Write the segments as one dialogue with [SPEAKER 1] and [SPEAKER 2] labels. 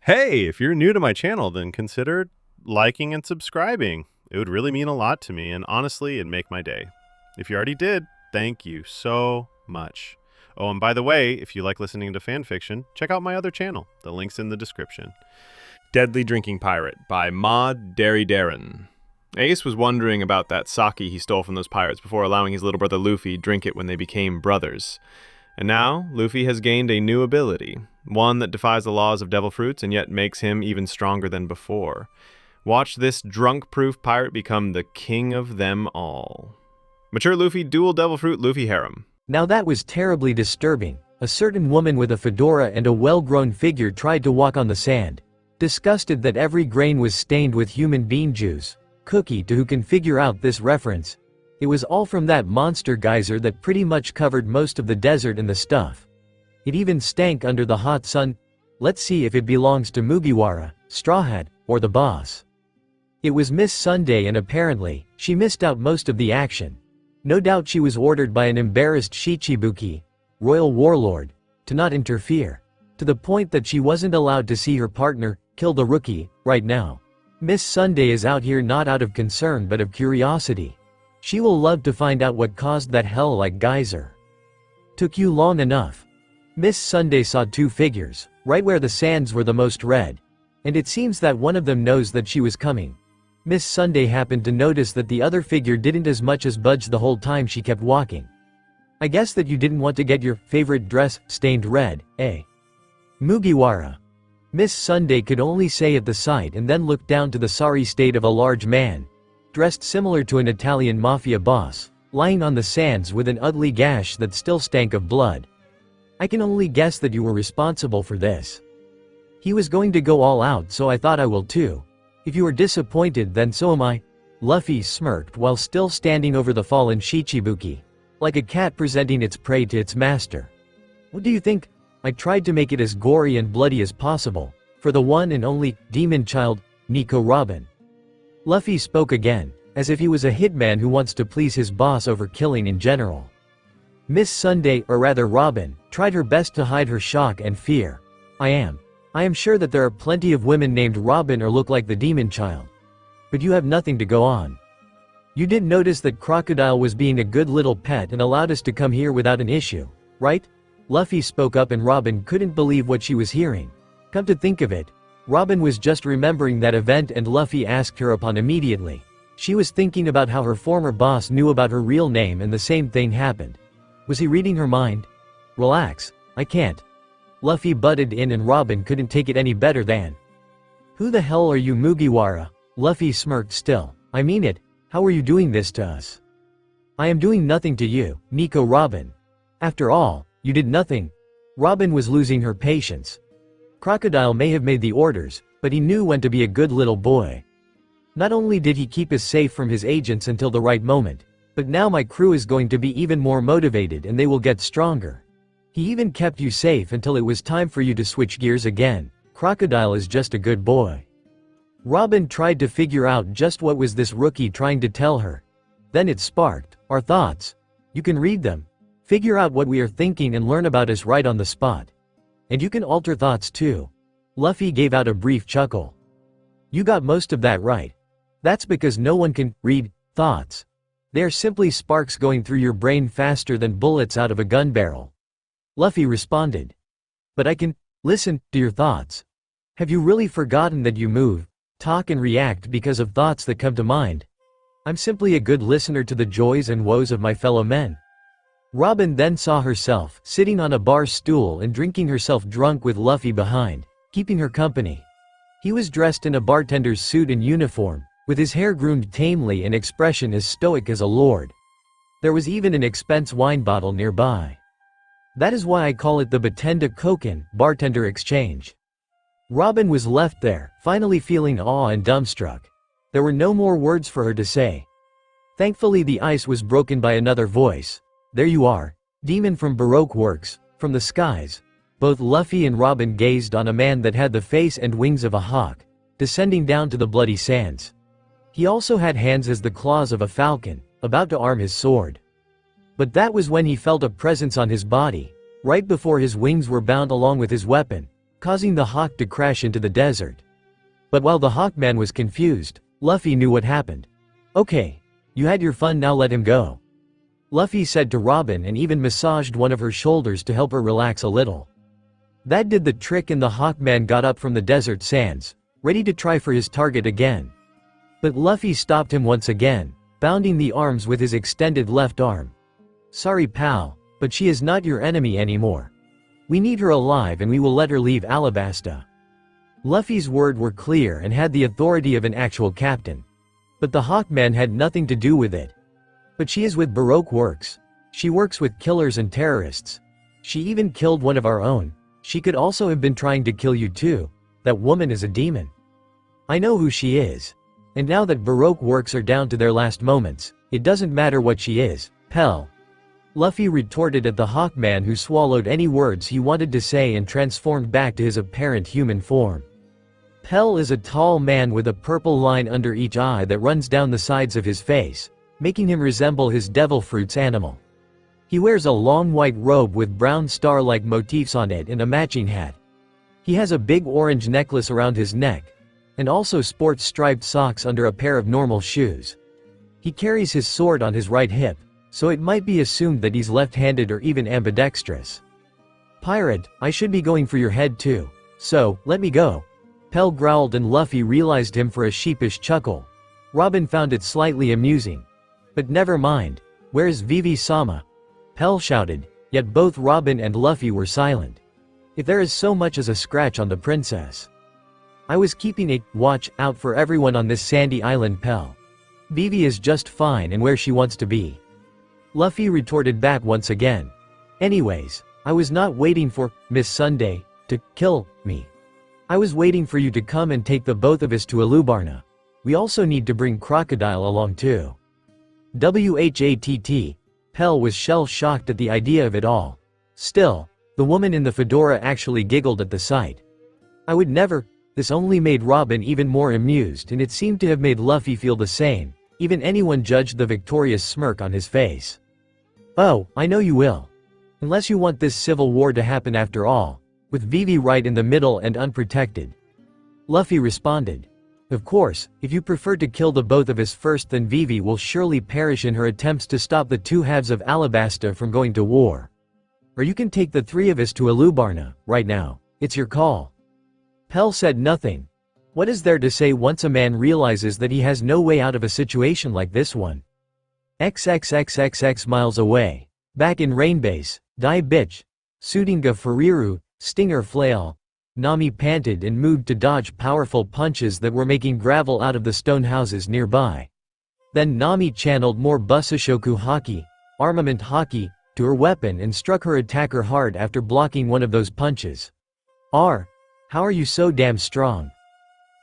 [SPEAKER 1] Hey, if you're new to my channel, then consider liking and subscribing. It would really mean a lot to me, and honestly, it'd make my day. If you already did, thank you so much. Oh, and by the way, if you like listening to fan fiction, check out my other channel. The link's in the description. Deadly Drinking Pirate by Darren. Ace was wondering about that sake he stole from those pirates before allowing his little brother Luffy drink it when they became brothers. And now, Luffy has gained a new ability, one that defies the laws of devil fruits and yet makes him even stronger than before. Watch this drunk-proof pirate become the king of them all. Mature Luffy dual devil fruit Luffy harem.
[SPEAKER 2] Now that was terribly disturbing. A certain woman with a fedora and a well-grown figure tried to walk on the sand. Disgusted that every grain was stained with human bean juice. Cookie to who can figure out this reference. It was all from that monster geyser that pretty much covered most of the desert and the stuff. It even stank under the hot sun. Let's see if it belongs to Mugiwara, Straw Hat, or the boss. It was Miss Sunday, and apparently, she missed out most of the action. No doubt she was ordered by an embarrassed Shichibuki, royal warlord, to not interfere. To the point that she wasn't allowed to see her partner kill the rookie right now. Miss Sunday is out here not out of concern but of curiosity. She will love to find out what caused that hell-like geyser. Took you long enough. Miss Sunday saw two figures, right where the sands were the most red. And it seems that one of them knows that she was coming. Miss Sunday happened to notice that the other figure didn't as much as budge the whole time she kept walking. I guess that you didn't want to get your favorite dress stained red, eh? Mugiwara. Miss Sunday could only say at the sight and then looked down to the sorry state of a large man, dressed similar to an Italian mafia boss, lying on the sands with an ugly gash that still stank of blood. I can only guess that you were responsible for this. He was going to go all out, so I thought I will too. If you are disappointed, then so am I. Luffy smirked while still standing over the fallen Shichibuki, like a cat presenting its prey to its master. What do you think? I tried to make it as gory and bloody as possible, for the one and only demon child, Nico Robin. Luffy spoke again, as if he was a hitman who wants to please his boss over killing in general. Miss Sunday, or rather Robin, tried her best to hide her shock and fear. I am sure that there are plenty of women named Robin or look like the demon child. But you have nothing to go on. You didn't notice that Crocodile was being a good little pet and allowed us to come here without an issue, right? Luffy spoke up and Robin couldn't believe what she was hearing. Come to think of it, Robin was just remembering that event and Luffy asked her upon immediately. She was thinking about how her former boss knew about her real name and the same thing happened. Was he reading her mind? Relax, I can't. Luffy butted in and Robin couldn't take it any better than. Who the hell are you, Mugiwara? Luffy smirked still. I mean it, how are you doing this to us? I am doing nothing to you, Nico Robin. After all, you did nothing. Robin was losing her patience. Crocodile may have made the orders, but he knew when to be a good little boy. Not only did he keep us safe from his agents until the right moment, but now my crew is going to be even more motivated and they will get stronger. He even kept you safe until it was time for you to switch gears again. Crocodile is just a good boy. Robin tried to figure out just what was this rookie trying to tell her. Then it sparked our thoughts. You can read them, figure out what we are thinking and learn about us right on the spot. And you can alter thoughts too. Luffy gave out a brief chuckle. You got most of that right. That's because no one can read thoughts. They are simply sparks going through your brain faster than bullets out of a gun barrel. Luffy responded. But I can listen to your thoughts. Have you really forgotten that you move, talk and react because of thoughts that come to mind? I'm simply a good listener to the joys and woes of my fellow men. Robin then saw herself sitting on a bar stool and drinking herself drunk with Luffy behind, keeping her company. He was dressed in a bartender's suit and uniform, with his hair groomed tamely and expression as stoic as a lord. There was even an expense wine bottle nearby. That is why I call it the Batenda Koken bartender exchange. Robin was left there, finally feeling awe and dumbstruck. There were no more words for her to say. Thankfully the ice was broken by another voice. There you are, demon from Baroque works, from the skies. Both Luffy and Robin gazed on a man that had the face and wings of a hawk, descending down to the bloody sands. He also had hands as the claws of a falcon, about to arm his sword. But that was when he felt a presence on his body, right before his wings were bound along with his weapon, causing the hawk to crash into the desert. But while the Hawkman was confused, Luffy knew what happened. "Okay. You had your fun, now let him go," Luffy said to Robin, and even massaged one of her shoulders to help her relax a little. That did the trick, and the Hawkman got up from the desert sands, ready to try for his target again. But Luffy stopped him once again, bounding the arms with his extended left arm. "Sorry pal, but she is not your enemy anymore. We need her alive and we will let her leave Alabasta." Luffy's words were clear and had the authority of an actual captain. But the Hawkman had nothing to do with it. "But she is with Baroque Works. She works with killers and terrorists. She even killed one of our own. She could also have been trying to kill you too. That woman is a demon. I know who she is. And now that Baroque Works are down to their last moments, it doesn't matter what she is, Pell," Luffy retorted at the Hawkman, who swallowed any words he wanted to say and transformed back to his apparent human form. Pell is a tall man with a purple line under each eye that runs down the sides of his face, making him resemble his devil fruits animal. He wears a long white robe with brown star-like motifs on it and a matching hat. He has a big orange necklace around his neck, and also sports striped socks under a pair of normal shoes. He carries his sword on his right hip, so it might be assumed that he's left-handed or even ambidextrous. "Pirate, I should be going for your head too, so, let me go," Pell growled, and Luffy realized him for a sheepish chuckle. Robin found it slightly amusing. "But never mind, where's Vivi-sama?" Pell shouted, yet both Robin and Luffy were silent. "If there is so much as a scratch on the princess. I was keeping a watch out for everyone on this sandy island, Pell. Vivi is just fine and where she wants to be," Luffy retorted back once again. "Anyways, I was not waiting for Miss Sunday to kill me. I was waiting for you to come and take the both of us to Alubarna. We also need to bring Crocodile along too." Whatt? Pell was shell-shocked at the idea of it all. Still, the woman in the fedora actually giggled at the sight. "I would never." This only made Robin even more amused, and it seemed to have made Luffy feel the same. Even anyone judged the victorious smirk on his face. "Oh, I know you will. Unless you want this civil war to happen after all, with Vivi right in the middle and unprotected," Luffy responded. "Of course, if you prefer to kill the both of us first, then Vivi will surely perish in her attempts to stop the two halves of Alabasta from going to war. Or you can take the three of us to Alubarna, right now. It's your call." Pell said nothing. What is there to say once a man realizes that he has no way out of a situation like this one? XXXXX miles away. Back in Rainbase, Die Bitch. Suitinga Furiru, Stinger Flail. Nami panted and moved to dodge powerful punches that were making gravel out of the stone houses nearby. Then Nami channeled more Busashoku Haki, armament Haki, to her weapon and struck her attacker hard after blocking one of those punches. How are you so damn strong?"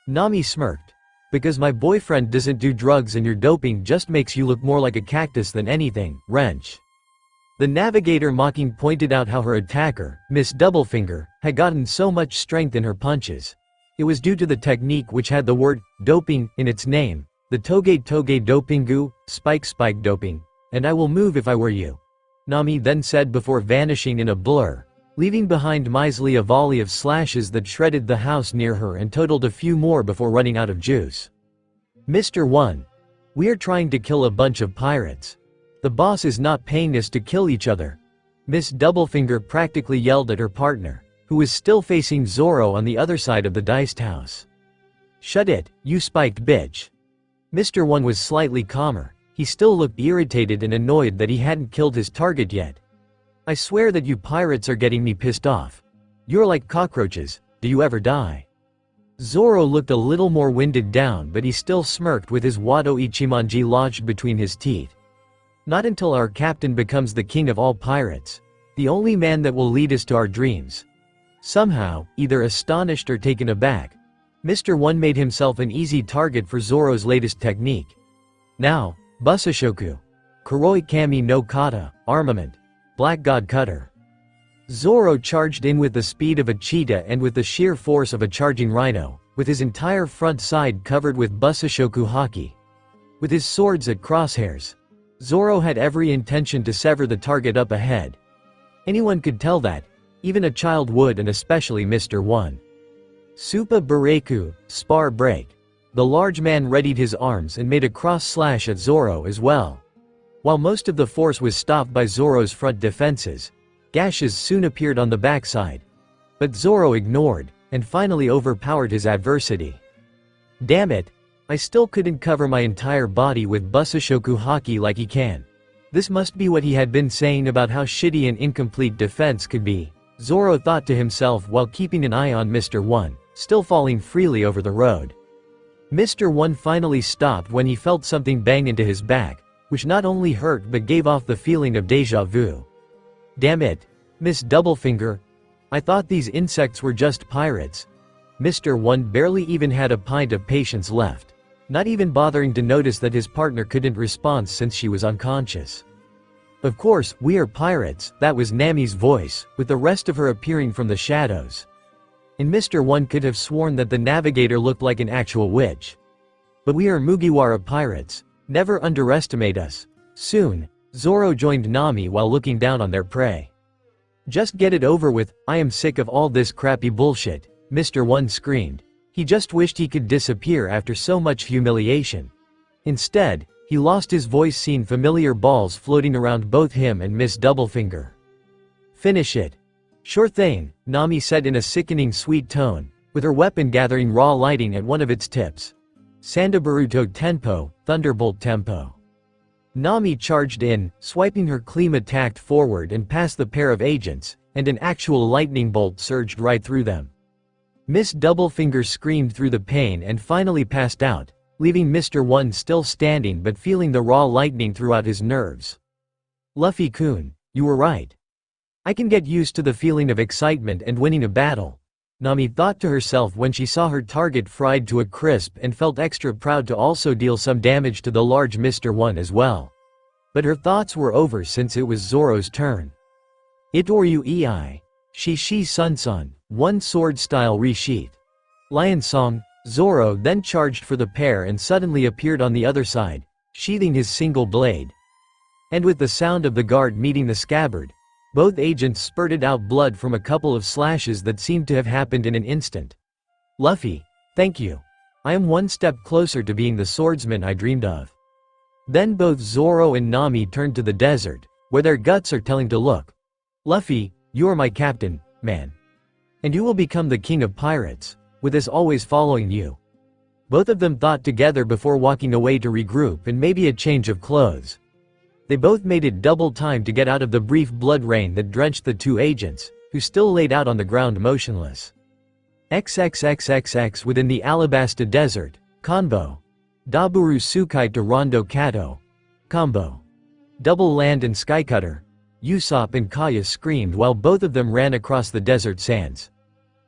[SPEAKER 2] Nami smirked. "Because my boyfriend doesn't do drugs and your doping just makes you look more like a cactus than anything, wrench." The navigator mocking pointed out how her attacker, Miss Doublefinger, had gotten so much strength in her punches. It was due to the technique which had the word doping in its name, the Toge Dopingu, Spike Doping, and I will move if I were you, Nami then said before vanishing in a blur, leaving behind measly a volley of slashes that shredded the house near her and totaled a few more before running out of juice. "Mr. 1. We are trying to kill a bunch of pirates. The boss is not paying us to kill each other," Miss Doublefinger practically yelled at her partner, who was still facing Zoro on the other side of the diced house. "Shut it, you spiked bitch." Mr. 1 was slightly calmer. He still looked irritated and annoyed that he hadn't killed his target yet. "I swear that you pirates are getting me pissed off. You're like cockroaches, do you ever die?" Zoro looked a little more winded down, but he still smirked with his Wado Ichimonji lodged between his teeth. "Not until our captain becomes the king of all pirates. The only man that will lead us to our dreams." Somehow, either astonished or taken aback, Mr. 1 made himself an easy target for Zoro's latest technique. Now, Busashoku. Kuroi Kami no Kata, armament. Black God Cutter. Zoro charged in with the speed of a cheetah and with the sheer force of a charging rhino, with his entire front side covered with Busashoku Haki. With his swords at crosshairs, Zoro had every intention to sever the target up ahead. Anyone could tell that, Even a child would, and especially Mr. 1. Supa Bareku, spar break. The large man readied his arms and made a cross slash at Zoro as well. While most of the force was stopped by Zoro's front defenses, gashes soon appeared on the backside. But Zoro ignored, and finally overpowered his adversity. Damn it! I still couldn't cover my entire body with Busashoku Haki like he can. This must be what he had been saying about how shitty an incomplete defense could be, Zoro thought to himself while keeping an eye on Mr. 1, still falling freely over the road. Mr. 1 finally stopped when he felt something bang into his back, which not only hurt but gave off the feeling of déjà vu. Damn it, Miss Doublefinger. I thought these insects were just pirates. Mr. 1 barely even had a pint of patience left, not even bothering to notice that his partner couldn't respond since she was unconscious. Of course, we are pirates, that was Nami's voice, with the rest of her appearing from the shadows. And Mr. 1 could have sworn that the navigator looked like an actual witch. But we are Mugiwara pirates, never underestimate us. Soon, Zoro joined Nami while looking down on their prey. Just get it over with, I am sick of all this crappy bullshit, Mr. 1 screamed. He just wished he could disappear after so much humiliation. Instead, he lost his voice seeing familiar balls floating around both him and Miss Doublefinger. Finish it. Sure thing, Nami said in a sickening sweet tone, with her weapon gathering raw lighting at one of its tips. Sandabaruto Tenpo, Thunderbolt Tempo. Nami charged in, swiping her cleam attacked forward and past the pair of agents, and an actual lightning bolt surged right through them. Miss Doublefinger screamed through the pain and finally passed out, leaving Mr. 1 still standing but feeling the raw lightning throughout his nerves. Luffy-kun, you were right. I can get used to the feeling of excitement and winning a battle, Nami thought to herself when she saw her target fried to a crisp and felt extra proud to also deal some damage to the large Mr. 1 as well. But her thoughts were over since it was Zoro's turn. Itoryu Ei. Shi Sun, one sword style resheath. Lion Song, Zoro then charged for the pair and suddenly appeared on the other side, sheathing his single blade. And with the sound of the guard meeting the scabbard, both agents spurted out blood from a couple of slashes that seemed to have happened in an instant. Luffy, thank you. I am one step closer to being the swordsman I dreamed of. Then both Zoro and Nami turned to the desert, where their guts are telling to look. Luffy, you are my captain, man. And you will become the king of pirates, with us always following you. Both of them thought together before walking away to regroup and maybe a change of clothes. They both made it double time to get out of the brief blood rain that drenched the two agents, who still laid out on the ground motionless. XXXXX within the Alabasta Desert, Konbo. Daburu Sukai to Rondo Kato. Combo. Double Land and Skycutter. Usopp and Kaya screamed while both of them ran across the desert sands.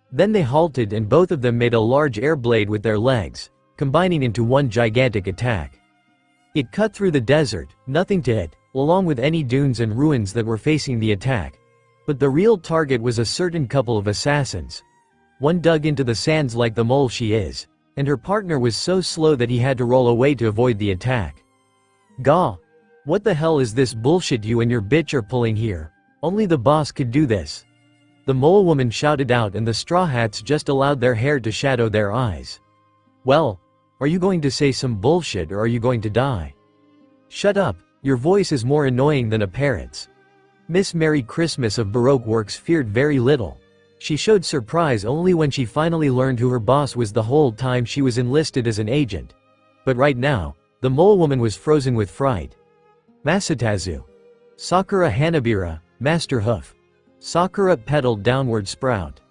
[SPEAKER 2] Then they halted and both of them made a large air blade with their legs, combining into one gigantic attack. It cut through the desert, nothing to it, along with any dunes and ruins that were facing the attack. But the real target was a certain couple of assassins. One dug into the sands like the mole she is, and her partner was so slow that he had to roll away to avoid the attack. Gah! What the hell is this bullshit you and your bitch are pulling here? Only the boss could do this. The mole woman shouted out and the straw hats just allowed their hair to shadow their eyes. Well, are you going to say some bullshit or are you going to die? Shut up, your voice is more annoying than a parrot's. Miss Merry Christmas of Baroque Works feared very little. She showed surprise only when she finally learned who her boss was the whole time she was enlisted as an agent. But right now, the mole woman was frozen with fright. Masatazu. Sakura Hanabira, Master Hoof. Sakura Petal Downward Sprout.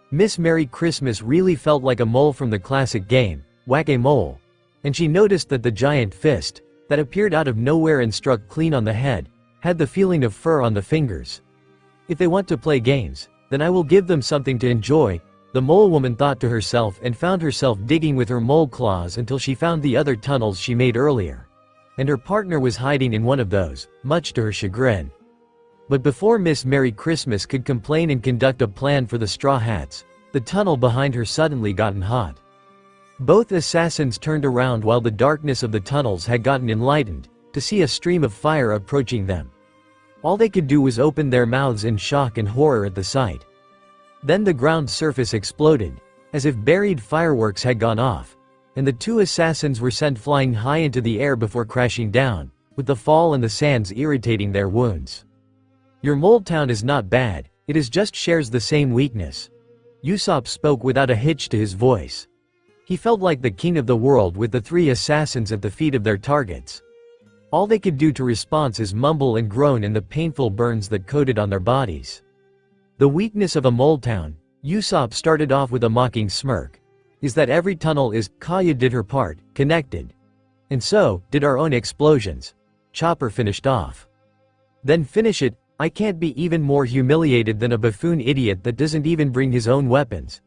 [SPEAKER 2] Miss Merry Christmas really felt like a mole from the classic game, Whack-A-Mole. And she noticed that the giant fist, that appeared out of nowhere and struck clean on the head, had the feeling of fur on the fingers. If they want to play games, then I will give them something to enjoy, the mole woman thought to herself and found herself digging with her mole claws until she found the other tunnels she made earlier. And her partner was hiding in one of those, much to her chagrin. But before Miss Merry Christmas could complain and conduct a plan for the Straw Hats, the tunnel behind her suddenly gotten hot. Both assassins turned around while the darkness of the tunnels had gotten enlightened, to see a stream of fire approaching them. All they could do was open their mouths in shock and horror at the sight. Then the ground surface exploded, as if buried fireworks had gone off, and the two assassins were sent flying high into the air before crashing down, with the fall and the sands irritating their wounds. Your mole town is not bad, it is just shares the same weakness. Usopp spoke without a hitch to his voice. He felt like the king of the world with the three assassins at the feet of their targets. All they could do to respond is mumble and groan in the painful burns that coated on their bodies. The weakness of a mole town, Usopp started off with a mocking smirk, is that every tunnel is, Kaya did her part, connected. And so, did our own explosions. Chopper finished off. Then finish it, I can't be even more humiliated than a buffoon idiot that doesn't even bring his own weapons.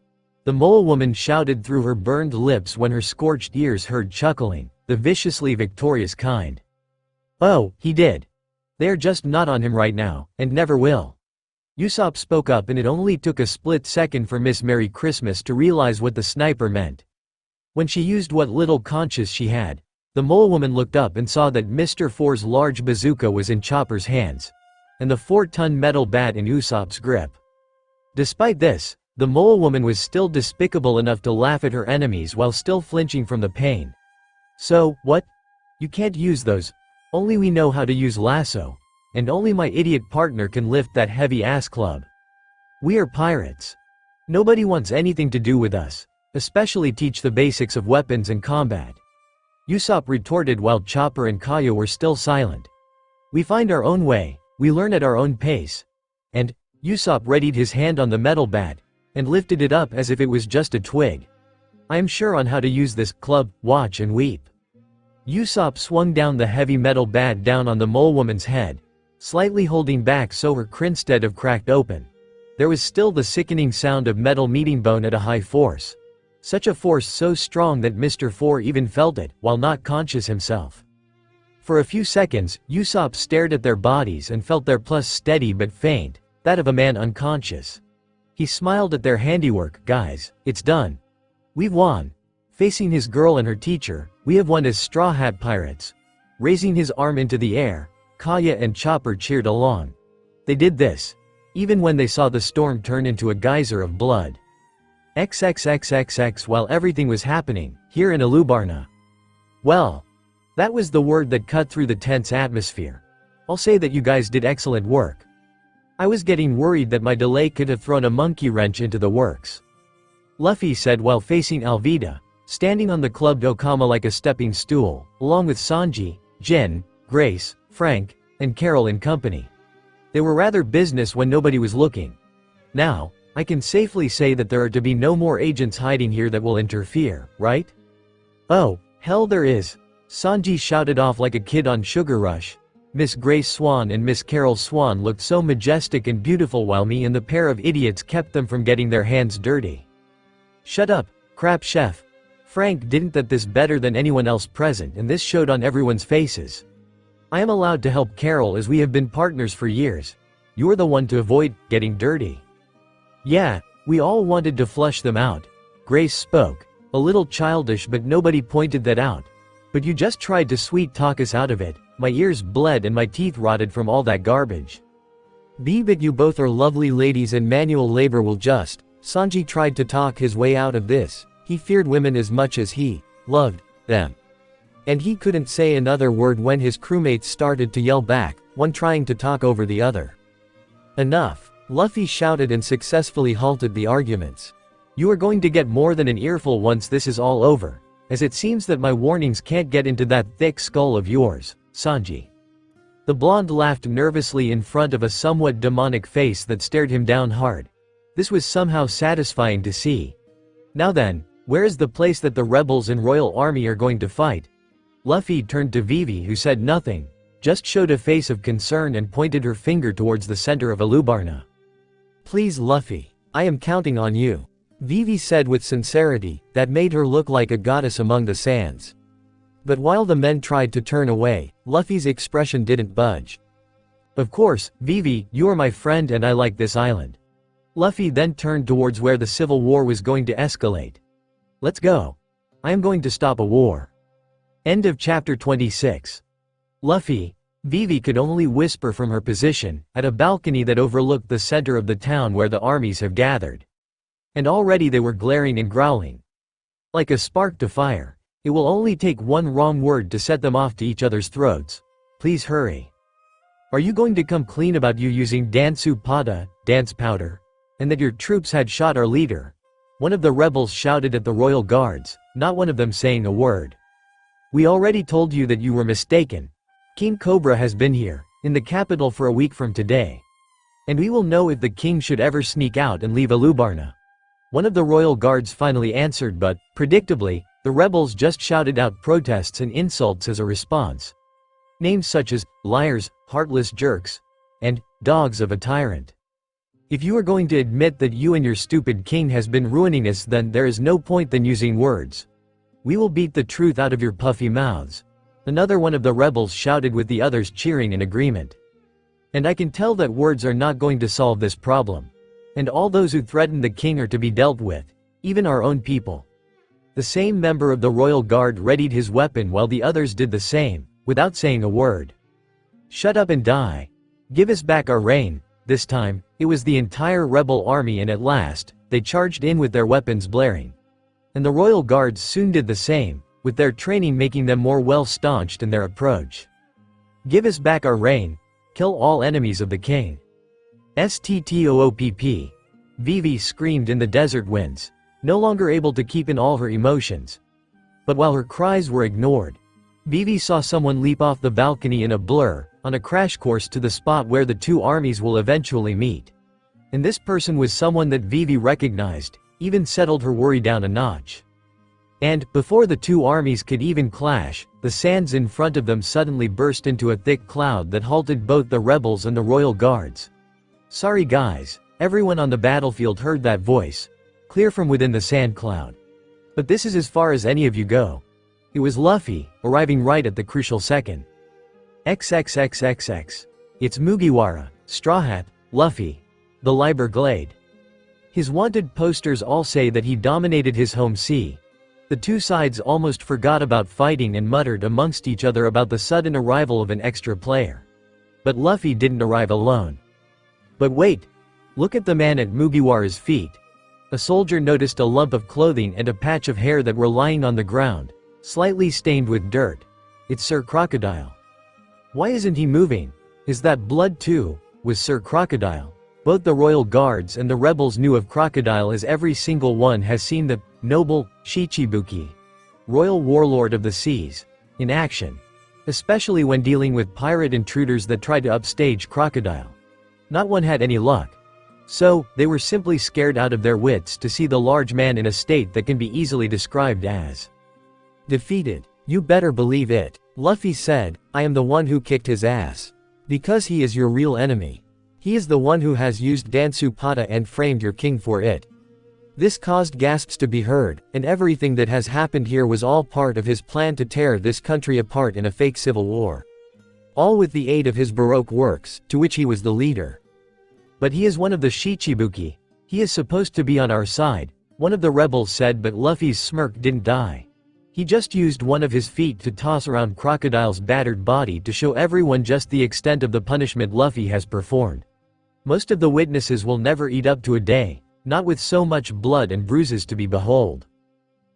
[SPEAKER 2] The mole woman shouted through her burned lips when her scorched ears heard chuckling, the viciously victorious kind. Oh, he did. They're just not on him right now, and never will. Usopp spoke up and it only took a split second for Miss Merry Christmas to realize what the sniper meant. When she used what little conscience she had, the mole woman looked up and saw that Mr. Fore's large bazooka was in Chopper's hands, and the 4-ton metal bat in Usopp's grip. Despite this, the mole woman was still despicable enough to laugh at her enemies while still flinching from the pain. So, what? You can't use those. Only we know how to use lasso. And only my idiot partner can lift that heavy-ass club. We are pirates. Nobody wants anything to do with us, especially teach the basics of weapons and combat. Usopp retorted while Chopper and Kaya were still silent. We find our own way, we learn at our own pace. And, Usopp readied his hand on the metal bat, and lifted it up as if it was just a twig. I am sure on how to use this club, watch and weep. Usopp swung down the heavy metal bat down on the mole woman's head, slightly holding back so her chin instead of cracked open. There was still the sickening sound of metal meeting bone at a high force. Such a force so strong that Mr. Fore even felt it, while not conscious himself. For a few seconds, Usopp stared at their bodies and felt their pulse steady but faint, that of a man unconscious. He smiled at their handiwork. Guys, it's done. We've won. Facing his girl and her teacher, we have won as Straw Hat Pirates. Raising his arm into the air, Kaya and Chopper cheered along. They did this, even when they saw the storm turn into a geyser of blood. XXXXX while everything was happening, here in Alubarna. Well, that was the word that cut through the tense atmosphere. I'll say that you guys did excellent work. I was getting worried that my delay could have thrown a monkey wrench into the works. Luffy said while facing Alvida, standing on the clubbed Okama like a stepping stool, along with Sanji, Jin, Grace, Frank, and Carol in company. They were rather business when nobody was looking. Now, I can safely say that there are to be no more agents hiding here that will interfere, right? Oh, hell there is. Sanji shouted off like a kid on Sugar Rush. Miss Grace Swan and Miss Carol Swan looked so majestic and beautiful while me and the pair of idiots kept them from getting their hands dirty. Shut up, crap chef. Frank didn't that this better than anyone else present and this showed on everyone's faces. I am allowed to help Carol as we have been partners for years. You're the one to avoid getting dirty. Yeah, we all wanted to flush them out. Grace spoke, a little childish but nobody pointed that out. But you just tried to sweet talk us out of it. My ears bled and my teeth rotted from all that garbage. But you both are lovely ladies and manual labor will just. Sanji tried to talk his way out of this. He feared women as much as he loved them. And he couldn't say another word when his crewmates started to yell back, one trying to talk over the other. Enough. Luffy shouted and successfully halted the arguments. You are going to get more than an earful once this is all over, as it seems that my warnings can't get into that thick skull of yours, Sanji. The blonde laughed nervously in front of a somewhat demonic face that stared him down hard. This was somehow satisfying to see. Now then, where is the place that the rebels and royal army are going to fight? Luffy turned to Vivi who said nothing, just showed a face of concern and pointed her finger towards the center of Alubarna. Please Luffy, I am counting on you. Vivi said with sincerity, that made her look like a goddess among the sands. But while the men tried to turn away, Luffy's expression didn't budge. Of course, Vivi, you are my friend and I like this island. Luffy then turned towards where the civil war was going to escalate. Let's go. I am going to stop a war. End of chapter 26. Luffy, Vivi could only whisper from her position, at a balcony that overlooked the center of the town where the armies have gathered. And already they were glaring and growling. Like a spark to fire. It will only take one wrong word to set them off to each other's throats. Please hurry. Are you going to come clean about you using dansu pada, dance powder? And that your troops had shot our leader? One of the rebels shouted at the royal guards, not one of them saying a word. We already told you that you were mistaken. King Cobra has been here, in the capital for a week from today. And we will know if the king should ever sneak out and leave Alubarna. One of the royal guards finally answered, but, predictably, the rebels just shouted out protests and insults as a response. Names such as, liars, heartless jerks, and, dogs of a tyrant. If you are going to admit that you and your stupid king has been ruining us, then there is no point in using words. We will beat the truth out of your puffy mouths. Another one of the rebels shouted with the others cheering in agreement. And I can tell that words are not going to solve this problem. And all those who threaten the king are to be dealt with, even our own people. The same member of the royal guard readied his weapon while the others did the same, without saying a word. Shut up and die. Give us back our reign. This time, it was the entire rebel army, and at last, they charged in with their weapons blaring. And the royal guards soon did the same, with their training making them more well-staunched in their approach. Give us back our reign. Kill all enemies of the king. Stop. Vivi screamed in the desert winds, no longer able to keep in all her emotions. But while her cries were ignored, Vivi saw someone leap off the balcony in a blur, on a crash course to the spot where the two armies will eventually meet. And this person was someone that Vivi recognized, even settled her worry down a notch. And, before the two armies could even clash, the sands in front of them suddenly burst into a thick cloud that halted both the rebels and the royal guards. Sorry guys, everyone on the battlefield heard that voice, clear from within the sand cloud. But this is as far as any of you go. It was Luffy, arriving right at the crucial second. XXXXX. It's Mugiwara, Straw Hat, Luffy. The Liber Glade. His wanted posters all say that he dominated his home sea. The two sides almost forgot about fighting and muttered amongst each other about the sudden arrival of an extra player. But Luffy didn't arrive alone. But wait! Look at the man at Mugiwara's feet. A soldier noticed a lump of clothing and a patch of hair that were lying on the ground, slightly stained with dirt. It's Sir Crocodile. Why isn't he moving? Is that blood too? Was Sir Crocodile. Both the royal guards and the rebels knew of Crocodile, as every single one has seen the noble Shichibuki, royal warlord of the seas, in action. Especially when dealing with pirate intruders that tried to upstage Crocodile. Not one had any luck. So, they were simply scared out of their wits to see the large man in a state that can be easily described as defeated. You better believe it. Luffy said, I am the one who kicked his ass. Because he is your real enemy. He is the one who has used Dansu Pada and framed your king for it. This caused gasps to be heard, and everything that has happened here was all part of his plan to tear this country apart in a fake civil war. All with the aid of his Baroque works, to which he was the leader. But he is one of the Shichibuki. He is supposed to be on our side, one of the rebels said, but Luffy's smirk didn't die. He just used one of his feet to toss around Crocodile's battered body to show everyone just the extent of the punishment Luffy has performed. Most of the witnesses will never eat up to a day, not with so much blood and bruises to be behold.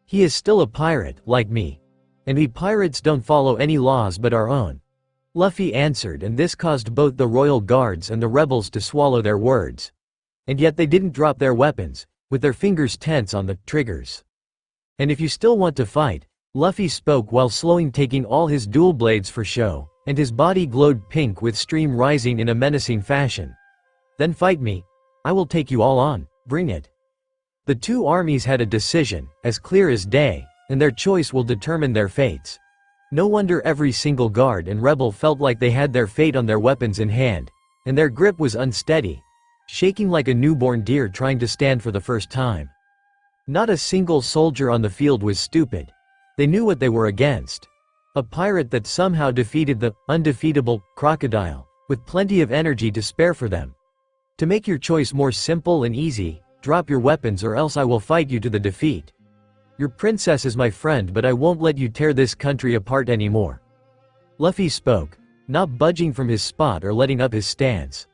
[SPEAKER 2] He is still a pirate, like me. And we pirates don't follow any laws but our own. Luffy answered, and this caused both the royal guards and the rebels to swallow their words. And yet they didn't drop their weapons, with their fingers tense on the triggers. And if you still want to fight, Luffy spoke while slowing, taking all his dual blades for show, and his body glowed pink with steam rising in a menacing fashion. Then fight me. I will take you all on, bring it. The two armies had a decision, as clear as day, and their choice will determine their fates. No wonder every single guard and rebel felt like they had their fate on their weapons in hand, and their grip was unsteady, shaking like a newborn deer trying to stand for the first time. Not a single soldier on the field was stupid. They knew what they were against. A pirate that somehow defeated the undefeatable Crocodile, with plenty of energy to spare for them. To make your choice more simple and easy, drop your weapons or else I will fight you to the defeat. Your princess is my friend, but I won't let you tear this country apart anymore. Luffy spoke. not budging from his spot or letting up his stance.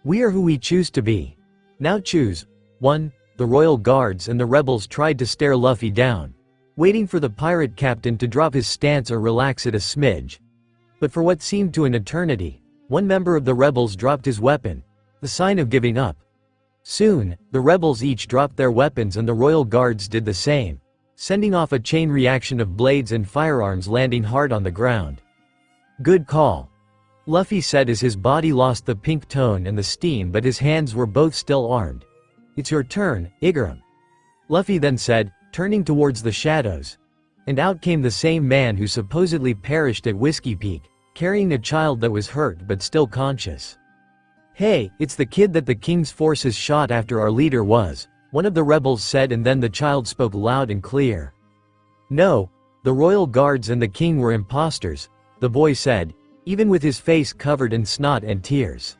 [SPEAKER 2] "We are who we choose to be. Now choose." 1. The royal guards and the rebels tried to stare Luffy down, waiting for the pirate captain to drop his stance or relax it a smidge. But for what seemed to an eternity, one member of the rebels dropped his weapon, the sign of giving up. Soon, the rebels each dropped their weapons and the royal guards did the same, sending off a chain reaction of blades and firearms landing hard on the ground. "Good call," Luffy said as his body lost the pink tone and the steam but his hands were both still armed. "It's your turn, Igaram," Luffy then said, turning towards the shadows. And out came the same man who supposedly perished at Whiskey Peak, carrying a child that was hurt but still conscious. "Hey, it's the kid that the king's forces shot after our leader was," one of the rebels said, and then the child spoke loud and clear. "No, the royal guards and the king were imposters," the boy said, even with his face covered in snot and tears.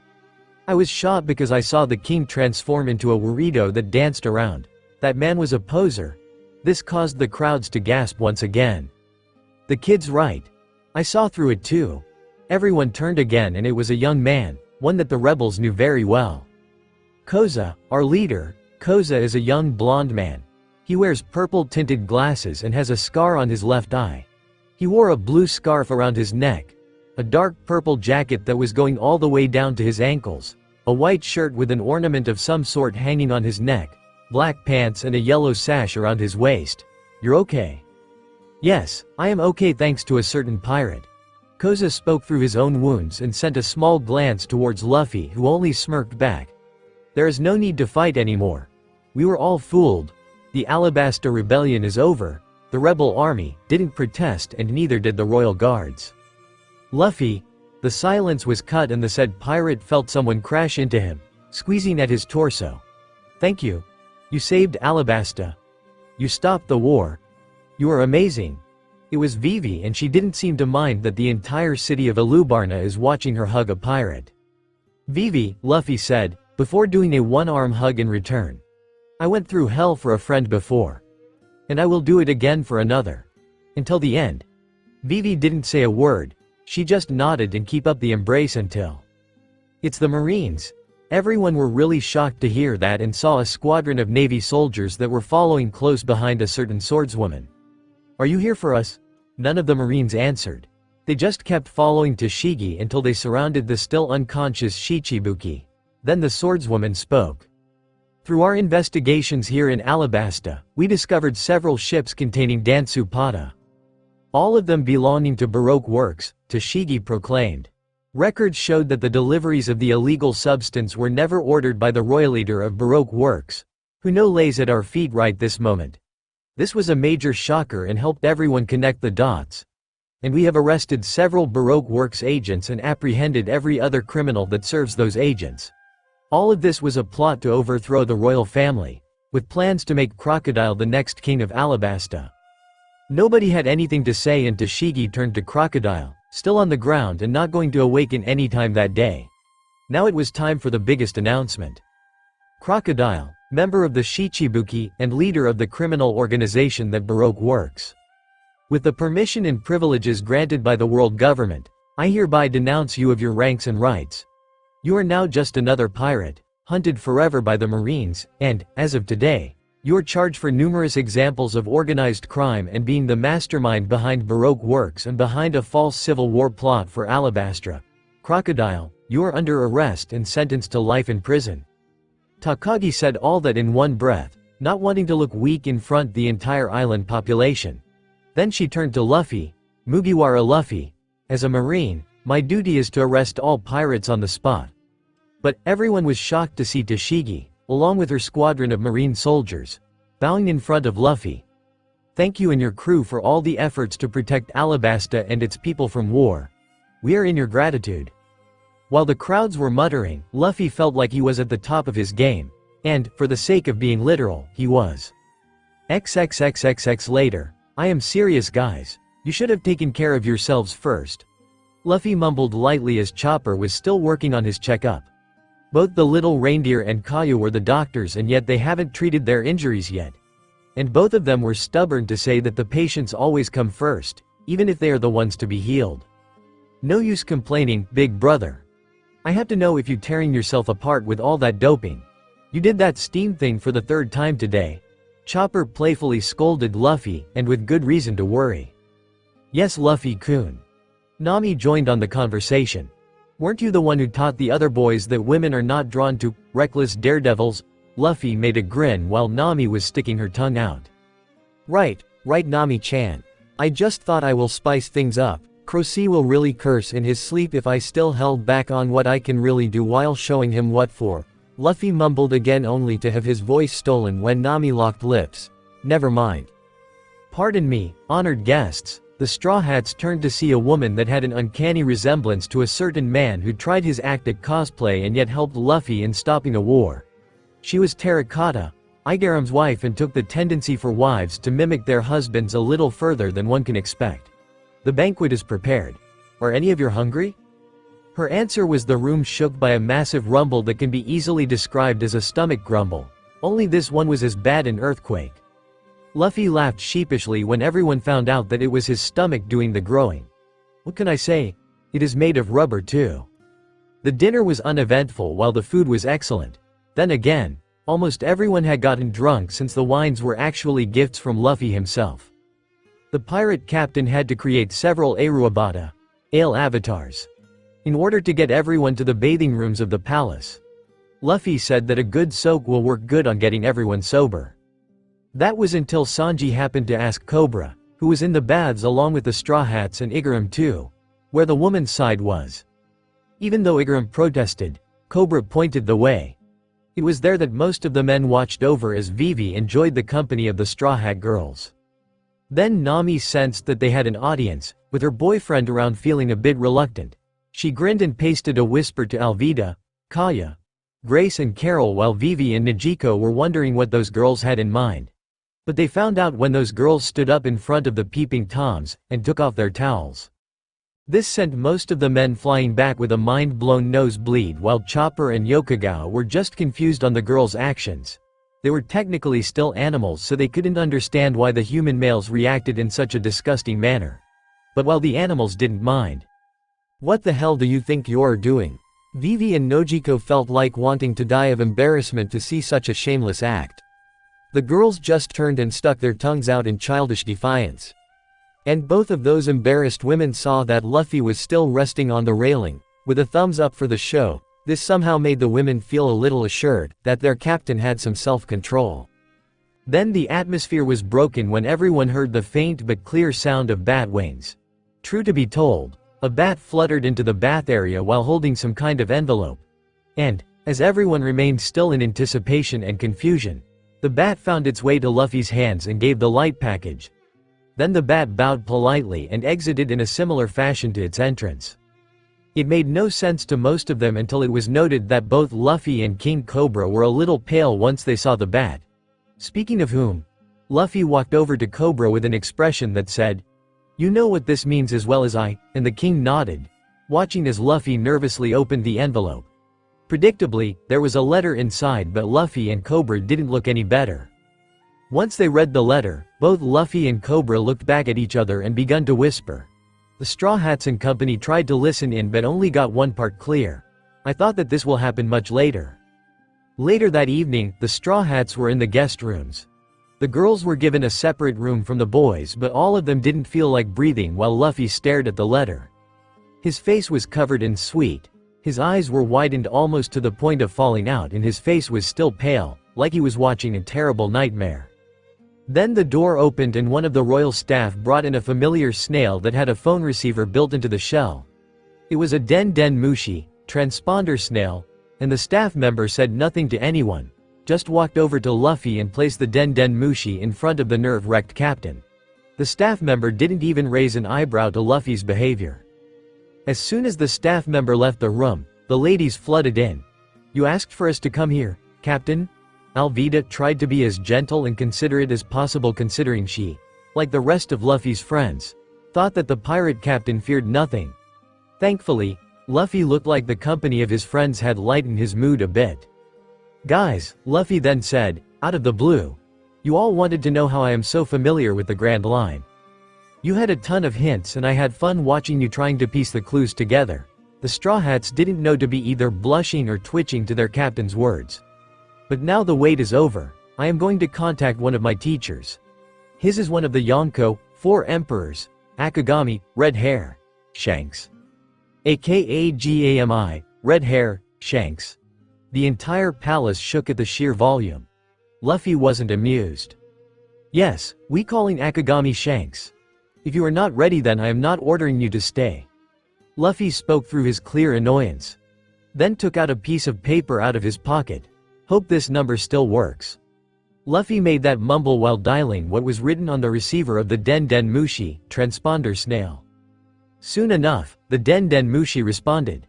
[SPEAKER 2] "I was shot because I saw the king transform into a burrito that danced around. That man was a poser." This caused the crowds to gasp once again. "The kid's right. I saw through it too." Everyone turned again and it was a young man, one that the rebels knew very well. "Koza, our leader." Koza is a young blonde man. He wears purple-tinted glasses and has a scar on his left eye. He wore a blue scarf around his neck, a dark purple jacket that was going all the way down to his ankles, a white shirt with an ornament of some sort hanging on his neck, black pants and a yellow sash around his waist. "You're okay?" "Yes, I am okay thanks to a certain pirate." Koza spoke through his own wounds and sent a small glance towards Luffy, who only smirked back. "There is no need to fight anymore. We were all fooled. The Alabasta rebellion is over." The rebel army didn't protest and neither did the royal guards. "Luffy," the silence was cut and the said pirate felt someone crash into him, squeezing at his torso. "Thank you. You saved Alabasta. You stopped the war. You are amazing." It was Vivi and she didn't seem to mind that the entire city of Alubarna is watching her hug a pirate. "Vivi," Luffy said, before doing a one-arm hug in return. "I went through hell for a friend before. And I will do it again for another. Until the end." Vivi didn't say a word, she just nodded and keep up the embrace until. "It's the Marines." Everyone were really shocked to hear that and saw a squadron of Navy soldiers that were following close behind a certain swordswoman. "Are you here for us?" None of the Marines answered. They just kept following Tashigi until they surrounded the still unconscious Shichibuki. Then the swordswoman spoke. "Through our investigations here in Alabasta, we discovered several ships containing Dansupata. All of them belonging to Baroque works," Tashigi proclaimed. Records showed that the deliveries of the illegal substance were never ordered by the royal leader of Baroque works, who now lays at our feet right this moment. This was a major shocker and helped everyone connect the dots. And we have arrested several Baroque works agents and apprehended every other criminal that serves those agents. All of this was a plot to overthrow the royal family, with plans to make Crocodile the next king of Alabasta." Nobody had anything to say and Tashigi turned to Crocodile, still on the ground and not going to awaken any time that day. Now it was time for the biggest announcement. Crocodile, member of the Shichibuki and leader of the criminal organization that Baroque works. With the permission and privileges granted by the world government, I hereby denounce you of your ranks and rights. You are now just another pirate, hunted forever by the Marines, and, as of today, you are charged for numerous examples of organized crime and being the mastermind behind Baroque works and behind a false civil war plot for Alabastra. Crocodile, you are under arrest and sentenced to life in prison." Takagi said all that in one breath, not wanting to look weak in front the entire island population. Then she turned to Luffy. "Mugiwara Luffy. As a marine, my duty is to arrest all pirates on the spot." But everyone was shocked to see Tashigi, along with her squadron of marine soldiers, bowing in front of Luffy. "Thank you and your crew for all the efforts to protect Alabasta and its people from war. We are in your gratitude." While the crowds were muttering, Luffy felt like he was at the top of his game. And, for the sake of being literal, he was. XXXXX later. "I am serious guys. You should have taken care of yourselves first." Luffy mumbled lightly as Chopper was still working on his checkup. Both the little reindeer and Kayu were the doctors and yet they haven't treated their injuries yet. And both of them were stubborn to say that the patients always come first, even if they are the ones to be healed. No use complaining, big brother. I have to know if you tearing yourself apart with all that doping. You did that steam thing for the third time today. Chopper playfully scolded Luffy, and with good reason to worry. Yes, Luffy-kun. Nami joined on the conversation. Weren't you the one who taught the other boys that women are not drawn to reckless daredevils? Luffy made a grin while Nami was sticking her tongue out. Right, Nami-chan. I just thought I will spice things up. Crosey will really curse in his sleep if I still held back on what I can really do while showing him what for. Luffy mumbled again only to have his voice stolen when Nami locked lips. Never mind. Pardon me, honored guests. The Straw Hats turned to see a woman that had an uncanny resemblance to a certain man who tried his act at cosplay and yet helped Luffy in stopping a war. She was Terracotta, Igaram's wife, and took the tendency for wives to mimic their husbands a little further than one can expect. The banquet is prepared. Are any of you hungry? Her answer was the room shook by a massive rumble that can be easily described as a stomach grumble. Only this one was as bad an earthquake. Luffy laughed sheepishly when everyone found out that it was his stomach doing the growing. What can I say? It is made of rubber too. The dinner was uneventful while the food was excellent. Then again, almost everyone had gotten drunk since the wines were actually gifts from Luffy himself. The pirate captain had to create several Aruabata, ale avatars, in order to get everyone to the bathing rooms of the palace. Luffy said that a good soak will work good on getting everyone sober. That was until Sanji happened to ask Cobra, who was in the baths along with the Straw Hats and Igaram too, where the woman's side was. Even though Igaram protested, Cobra pointed the way. It was there that most of the men watched over as Vivi enjoyed the company of the Straw Hat girls. Then Nami sensed that they had an audience, with her boyfriend around feeling a bit reluctant. She grinned and pasted a whisper to Alvida, Kaya, Grace and Carol while Vivi and Najiko were wondering what those girls had in mind. But they found out when those girls stood up in front of the peeping toms, and took off their towels. This sent most of the men flying back with a mind-blown nosebleed while Chopper and Yokogawa were just confused on the girls' actions. They were technically still animals, so they couldn't understand why the human males reacted in such a disgusting manner. But while the animals didn't mind. What the hell do you think you're doing? Vivi and Nojiko felt like wanting to die of embarrassment to see such a shameless act. The girls just turned and stuck their tongues out in childish defiance. And both of those embarrassed women saw that Luffy was still resting on the railing, with a thumbs up for the show. This somehow made the women feel a little assured that their captain had some self-control. Then the atmosphere was broken when everyone heard the faint but clear sound of bat wings. True to be told, a bat fluttered into the bath area while holding some kind of envelope. And, as everyone remained still in anticipation and confusion, the bat found its way to Luffy's hands and gave the light package. Then the bat bowed politely and exited in a similar fashion to its entrance. It made no sense to most of them until it was noted that both Luffy and King Cobra were a little pale once they saw the bat. Speaking of whom, Luffy walked over to Cobra with an expression that said, "You know what this means as well as I," and the king nodded, watching as Luffy nervously opened the envelope. Predictably, there was a letter inside, but Luffy and Cobra didn't look any better. Once they read the letter, both Luffy and Cobra looked back at each other and begun to whisper. The Straw Hats and company tried to listen in but only got one part clear. I thought that this will happen much later. Later that evening, the Straw Hats were in the guest rooms. The girls were given a separate room from the boys, but all of them didn't feel like breathing while Luffy stared at the letter. His face was covered in sweat. His eyes were widened almost to the point of falling out, and his face was still pale, like he was watching a terrible nightmare. Then the door opened and one of the royal staff brought in a familiar snail that had a phone receiver built into the shell. It was a Den Den Mushi, transponder snail, and the staff member said nothing to anyone, just walked over to Luffy and placed the Den Den Mushi in front of the nerve-wrecked captain. The staff member didn't even raise an eyebrow to Luffy's behavior. As soon as the staff member left the room, the ladies flooded in. "You asked for us to come here, Captain?" Alvida tried to be as gentle and considerate as possible, considering she, like the rest of Luffy's friends, thought that the pirate captain feared nothing. Thankfully, Luffy looked like the company of his friends had lightened his mood a bit. "Guys," Luffy then said, out of the blue, "you all wanted to know how I am so familiar with the Grand Line. You had a ton of hints and I had fun watching you trying to piece the clues together. The Straw Hats didn't know to be either blushing or twitching to their captain's words. But now the wait is over. I am going to contact one of my teachers. His is one of the Yonko, 4 emperors. Akagami, red hair. Shanks. aka Gami, red hair, Shanks. The entire palace shook at the sheer volume. Luffy wasn't amused. Yes, we calling Akagami Shanks. If you are not ready then I am not ordering you to stay. Luffy spoke through his clear annoyance. Then took out a piece of paper out of his pocket. Hope this number still works. Luffy made that mumble while dialing what was written on the receiver of the Den Den Mushi, transponder snail. Soon enough, the Den Den Mushi responded.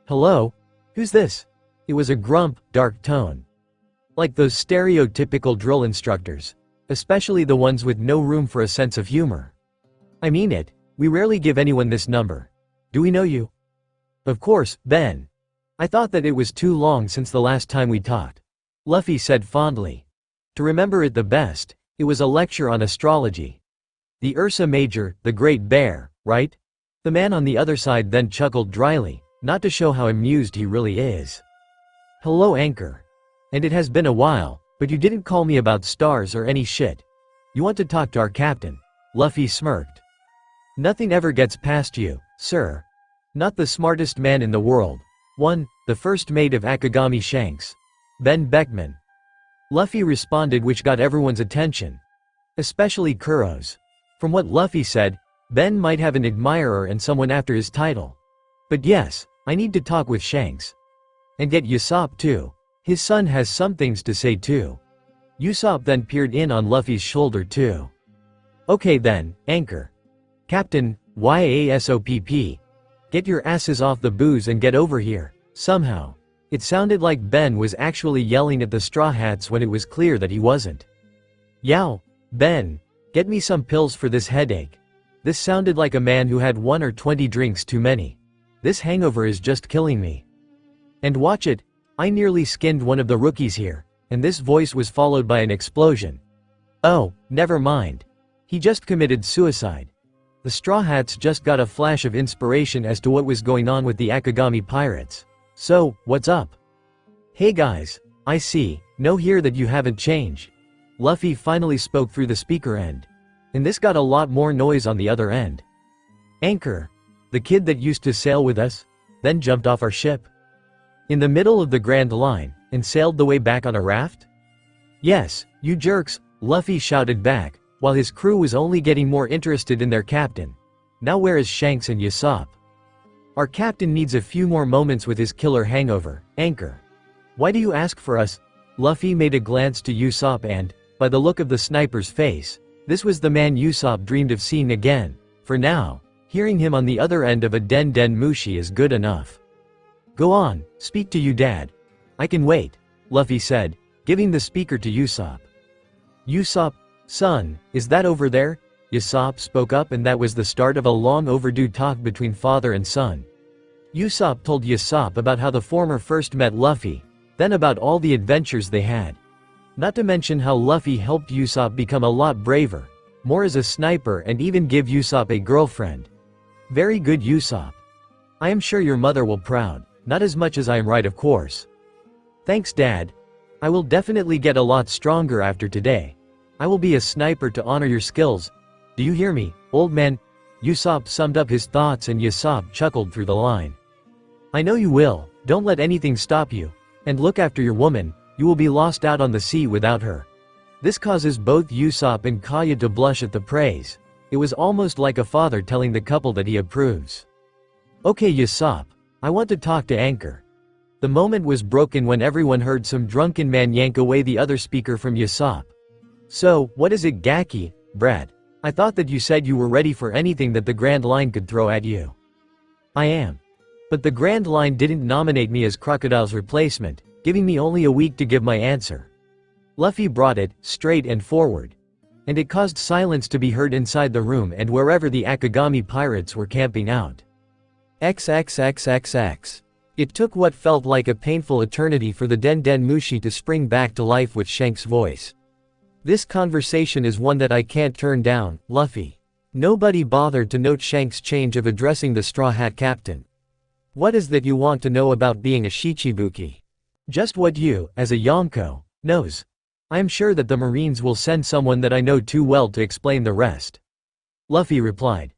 [SPEAKER 2] Hello? Who's this? It was a grump, dark tone. Like those stereotypical drill instructors. Especially the ones with no room for a sense of humor. I mean it, we rarely give anyone this number. Do we know you? Of course, Ben. I thought that it was too long since the last time we talked. Luffy said fondly. To remember it the best, it was a lecture on astrology. The Ursa Major, the Great Bear, right? The man on the other side then chuckled dryly, not to show how amused he really is. Hello Anchor. And it has been a while, but you didn't call me about stars or any shit. You want to talk to our captain? Luffy smirked. Nothing ever gets past you, sir. Not the smartest man in the world. The first mate of Akagami Shanks. Ben Beckman. Luffy responded, which got everyone's attention. Especially Kuro's. From what Luffy said, Ben might have an admirer and someone after his title. But yes, I need to talk with Shanks. And get Usopp too. His son has some things to say too. Usopp then peered in on Luffy's shoulder too. Okay then, Anchor. Captain, YASOPP. Get your asses off the booze and get over here, somehow. It sounded like Ben was actually yelling at the Straw Hats when it was clear that he wasn't. Yow, Ben, get me some pills for this headache. This sounded like a man who had 1 or 20 drinks too many. This hangover is just killing me. And watch it, I nearly skinned one of the rookies here, and this voice was followed by an explosion. Oh, never mind. He just committed suicide. The Straw Hats just got a flash of inspiration as to what was going on with the Akagami pirates. So, what's up? Hey guys, I see, no hear that you haven't changed. Luffy finally spoke through the speaker end. And this got a lot more noise on the other end. Anchor. The kid that used to sail with us, then jumped off our ship. In the middle of the Grand Line, and sailed the way back on a raft? Yes, you jerks, Luffy shouted back, while his crew was only getting more interested in their captain. Now where is Shanks and Usopp? Our captain needs a few more moments with his killer hangover, Anchor. Why do you ask for us? Luffy made a glance to Usopp and, by the look of the sniper's face, this was the man Usopp dreamed of seeing again. For now, hearing him on the other end of a Den Den Mushi is good enough. Go on, speak to you dad. I can wait, Luffy said, giving the speaker to Usopp. Usopp, son, is that over there? Usopp spoke up, and that was the start of a long overdue talk between father and son. Usopp told Usopp about how the former first met Luffy, then about all the adventures they had. Not to mention how Luffy helped Usopp become a lot braver, more as a sniper, and even give Usopp a girlfriend. Very good, Usopp. I am sure your mother will proud, not as much as I am right, of course. Thanks dad. I will definitely get a lot stronger after today. I will be a sniper to honor your skills. Do you hear me, old man? Usopp summed up his thoughts, and Usopp chuckled through the line. I know you will, don't let anything stop you. And look after your woman, you will be lost out on the sea without her. This causes both Usopp and Kaya to blush at the praise. It was almost like a father telling the couple that he approves. Okay Usopp, I want to talk to Anchor. The moment was broken when everyone heard some drunken man yank away the other speaker from Usopp. So, what is it, Gaki, Brad? I thought that you said you were ready for anything that the Grand Line could throw at you. I am. But the Grand Line didn't nominate me as Crocodile's replacement, giving me only a week to give my answer. Luffy brought it, straight and forward. And it caused silence to be heard inside the room and wherever the Akagami pirates were camping out. XXXXX. It took what felt like a painful eternity for the Den Den Mushi to spring back to life with Shanks' voice. This conversation is one that I can't turn down, Luffy. Nobody bothered to note Shanks' change of addressing the Straw Hat Captain. What is that you want to know about being a Shichibuki? Just what you, as a Yonko, knows. I am sure that the Marines will send someone that I know too well to explain the rest. Luffy replied.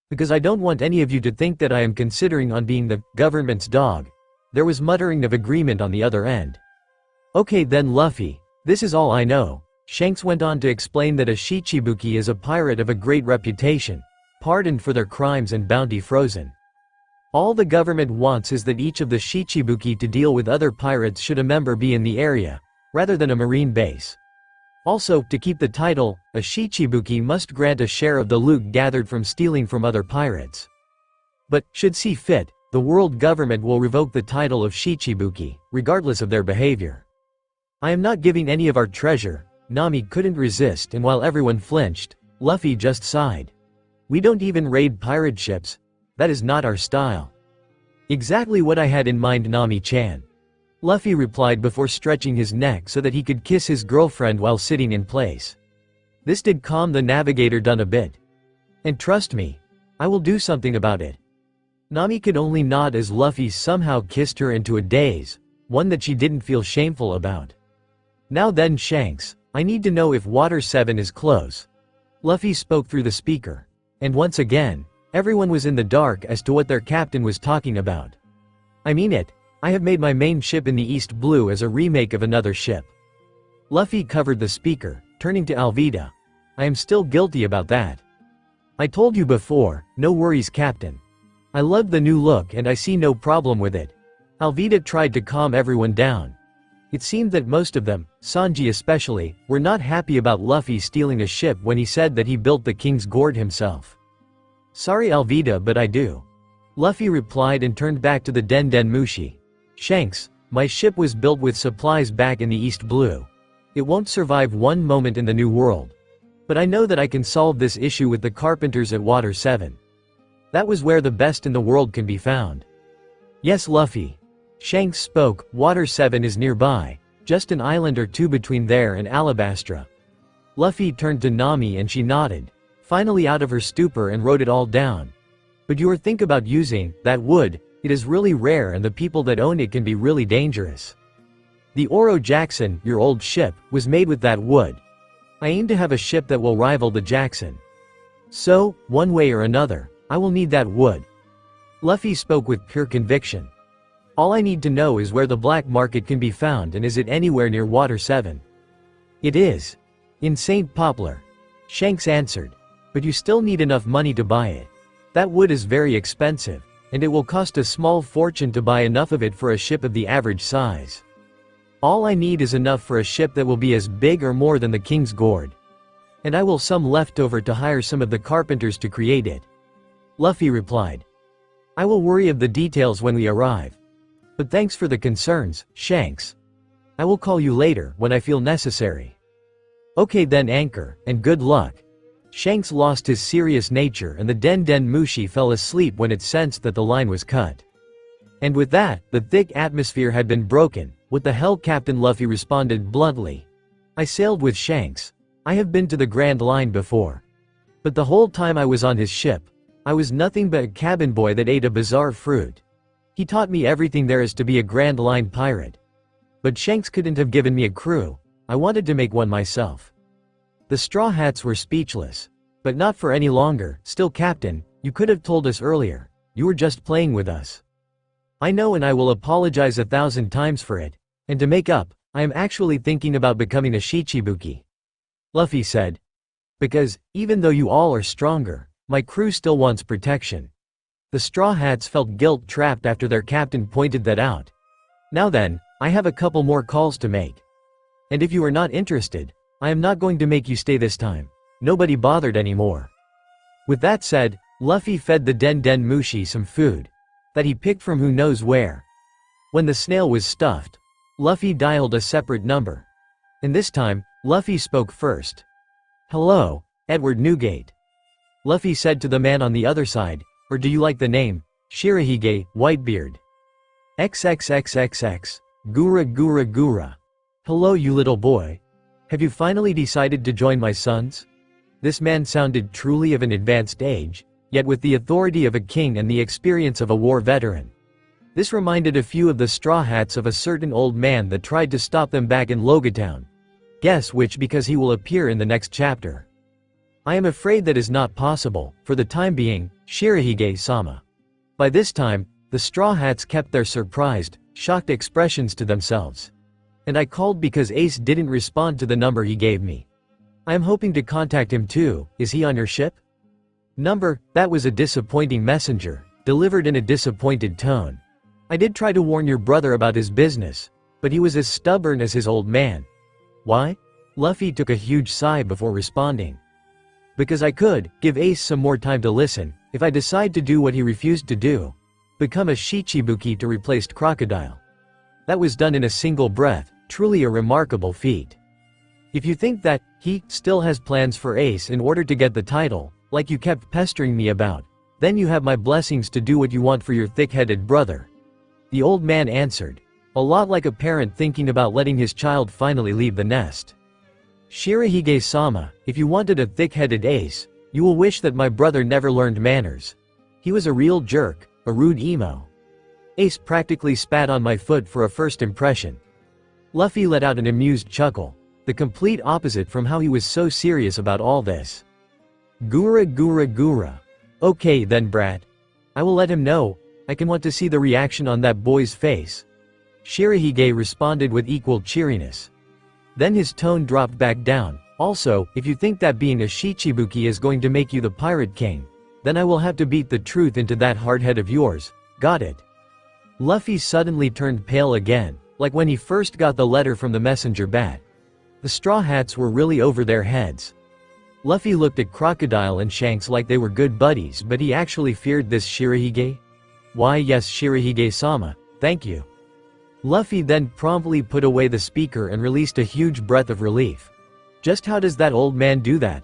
[SPEAKER 2] Because I don't want any of you to think that I am considering on being the government's dog. There was muttering of agreement on the other end. Okay then Luffy, this is all I know. Shanks went on to explain that a Shichibuki is a pirate of a great reputation, pardoned for their crimes and bounty frozen. All the government wants is that each of the Shichibuki to deal with other pirates should a member be in the area, rather than a marine base. Also, to keep the title, a Shichibuki must grant a share of the loot gathered from stealing from other pirates. But, should see fit, the world government will revoke the title of Shichibuki, regardless of their behavior. I am not giving any of our treasure. Nami couldn't resist, and while everyone flinched, Luffy just sighed. We don't even raid pirate ships. That is not our style. Exactly what I had in mind, Nami-chan. Luffy replied before stretching his neck so that he could kiss his girlfriend while sitting in place. This did calm the navigator down a bit. And trust me, I will do something about it. Nami could only nod as Luffy somehow kissed her into a daze, one that she didn't feel shameful about. Now then Shanks, I need to know if Water 7 is close. Luffy spoke through the speaker. And once again, everyone was in the dark as to what their captain was talking about. I mean it, I have made my main ship in the East Blue as a remake of another ship. Luffy covered the speaker, turning to Alvida. I am still guilty about that. I told you before, no worries Captain. I love the new look and I see no problem with it. Alvida tried to calm everyone down. It seemed that most of them, Sanji especially, were not happy about Luffy stealing a ship when he said that he built the King's Gourd himself. Sorry Alvida, but I do. Luffy replied and turned back to the Den Den Mushi. Shanks, my ship was built with supplies back in the East Blue. It won't survive one moment in the New World. But I know that I can solve this issue with the carpenters at Water 7. That was where the best in the world can be found. Yes Luffy. Shanks spoke, Water 7 is nearby, just an island or two between there and Alabastra. Luffy turned to Nami and she nodded, finally out of her stupor, and wrote it all down. But you think about using that wood, it is really rare and the people that own it can be really dangerous. The Oro Jackson, your old ship, was made with that wood. I aim to have a ship that will rival the Jackson. So, one way or another, I will need that wood. Luffy spoke with pure conviction. All I need to know is where the black market can be found and is it anywhere near Water 7? It is. In St. Poplar. Shanks answered. But you still need enough money to buy it. That wood is very expensive, and it will cost a small fortune to buy enough of it for a ship of the average size. All I need is enough for a ship that will be as big or more than the King's Gourd. And I will some left over to hire some of the carpenters to create it. Luffy replied. I will worry of the details when we arrive. But thanks for the concerns, Shanks. I will call you later when I feel necessary. Okay then Anchor, and good luck. Shanks lost his serious nature and the Den Den Mushi fell asleep when it sensed that the line was cut. And with that, the thick atmosphere had been broken. What the hell, Captain? Luffy responded bluntly. I sailed with Shanks. I have been to the Grand Line before. But the whole time I was on his ship, I was nothing but a cabin boy that ate a bizarre fruit. He taught me everything there is to be a Grand Line pirate. But Shanks couldn't have given me a crew. I wanted to make one myself. The Straw Hats were speechless. But not for any longer. Still, Captain, you could have told us earlier. You were just playing with us. I know, and I will apologize 1,000 times for it. And to make up, I am actually thinking about becoming a Shichibuki. Luffy said. Because, even though you all are stronger, my crew still wants protection. The Straw Hats felt guilt-trapped after their captain pointed that out. Now then, I have a couple more calls to make. And if you are not interested, I am not going to make you stay this time. Nobody bothered anymore. With that said, Luffy fed the Den Den Mushi some food that he picked from who knows where. When the snail was stuffed, Luffy dialed a separate number. And this time, Luffy spoke first. Hello, Edward Newgate. Luffy said to the man on the other side, or do you like the name, Shirahige, Whitebeard? XXXXX, Gura Gura Gura. Hello you little boy. Have you finally decided to join my sons? This man sounded truly of an advanced age, yet with the authority of a king and the experience of a war veteran. This reminded a few of the Straw Hats of a certain old man that tried to stop them back in Logatown. Guess which, because he will appear in the next chapter. I am afraid that is not possible, for the time being, Shirahige-sama. By this time, the Straw Hats kept their surprised, shocked expressions to themselves. And I called because Ace didn't respond to the number he gave me. I am hoping to contact him too. Is he on your ship? Number, that was a disappointing messenger, delivered in a disappointed tone. I did try to warn your brother about his business, but he was as stubborn as his old man. Why? Luffy took a huge sigh before responding. Because I could give Ace some more time to listen, if I decide to do what he refused to do. Become a Shichibuki to replace Crocodile. That was done in a single breath, truly a remarkable feat. If you think that he still has plans for Ace in order to get the title, like you kept pestering me about, then you have my blessings to do what you want for your thick-headed brother. The old man answered, a lot like a parent thinking about letting his child finally leave the nest. Shirahige-sama, if you wanted a thick-headed Ace, you will wish that my brother never learned manners. He was a real jerk, a rude emo. Ace practically spat on my foot for a first impression. Luffy let out an amused chuckle, the complete opposite from how he was so serious about all this. Gura gura gura. Okay then brat. I will let him know, I can want to see the reaction on that boy's face. Shirahige responded with equal cheeriness. Then his tone dropped back down. Also, if you think that being a Shichibuki is going to make you the Pirate King, then I will have to beat the truth into that hard head of yours, got it? Luffy suddenly turned pale again, like when he first got the letter from the messenger bat. The Straw Hats were really over their heads. Luffy looked at Crocodile and Shanks like they were good buddies, but he actually feared this Shirahige? Why yes, Shirahige-sama, thank you. Luffy then promptly put away the speaker and released a huge breath of relief. Just how does that old man do that?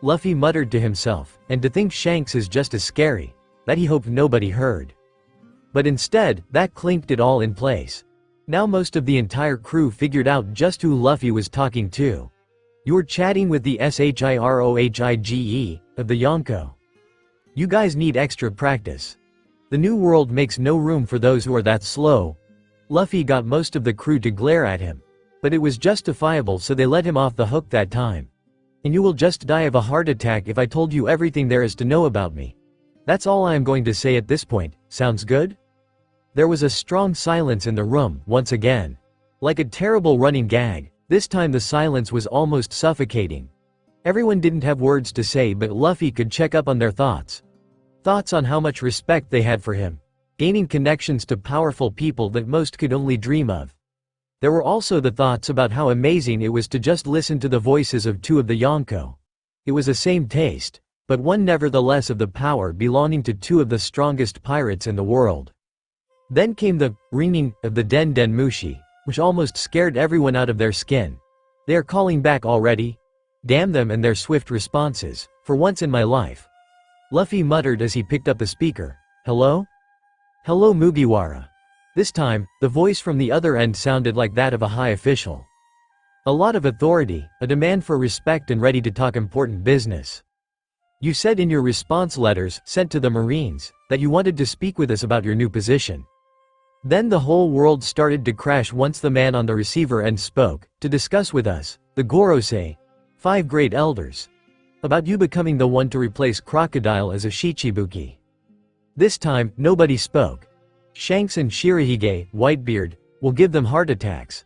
[SPEAKER 2] Luffy muttered to himself, and to think Shanks is just as scary, that he hoped nobody heard. But instead, that clinked it all in place. Now most of the entire crew figured out just who Luffy was talking to. You're chatting with the Shirohige of the Yonko. You guys need extra practice. The new world makes no room for those who are that slow. Luffy got most of the crew to glare at him. But it was justifiable, so they let him off the hook that time. And you will just die of a heart attack if I told you everything there is to know about me. That's all I am going to say at this point, sounds good? There was a strong silence in the room, once again. Like a terrible running gag, this time the silence was almost suffocating. Everyone didn't have words to say, but Luffy could check up on their thoughts. Thoughts on how much respect they had for him. Gaining connections to powerful people that most could only dream of. There were also the thoughts about how amazing it was to just listen to the voices of two of the Yonko. It was the same taste, but one nevertheless of the power belonging to two of the strongest pirates in the world. Then came the ringing of the Den Den Mushi, which almost scared everyone out of their skin. They are calling back already? Damn them and their swift responses, for once in my life. Luffy muttered as he picked up the speaker. Hello? Hello Mugiwara. This time, the voice from the other end sounded like that of a high official. A lot of authority, a demand for respect and ready to talk important business. You said in your response letters, sent to the Marines, that you wanted to speak with us about your new position. Then the whole world started to crash once the man on the receiver end spoke, to discuss with us, the Gorosei, 5 great elders, about you becoming the one to replace Crocodile as a Shichibuki. This time, nobody spoke. Shanks and Shirahige, Whitebeard, will give them heart attacks.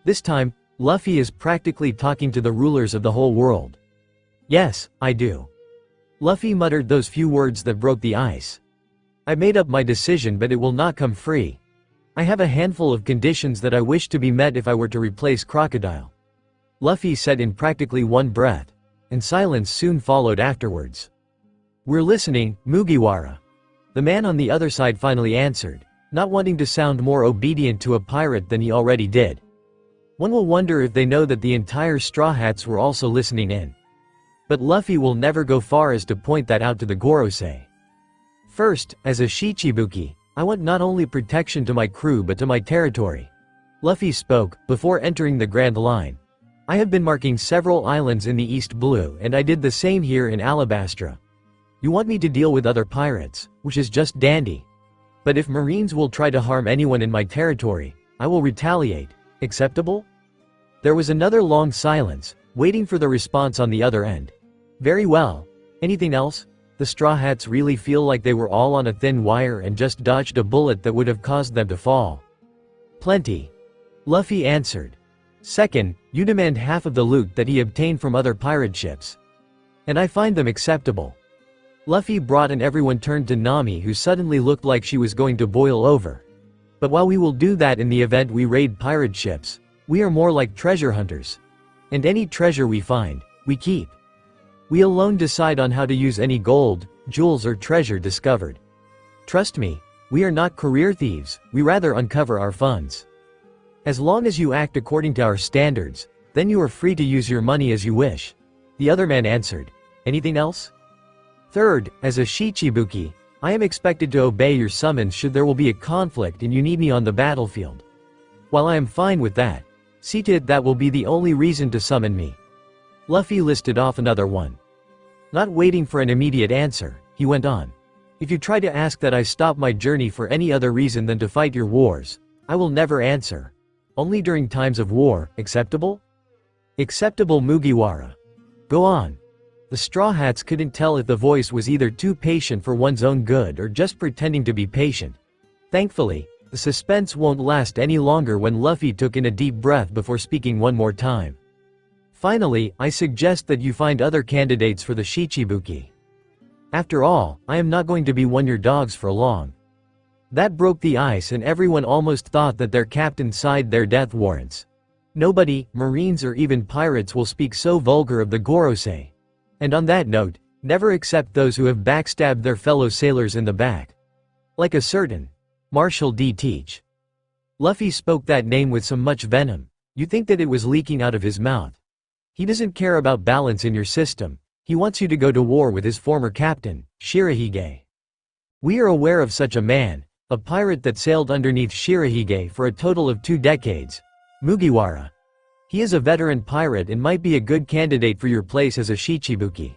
[SPEAKER 2] This time, Luffy is practically talking to the rulers of the whole world. Yes, I do. Luffy muttered those few words that broke the ice. I made up my decision, but it will not come free. I have a handful of conditions that I wish to be met if I were to replace Crocodile. Luffy said in practically one breath, and silence soon followed afterwards. We're listening, Mugiwara. The man on the other side finally answered, not wanting to sound more obedient to a pirate than he already did. One will wonder if they know that the entire Straw Hats were also listening in. But Luffy will never go far as to point that out to the Gorosei. First, as a Shichibuki, I want not only protection to my crew but to my territory. Luffy spoke, before entering the Grand Line. I have been marking several islands in the East Blue and I did the same here in Alabastra. You want me to deal with other pirates, which is just dandy. But if Marines will try to harm anyone in my territory, I will retaliate. Acceptable? There was another long silence, waiting for the response on the other end. Very well. Anything else? The Straw Hats really feel like they were all on a thin wire and just dodged a bullet that would have caused them to fall. Plenty. Luffy answered. Second, you demand half of the loot that he obtained from other pirate ships. And I find them acceptable. Luffy brought and everyone turned to Nami, who suddenly looked like she was going to boil over. But while we will do that in the event we raid pirate ships, we are more like treasure hunters. And any treasure we find, we keep. We alone decide on how to use any gold, jewels or treasure discovered. Trust me, we are not career thieves, we rather uncover our funds. As long as you act according to our standards, then you are free to use your money as you wish. The other man answered. Anything else? Third, as a Shichibuki, I am expected to obey your summons should there will be a conflict and you need me on the battlefield. While I am fine with that, see to it that will be the only reason to summon me. Luffy listed off another one. Not waiting for an immediate answer, he went on. If you try to ask that I stop my journey for any other reason than to fight your wars, I will never answer. Only during times of war, acceptable? Acceptable, Mugiwara. Go on. The Straw Hats couldn't tell if the voice was either too patient for one's own good or just pretending to be patient. Thankfully, the suspense won't last any longer when Luffy took in a deep breath before speaking one more time. Finally, I suggest that you find other candidates for the Shichibuki. After all, I am not going to be one your dogs for long. That broke the ice and everyone almost thought that their captain signed their death warrants. Nobody, Marines or even pirates, will speak so vulgar of the Gorosei. And on that note, never accept those who have backstabbed their fellow sailors in the back. Like a certain Marshal D. Teach. Luffy spoke that name with some much venom. You think that it was leaking out of his mouth. He doesn't care about balance in your system. He wants you to go to war with his former captain, Shirahige. We are aware of such a man, a pirate that sailed underneath Shirahige for a total of 2 decades. Mugiwara. He is a veteran pirate and might be a good candidate for your place as a Shichibuki.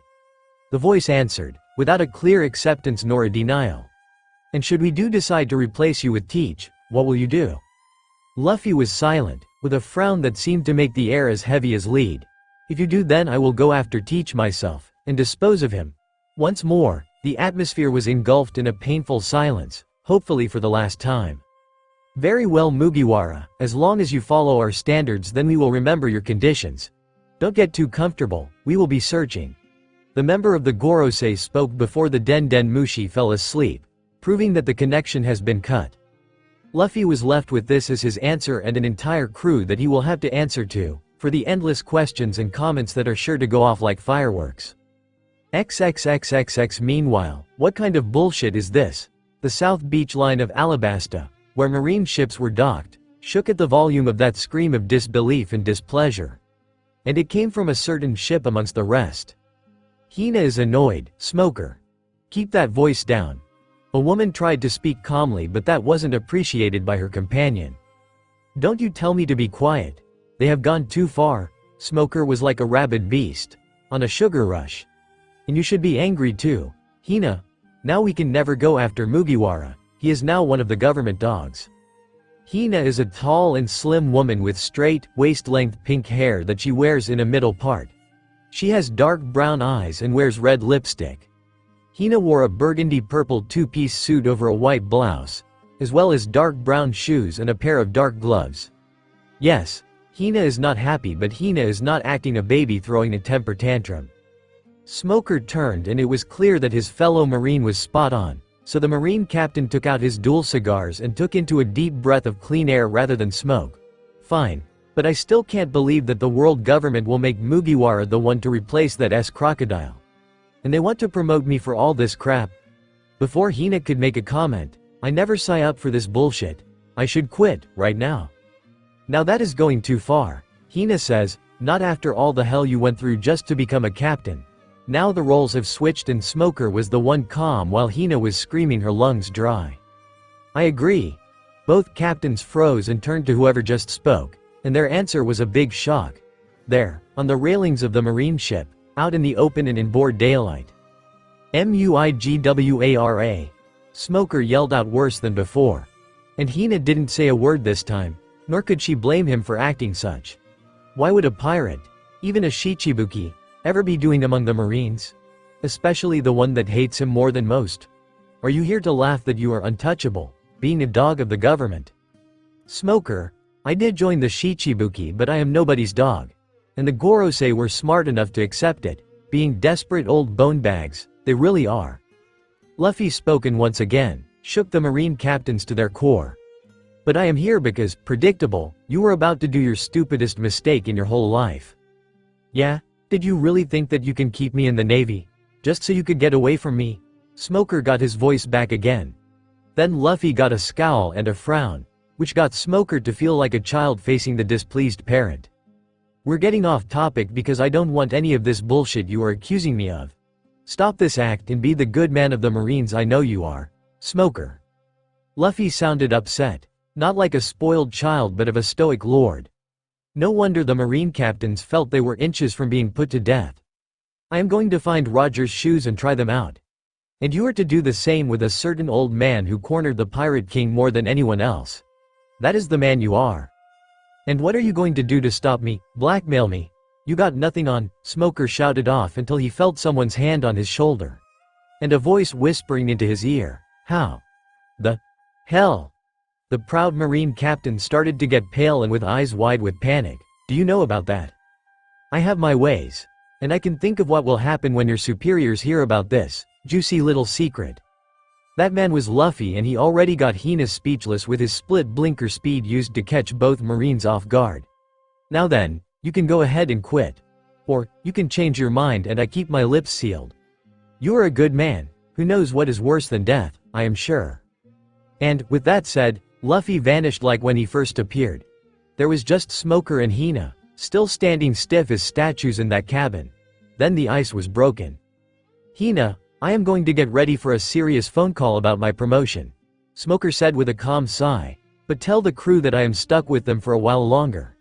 [SPEAKER 2] The voice answered, without a clear acceptance nor a denial. And should we decide to replace you with Teach, what will you do? Luffy was silent, with a frown that seemed to make the air as heavy as lead. If you do, then I will go after Teach myself, and dispose of him. Once more, the atmosphere was engulfed in a painful silence, hopefully for the last time. Very well, Mugiwara, as long as you follow our standards, then we will remember your conditions. Don't get too comfortable, we will be searching. The member of the Gorosei spoke before the Den Den Mushi fell asleep, proving that the connection has been cut. Luffy was left with this as his answer and an entire crew that he will have to answer to, for the endless questions and comments that are sure to go off like fireworks. XXXXX. Meanwhile, what kind of bullshit is this? The South Beach line of Alabasta, where marine ships were docked, shook at the volume of that scream of disbelief and displeasure. And it came from a certain ship amongst the rest. Hina is annoyed, Smoker. Keep that voice down. A woman tried to speak calmly, but that wasn't appreciated by her companion. Don't you tell me to be quiet. They have gone too far. Smoker was like a rabid beast, on a sugar rush. And you should be angry too. Hina. Now we can never go after Mugiwara. He is now one of the government dogs. Hina is a tall and slim woman with straight, waist-length pink hair that she wears in a middle part. She has dark brown eyes and wears red lipstick. Hina wore a burgundy-purple 2-piece suit over a white blouse, as well as dark brown shoes and a pair of dark gloves. Yes, Hina is not happy, but Hina is not acting a baby throwing a temper tantrum. Smoker turned and it was clear that his fellow Marine was spot on. So the Marine captain took out his dual cigars and took into a deep breath of clean air rather than smoke. Fine. But I still can't believe that the world government will make Mugiwara the one to replace that crocodile. And they want to promote me for all this crap. Before Hina could make a comment, I never sign up for this bullshit. I should quit, right now. Now that is going too far. Hina says, not after all the hell you went through just to become a captain. Now the roles have switched and Smoker was the one calm while Hina was screaming her lungs dry. I agree. Both captains froze and turned to whoever just spoke, and their answer was a big shock. There, on the railings of the marine ship, out in the open and in broad daylight. Muigwara. Smoker yelled out worse than before. And Hina didn't say a word this time, nor could she blame him for acting such. Why would a pirate, even a shichibuki, ever be doing among the marines? Especially the one that hates him more than most. Are you here to laugh that you are untouchable, being a dog of the government? Smoker, I did join the shichibuki, but I am nobody's dog. And the Gorosei were smart enough to accept it, being desperate old bone bags, they really are. Luffy spoke and once again, shook the marine captains to their core. But I am here because, predictable, you were about to do your stupidest mistake in your whole life. Yeah? Did you really think that you can keep me in the Navy? Just so you could get away from me? Smoker got his voice back again. Then Luffy got a scowl and a frown, which got Smoker to feel like a child facing the displeased parent. We're getting off topic because I don't want any of this bullshit you are accusing me of. Stop this act and be the good man of the Marines I know you are. Smoker. Luffy sounded upset, not like a spoiled child but of a stoic lord. No wonder the Marine captains felt they were inches from being put to death. I am going to find Roger's shoes and try them out. And you are to do the same with a certain old man who cornered the Pirate King more than anyone else. That is the man you are. And what are you going to do to stop me, blackmail me? You got nothing on, Smoker shouted off until he felt someone's hand on his shoulder. And a voice whispering into his ear, how? The hell? The proud Marine captain started to get pale and with eyes wide with panic. Do you know about that? I have my ways. And I can think of what will happen when your superiors hear about this juicy little secret. That man was Luffy and he already got Hina speechless with his split blinker speed used to catch both Marines off guard. Now then, you can go ahead and quit. Or, you can change your mind and I keep my lips sealed. You are a good man, who knows what is worse than death, I am sure. And, with that said, Luffy vanished like when he first appeared. There was just Smoker and Hina, still standing stiff as statues in that cabin. Then the ice was broken. Hina, I am going to get ready for a serious phone call about my promotion, Smoker said with a calm sigh, but tell the crew that I am stuck with them for a while longer.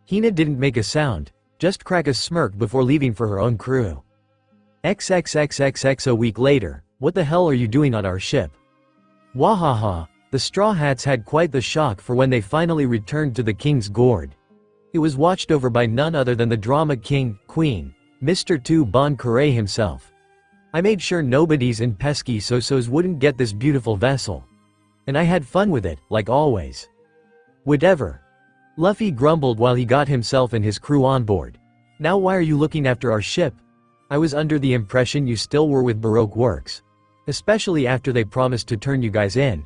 [SPEAKER 2] Hina didn't make a sound, just crack a smirk before leaving for her own crew. XXXXX a week later, what the hell are you doing on our ship? Wahaha, the Straw Hats had quite the shock for when they finally returned to the King's Gourd. It was watched over by none other than the drama king, queen, Mr. 2 Bon Curé himself. I made sure nobodies and pesky so-sos wouldn't get this beautiful vessel. And I had fun with it, like always. Whatever. Luffy grumbled while he got himself and his crew on board. Now why are you looking after our ship? I was under the impression you still were with Baroque Works. Especially after they promised to turn you guys in.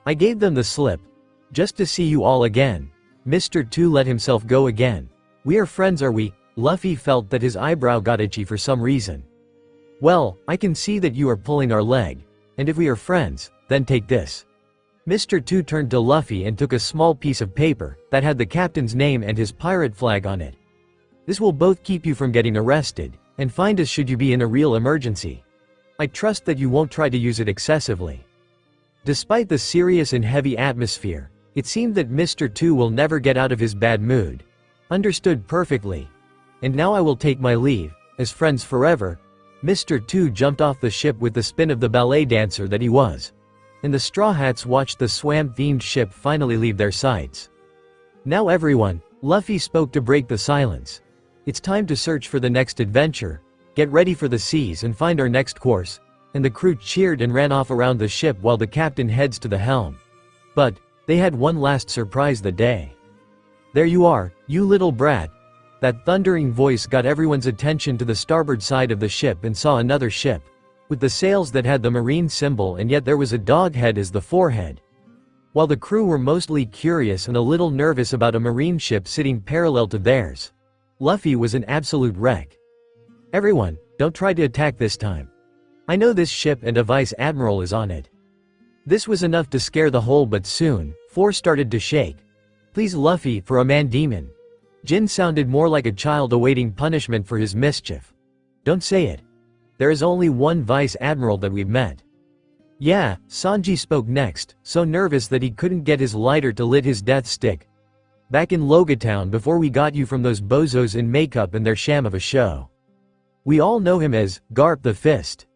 [SPEAKER 2] I gave them the slip. Just to see you all again. Mr. 2 let himself go again. We are friends, are we? Luffy felt that his eyebrow got itchy for some reason. Well, I can see that you are pulling our leg. And if we are friends, then take this. Mr. 2 turned to Luffy and took a small piece of paper that had the captain's name and his pirate flag on it. This will both keep you from getting arrested, and find us should you be in a real emergency. I trust that you won't try to use it excessively. Despite the serious and heavy atmosphere, it seemed that Mr. 2 will never get out of his bad mood. Understood perfectly. And now I will take my leave, as friends forever. Mr. 2 jumped off the ship with the spin of the ballet dancer that he was. And the Straw Hats watched the swamp-themed ship finally leave their sights. Now everyone, Luffy spoke to break the silence. It's time to search for the next adventure, get ready for the seas and find our next course. And the crew cheered and ran off around the ship while the captain heads to the helm. But, they had one last surprise that day. There you are, you little brat. That thundering voice got everyone's attention to the starboard side of the ship and saw another ship. With the sails that had the marine symbol and yet there was a dog head as the forehead. While the crew were mostly curious and a little nervous about a marine ship sitting parallel to theirs, Luffy was an absolute wreck. Everyone, don't try to attack this time. I know this ship and a vice admiral is on it. This was enough to scare the whole, but soon, Fore started to shake. Please Luffy, for a man-demon. Jin sounded more like a child awaiting punishment for his mischief. Don't say it. There is only one vice admiral that we've met. Yeah, Sanji spoke next, so nervous that he couldn't get his lighter to lit his death stick. Back in Logatown before we got you from those bozos in makeup and their sham of a show. We all know him as Garp the Fist.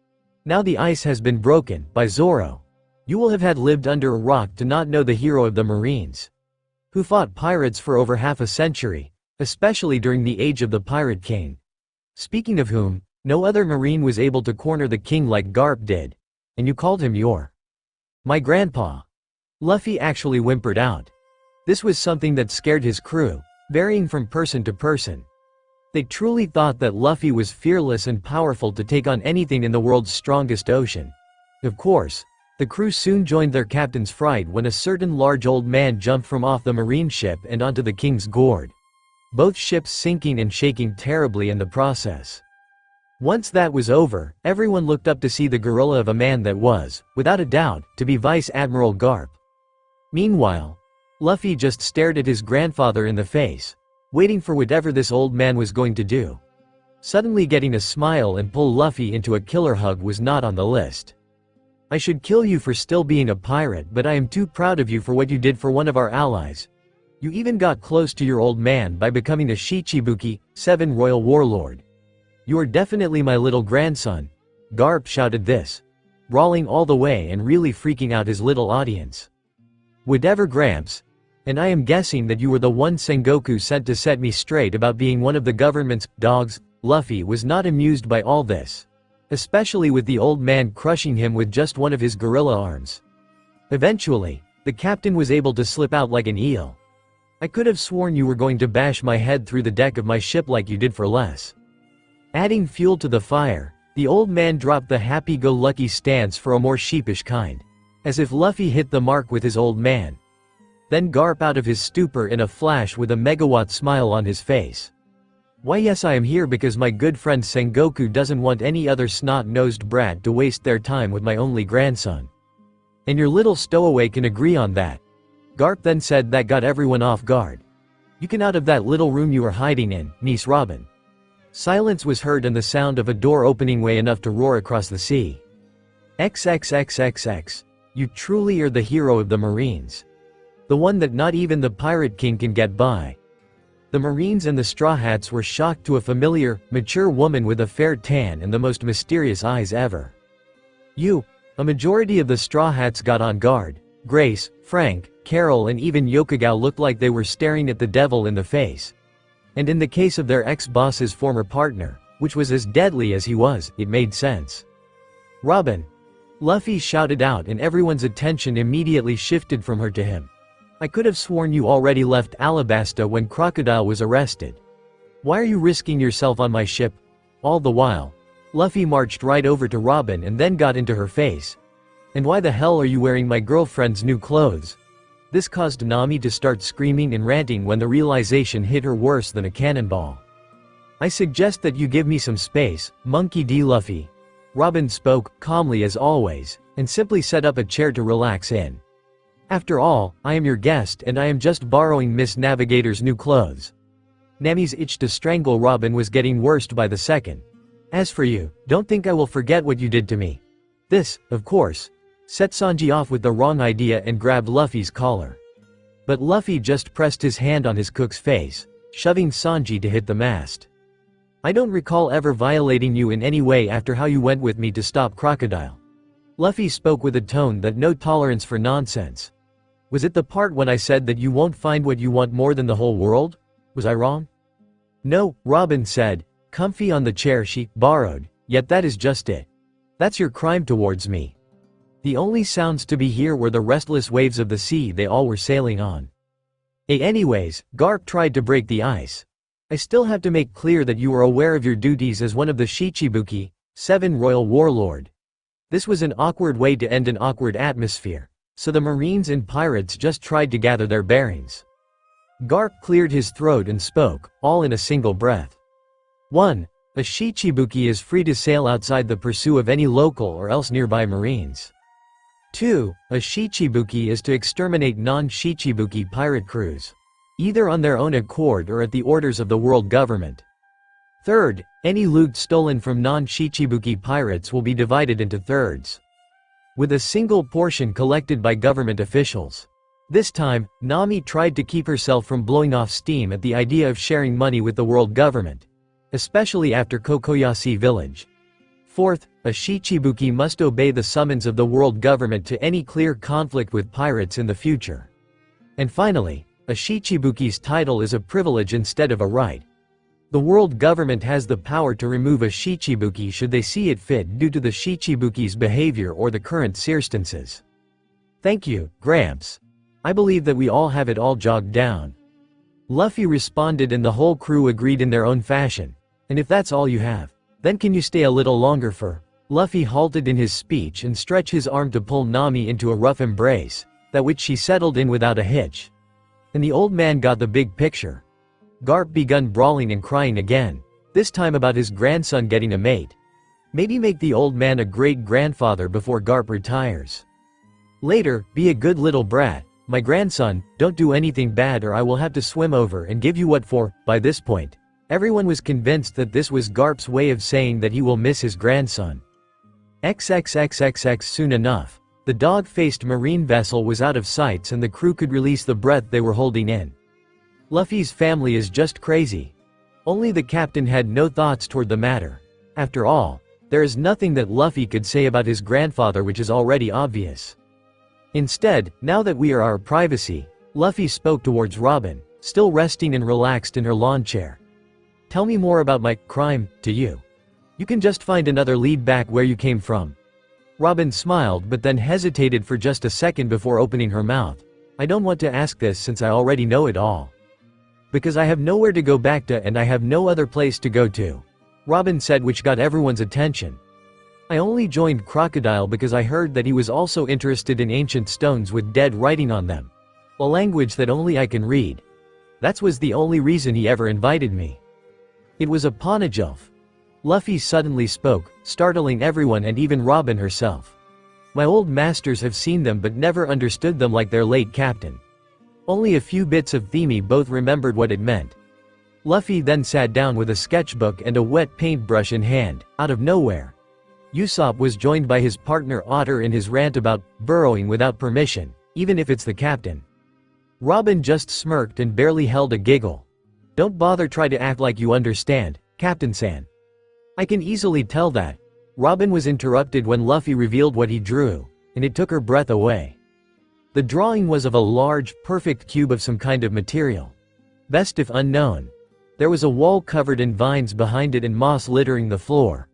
[SPEAKER 2] Now the ice has been broken by Zoro. You will have had lived under a rock to not know the hero of the Marines, who fought pirates for over half a century, especially during the age of the Pirate King. Speaking of whom, no other Marine was able to corner the king like Garp did, and you called him my grandpa. Luffy actually whimpered out. This was something that scared his crew, varying from person to person. They truly thought that Luffy was fearless and powerful to take on anything in the world's strongest ocean. Of course, the crew soon joined their captain's fright when a certain large old man jumped from off the marine ship and onto the king's gourd, both ships sinking and shaking terribly in the process. Once that was over, everyone looked up to see the gorilla of a man that was, without a doubt, to be Vice Admiral Garp. Meanwhile, Luffy just stared at his grandfather in the face, waiting for whatever this old man was going to do. Suddenly getting a smile and pull Luffy into a killer hug was not on the list. I should kill you for still being a pirate, but I am too proud of you for what you did for one of our allies. You even got close to your old man by becoming a Shichibuki, 7 Royal Warlord. You are definitely my little grandson. Garp shouted this, brawling all the way and really freaking out his little audience. Whatever, Gramps. And I am guessing that you were the one Sengoku sent to set me straight about being one of the government's dogs. Luffy was not amused by all this, especially with the old man crushing him with just one of his gorilla arms. Eventually, the captain was able to slip out like an eel. I could have sworn you were going to bash my head through the deck of my ship like you did for less. Adding fuel to the fire, the old man dropped the happy-go-lucky stance for a more sheepish kind, as if Luffy hit the mark with his old man. Then Garp out of his stupor in a flash with a megawatt smile on his face. Why yes, I am here because my good friend Sengoku doesn't want any other snot-nosed brat to waste their time with my only grandson. And your little stowaway can agree on that. Garp then said that got everyone off guard. You can out of that little room you are hiding in, niece Robin. Silence was heard and the sound of a door opening way enough to roar across the sea. XXXXX. You truly are the hero of the Marines. The one that not even the Pirate King can get by. The Marines and the Straw Hats were shocked to a familiar, mature woman with a fair tan and the most mysterious eyes ever. A majority of the Straw Hats got on guard. Grace, Frank, Carol and even Yokogao looked like they were staring at the devil in the face. And in the case of their ex-boss's former partner, which was as deadly as he was, it made sense. Robin. Luffy shouted out and everyone's attention immediately shifted from her to him. I could have sworn you already left Alabasta when Crocodile was arrested. Why are you risking yourself on my ship? All the while, Luffy marched right over to Robin and then got into her face. And why the hell are you wearing my girlfriend's new clothes? This caused Nami to start screaming and ranting when the realization hit her worse than a cannonball. I suggest that you give me some space, Monkey D. Luffy. Robin spoke, calmly as always, and simply set up a chair to relax in. After all, I am your guest and I am just borrowing Miss Navigator's new clothes. Nami's itch to strangle Robin was getting worse by the second. As for you, don't think I will forget what you did to me. This, of course, set Sanji off with the wrong idea and grabbed Luffy's collar. But Luffy just pressed his hand on his cook's face, shoving Sanji to hit the mast. I don't recall ever violating you in any way after how you went with me to stop Crocodile. Luffy spoke with a tone that no tolerance for nonsense. Was it the part when I said that you won't find what you want more than the whole world? Was I wrong? No, Robin said, comfy on the chair she borrowed, yet that is just it. That's your crime towards me. The only sounds to be here were the restless waves of the sea they all were sailing on. Anyways, Garp tried to break the ice. I still have to make clear that you are aware of your duties as one of the Shichibuki, 7 Royal Warlord. This was an awkward way to end an awkward atmosphere, so the Marines and pirates just tried to gather their bearings. Garp cleared his throat and spoke, all in a single breath. 1. A Shichibuki is free to sail outside the pursuit of any local or else nearby Marines. 2. A Shichibuki is to exterminate non-Shichibuki pirate crews, either on their own accord or at the orders of the world government. 3rd, any loot stolen from non-Shichibuki pirates will be divided into thirds, with a single portion collected by government officials. This time, Nami tried to keep herself from blowing off steam at the idea of sharing money with the world government, especially after Kokoyashi village. Fourth, a Shichibuki must obey the summons of the world government to any clear conflict with pirates in the future. And finally, a Shichibuki's title is a privilege instead of a right. The world government has the power to remove a Shichibuki should they see it fit due to the Shichibuki's behavior or the current circumstances. Thank you, Gramps. I believe that we all have it all jogged down. Luffy responded and the whole crew agreed in their own fashion. And if that's all you have, then can you stay a little longer for? Luffy halted in his speech and stretched his arm to pull Nami into a rough embrace, that which she settled in without a hitch. And the old man got the big picture. Garp begun brawling and crying again, this time about his grandson getting a mate. Maybe make the old man a great-grandfather before Garp retires. Later, be a good little brat, my grandson, don't do anything bad or I will have to swim over and give you what for. By this point, everyone was convinced that this was Garp's way of saying that he will miss his grandson. XXXXX soon enough, the dog-faced marine vessel was out of sight and the crew could release the breath they were holding in. Luffy's family is just crazy. Only the captain had no thoughts toward the matter. After all, there is nothing that Luffy could say about his grandfather which is already obvious. Instead, now that we are our privacy, Luffy spoke towards Robin, still resting and relaxed in her lawn chair. Tell me more about my crime to you. You can just find another lead back where you came from. Robin smiled but then hesitated for just a second before opening her mouth. I don't want to ask this since I already know it all. Because I have nowhere to go back to and I have no other place to go to. Robin said, which got everyone's attention. I only joined Crocodile because I heard that he was also interested in ancient stones with dead writing on them. A language that only I can read. That was the only reason he ever invited me. It was a Poneglyph. Luffy suddenly spoke, startling everyone and even Robin herself. My old masters have seen them but never understood them like their late captain. Only a few bits of Themi both remembered what it meant. Luffy then sat down with a sketchbook and a wet paintbrush in hand. Out of nowhere, Usopp was joined by his partner Otter in his rant about burrowing without permission, even if it's the captain. Robin just smirked and barely held a giggle. Don't bother try to act like you understand, Captain-san. I can easily tell that. Robin was interrupted when Luffy revealed what he drew, and it took her breath away. The drawing was of a large, perfect cube of some kind of material. Best if unknown. There was a wall covered in vines behind it and moss littering the floor.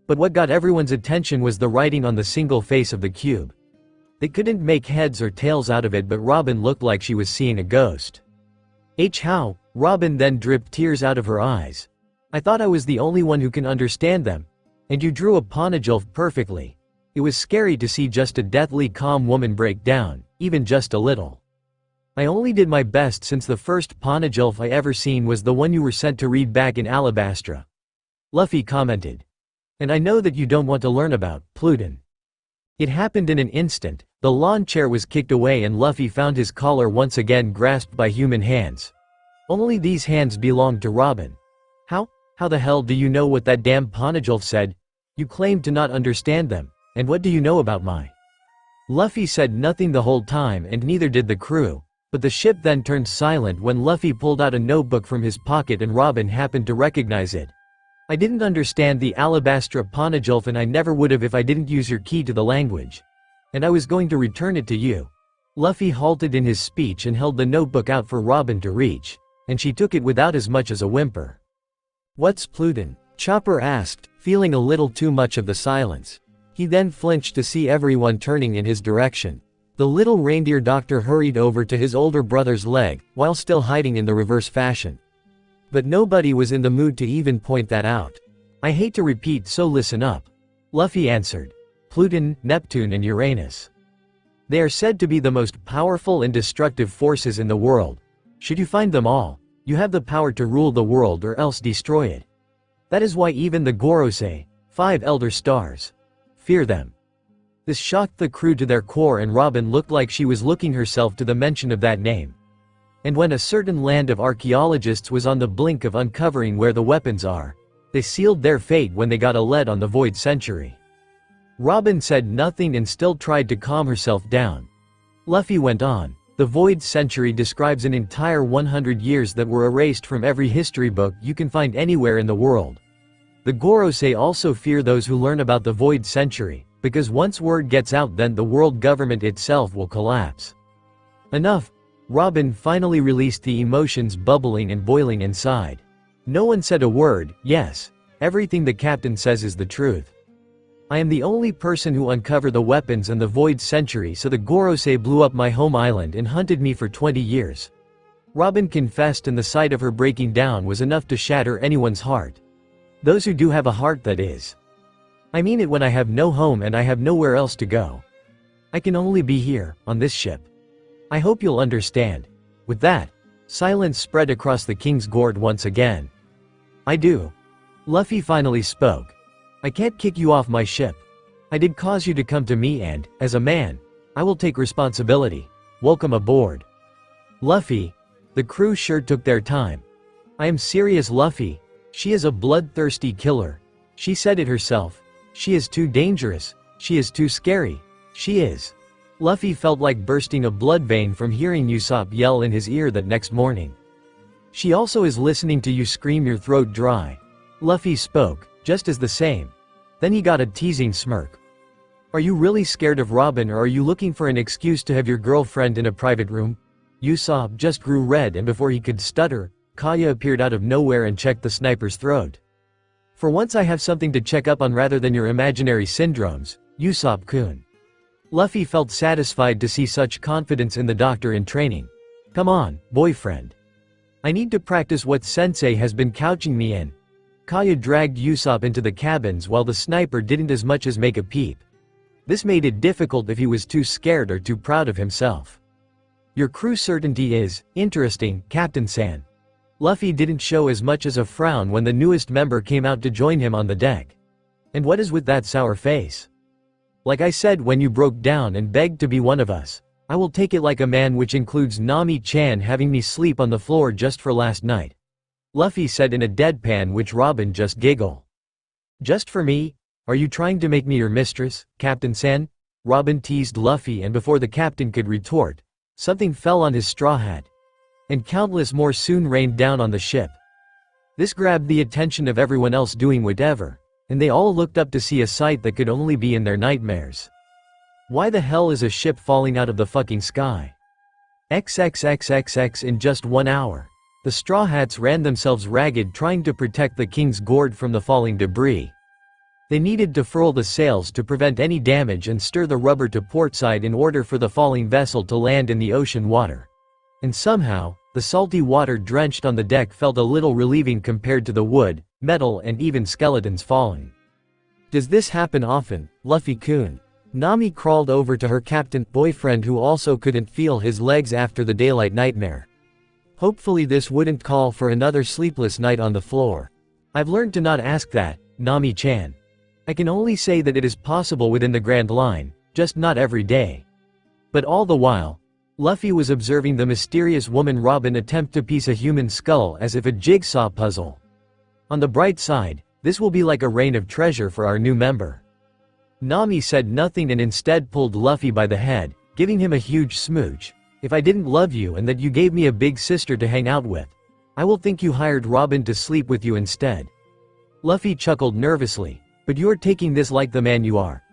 [SPEAKER 2] But what got everyone's attention was the writing on the single face of the cube. They couldn't make heads or tails out of it, but Robin looked like she was seeing a ghost. How? Robin then dripped tears out of her eyes. I thought I was the only one who can understand them. And you drew a Poneglyph perfectly. It was scary to see just a deathly calm woman break down, even just a little. I only did my best since the first Poneglyph I ever seen was the one you were sent to read back in Alabastra. Luffy commented. And I know that you don't want to learn about Pluton. It happened in an instant. The lawn chair was kicked away and Luffy found his collar once again grasped by human hands. Only these hands belonged to Robin. How the hell do you know what that damn Poneglyph said? You claimed to not understand them, and what do you know about my? Luffy said nothing the whole time and neither did the crew, but the ship then turned silent when Luffy pulled out a notebook from his pocket and Robin happened to recognize it. I didn't understand the Alabastra Poneglyph and I never would have if I didn't use your key to the language. And I was going to return it to you. Luffy halted in his speech and held the notebook out for Robin to reach, and she took it without as much as a whimper. What's Pluton? Chopper asked, feeling a little too much of the silence. He then flinched to see everyone turning in his direction. The little reindeer doctor hurried over to his older brother's leg, while still hiding in the reverse fashion. But nobody was in the mood to even point that out. I hate to repeat, so listen up. Luffy answered. Pluton, Neptune and Uranus. They are said to be the most powerful and destructive forces in the world. Should you find them all, you have the power to rule the world or else destroy it. That is why even the Gorosei, 5 elder stars, fear them. This shocked the crew to their core and Robin looked like she was looking herself to the mention of that name. And when a certain land of archaeologists was on the blink of uncovering where the weapons are, they sealed their fate when they got a lead on the Void Century. Robin said nothing and still tried to calm herself down. Luffy went on. The Void Century describes an entire 100 years that were erased from every history book you can find anywhere in the world. The Gorosei also fear those who learn about the Void Century, because once word gets out then the world government itself will collapse. Enough. Robin finally released the emotions bubbling and boiling inside. No one said a word. Yes, everything the captain says is the truth. I am the only person who uncovered the weapons and the Void Century, so the Gorosei blew up my home island and hunted me for 20 years. Robin confessed, and the sight of her breaking down was enough to shatter anyone's heart. Those who do have a heart, that is. I mean it when I have no home and I have nowhere else to go. I can only be here, on this ship. I hope you'll understand. With that, silence spread across the King's Gourd once again. I do. Luffy finally spoke. I can't kick you off my ship. I did cause you to come to me and, as a man, I will take responsibility. Welcome aboard. Luffy. The crew sure took their time. I am serious, Luffy. She is a bloodthirsty killer. She said it herself. She is too dangerous. She is too scary. She is. Luffy felt like bursting a blood vein from hearing Usopp yell in his ear that next morning. She also is listening to you scream your throat dry. Luffy spoke, just as the same. Then he got a teasing smirk. Are you really scared of Robin, or are you looking for an excuse to have your girlfriend in a private room? Usopp just grew red, and before he could stutter, Kaya appeared out of nowhere and checked the sniper's throat. For once I have something to check up on rather than your imaginary syndromes, Usopp-kun. Luffy felt satisfied to see such confidence in the doctor in training. Come on, boyfriend. I need to practice what sensei has been couching me in. Kaya dragged Usopp into the cabins while the sniper didn't as much as make a peep. This made it difficult if he was too scared or too proud of himself. Your crew certainty is interesting, Captain-san. Luffy didn't show as much as a frown when the newest member came out to join him on the deck. And what is with that sour face? Like I said when you broke down and begged to be one of us, I will take it like a man, which includes Nami-chan having me sleep on the floor just for last night. Luffy said in a deadpan, which Robin just giggled. Just for me? Are you trying to make me your mistress, Captain-san? Robin teased Luffy, and before the captain could retort, something fell on his straw hat. And countless more soon rained down on the ship. This grabbed the attention of everyone else doing whatever, and they all looked up to see a sight that could only be in their nightmares. Why the hell is a ship falling out of the fucking sky? XXXXX. In just 1 hour, the Straw Hats ran themselves ragged trying to protect the King's Gourd from the falling debris. They needed to furl the sails to prevent any damage and stir the rubber to portside in order for the falling vessel to land in the ocean water. And somehow, the salty water drenched on the deck felt a little relieving compared to the wood, metal, and even skeletons falling. Does this happen often, Luffy-kun? Nami crawled over to her captain boyfriend, who also couldn't feel his legs after the daylight nightmare. Hopefully this wouldn't call for another sleepless night on the floor. I've learned to not ask that, Nami-chan. I can only say that it is possible within the Grand Line, just not every day. But all the while, Luffy was observing the mysterious woman Robin attempt to piece a human skull as if a jigsaw puzzle. On the bright side, this will be like a rain of treasure for our new member. Nami said nothing and instead pulled Luffy by the head, giving him a huge smooch. If I didn't love you and that you gave me a big sister to hang out with, I will think you hired Robin to sleep with you instead. Luffy chuckled nervously, but you are taking this like the man you are.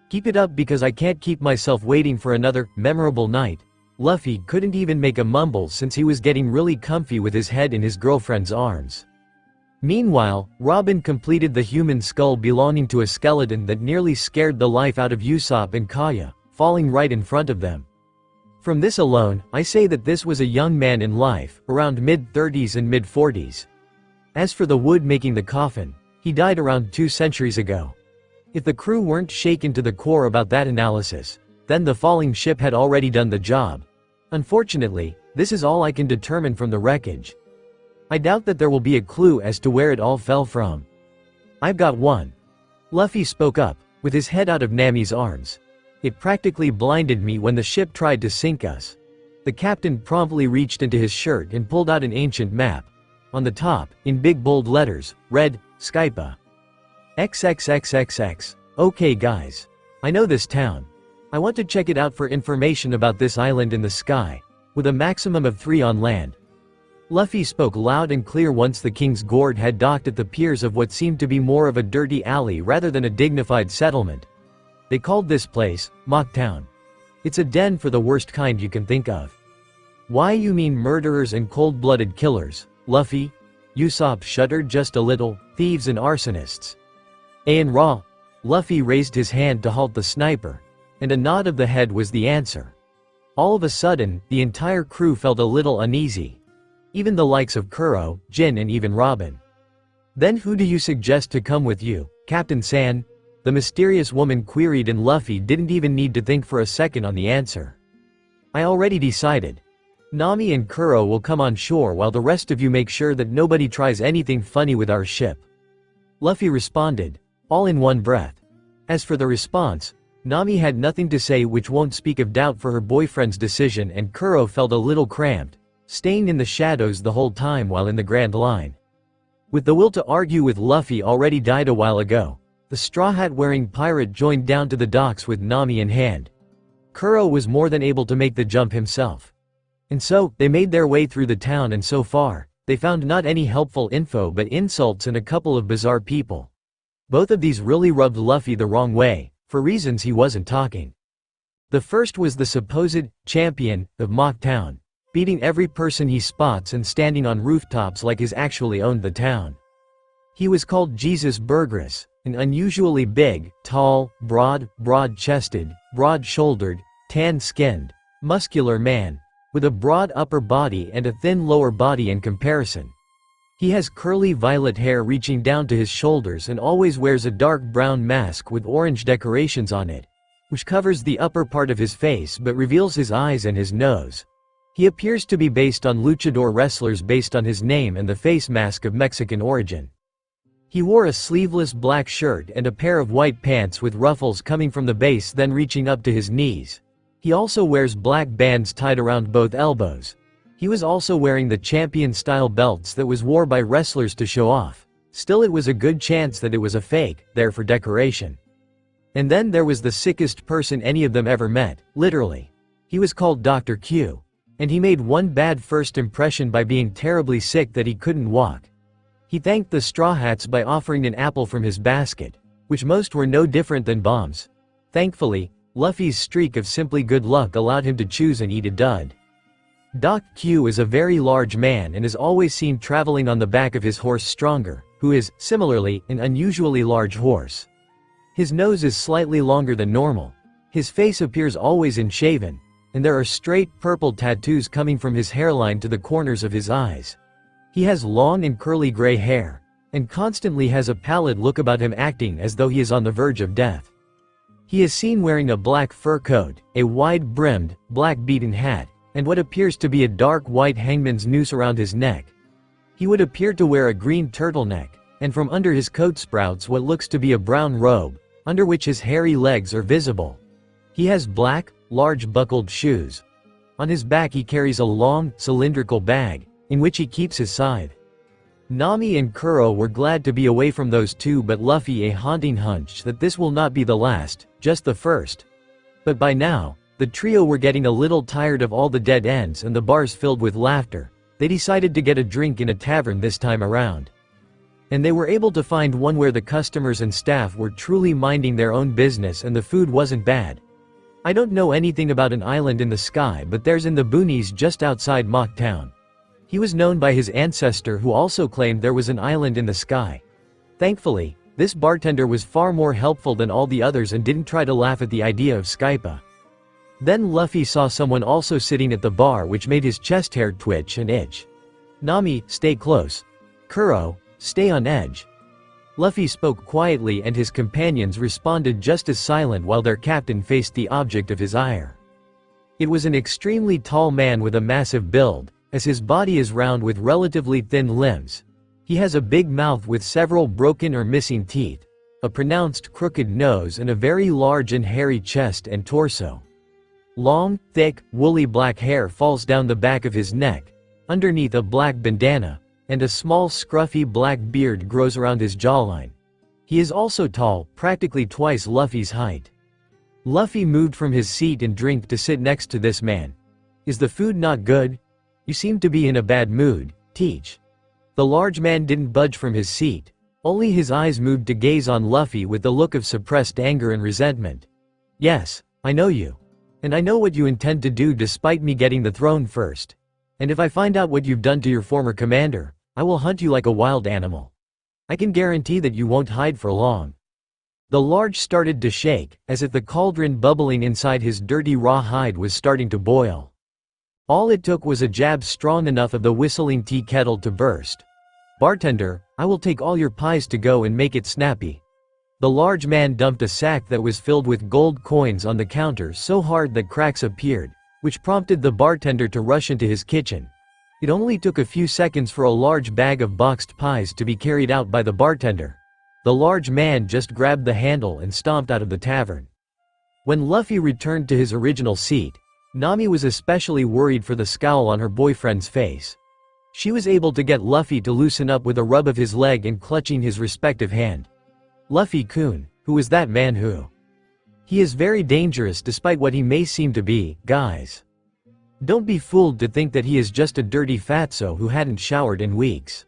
[SPEAKER 2] Keep it up, because I can't keep myself waiting for another memorable night. Luffy couldn't even make a mumble since he was getting really comfy with his head in his girlfriend's arms. Meanwhile, Robin completed the human skull belonging to a skeleton that nearly scared the life out of Usopp and Kaya, falling right in front of them. From this alone, I say that this was a young man in life, around mid-30s and mid-40s. As for the wood making the coffin, he died around 2 centuries ago. If the crew weren't shaken to the core about that analysis, then the falling ship had already done the job. Unfortunately, this is all I can determine from the wreckage. I doubt that there will be a clue as to where it all fell from. I've got one. Luffy spoke up, with his head out of Nami's arms. It practically blinded me when the ship tried to sink us. The captain promptly reached into his shirt and pulled out an ancient map. On the top, in big bold letters, read, Skypa. XXXXX. Okay guys. I know this town. I want to check it out for information about this island in the sky. with a maximum of 3 on land. Luffy spoke loud and clear once the king's gourd had docked at the piers of what seemed to be more of a dirty alley rather than a dignified settlement. They called this place, Mock Town. It's a den for the worst kind you can think of. Why you mean murderers and cold-blooded killers, Luffy? Usopp shuddered just a little, thieves and arsonists. And raw. Luffy raised his hand to halt the sniper, and a nod of the head was the answer. All of a sudden, the entire crew felt a little uneasy. Even the likes of Kuro, Jin and even Robin. Then who do you suggest to come with you, Captain San? The mysterious woman queried, and Luffy didn't even need to think for a second on the answer. I already decided. Nami and Kuro will come on shore while the rest of you make sure that nobody tries anything funny with our ship. Luffy responded, all in one breath. As for the response, Nami had nothing to say, which won't speak of doubt for her boyfriend's decision, and Kuro felt a little cramped, staying in the shadows the whole time while in the Grand Line. With the will to argue with Luffy already died a while ago, the straw hat wearing pirate joined down to the docks with Nami in hand. Kuro was more than able to make the jump himself. And so, they made their way through the town, and so far, they found not any helpful info but insults and a couple of bizarre people. Both of these really rubbed Luffy the wrong way, for reasons he wasn't talking. The first was the supposed champion of Mock Town, beating every person he spots and standing on rooftops like he's actually owned the town. He was called Jesus Burgess, an unusually big, tall, broad-chested, broad-shouldered, tan-skinned, muscular man, with a broad upper body and a thin lower body in comparison. He has curly violet hair reaching down to his shoulders and always wears a dark brown mask with orange decorations on it, which covers the upper part of his face but reveals his eyes and his nose. He appears to be based on luchador wrestlers based on his name and the face mask of Mexican origin. He wore a sleeveless black shirt and a pair of white pants with ruffles coming from the base then reaching up to his knees. He also wears black bands tied around both elbows. He was also wearing the champion-style belts that was worn by wrestlers to show off. Still, it was a good chance that it was a fake, there for decoration. And then there was the sickest person any of them ever met, literally. He was called Dr. Q. And he made one bad first impression by being terribly sick that he couldn't walk. He thanked the Straw Hats by offering an apple from his basket, which most were no different than bombs. Thankfully, Luffy's streak of simply good luck allowed him to choose and eat a dud. Doc Q is a very large man and is always seen traveling on the back of his horse Stronger, who is, similarly, an unusually large horse. His nose is slightly longer than normal. His face appears always unshaven, and there are straight purple tattoos coming from his hairline to the corners of his eyes. He has long and curly gray hair, and constantly has a pallid look about him, acting as though he is on the verge of death. He is seen wearing a black fur coat, a wide-brimmed, black beaten hat, and what appears to be a dark white hangman's noose around his neck. He would appear to wear a green turtleneck, and from under his coat sprouts what looks to be a brown robe, under which his hairy legs are visible. He has black, large buckled shoes. On his back he carries a long, cylindrical bag, in which he keeps his scythe. Nami and Kuro were glad to be away from those two, but Luffy a haunting hunch that this will not be the last, just the first. But by now, the trio were getting a little tired of all the dead ends and the bars filled with laughter. They decided to get a drink in a tavern this time around. And they were able to find one where the customers and staff were truly minding their own business and the food wasn't bad. I don't know anything about an island in the sky, but there's in the boonies just outside Mock Town. He was known by his ancestor who also claimed there was an island in the sky. Thankfully, this bartender was far more helpful than all the others and didn't try to laugh at the idea of Skypa. Then Luffy saw someone also sitting at the bar, which made his chest hair twitch and itch. Nami, stay close. Kuro, stay on edge. Luffy spoke quietly and his companions responded just as silent while their captain faced the object of his ire. It was an extremely tall man with a massive build, as his body is round with relatively thin limbs. He has a big mouth with several broken or missing teeth, a pronounced crooked nose and a very large and hairy chest and torso. Long, thick, woolly black hair falls down the back of his neck, underneath a black bandana, and a small scruffy black beard grows around his jawline. He is also tall, practically twice Luffy's height. Luffy moved from his seat and drink to sit next to this man. Is the food not good? You seem to be in a bad mood, teach. The large man didn't budge from his seat. Only his eyes moved to gaze on Luffy with the look of suppressed anger and resentment. Yes, I know you. And I know what you intend to do despite me getting the throne first. And if I find out what you've done to your former commander, I will hunt you like a wild animal. I can guarantee that you won't hide for long. The large started to shake, as if the cauldron bubbling inside his dirty raw hide was starting to boil. All it took was a jab strong enough of the whistling tea kettle to burst. Bartender, I will take all your pies to go and make it snappy. The large man dumped a sack that was filled with gold coins on the counter so hard that cracks appeared, which prompted the bartender to rush into his kitchen. It only took a few seconds for a large bag of boxed pies to be carried out by the bartender. The large man just grabbed the handle and stomped out of the tavern. When Luffy returned to his original seat, Nami was especially worried for the scowl on her boyfriend's face. She was able to get Luffy to loosen up with a rub of his leg and clutching his respective hand. Luffy-kun, who is that man who? He is very dangerous despite what he may seem to be, guys. Don't be fooled to think that he is just a dirty fatso who hadn't showered in weeks.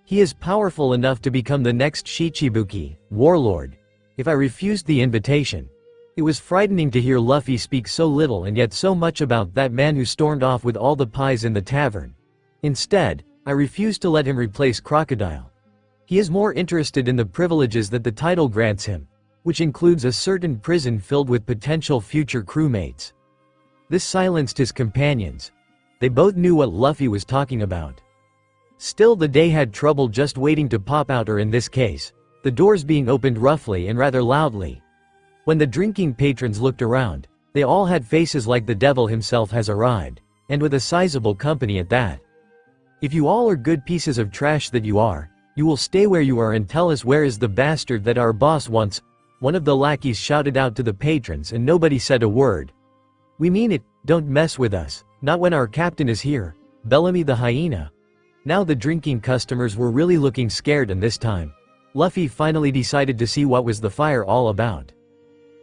[SPEAKER 2] He is powerful enough to become the next Shichibuki, warlord. If I refused the invitation. It was frightening to hear Luffy speak so little and yet so much about that man who stormed off with all the pies in the tavern. Instead, I refused to let him replace Crocodile. He is more interested in the privileges that the title grants him, which includes a certain prison filled with potential future crewmates. This silenced his companions. They both knew what Luffy was talking about. Still, the day had trouble just waiting to pop out, or in this case, the doors being opened roughly and rather loudly. When the drinking patrons looked around, they all had faces like the devil himself has arrived, and with a sizable company at that. If you all are good pieces of trash that you are, you will stay where you are and tell us where is the bastard that our boss wants. One of the lackeys shouted out to the patrons and nobody said a word. We mean it, don't mess with us, not when our captain is here, Bellamy the hyena. Now the drinking customers were really looking scared, and this time, Luffy finally decided to see what was the fire all about.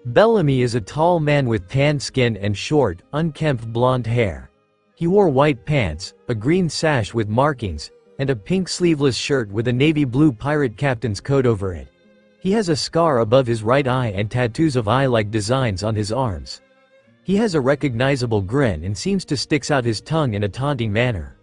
[SPEAKER 2] Bellamy is a tall man with tan skin and short, unkempt blonde hair. He wore white pants, a green sash with markings, and a pink sleeveless shirt with a navy blue pirate captain's coat over it. He has a scar above his right eye and tattoos of eye-like designs on his arms. He has a recognizable grin and seems to stick out his tongue in a taunting manner.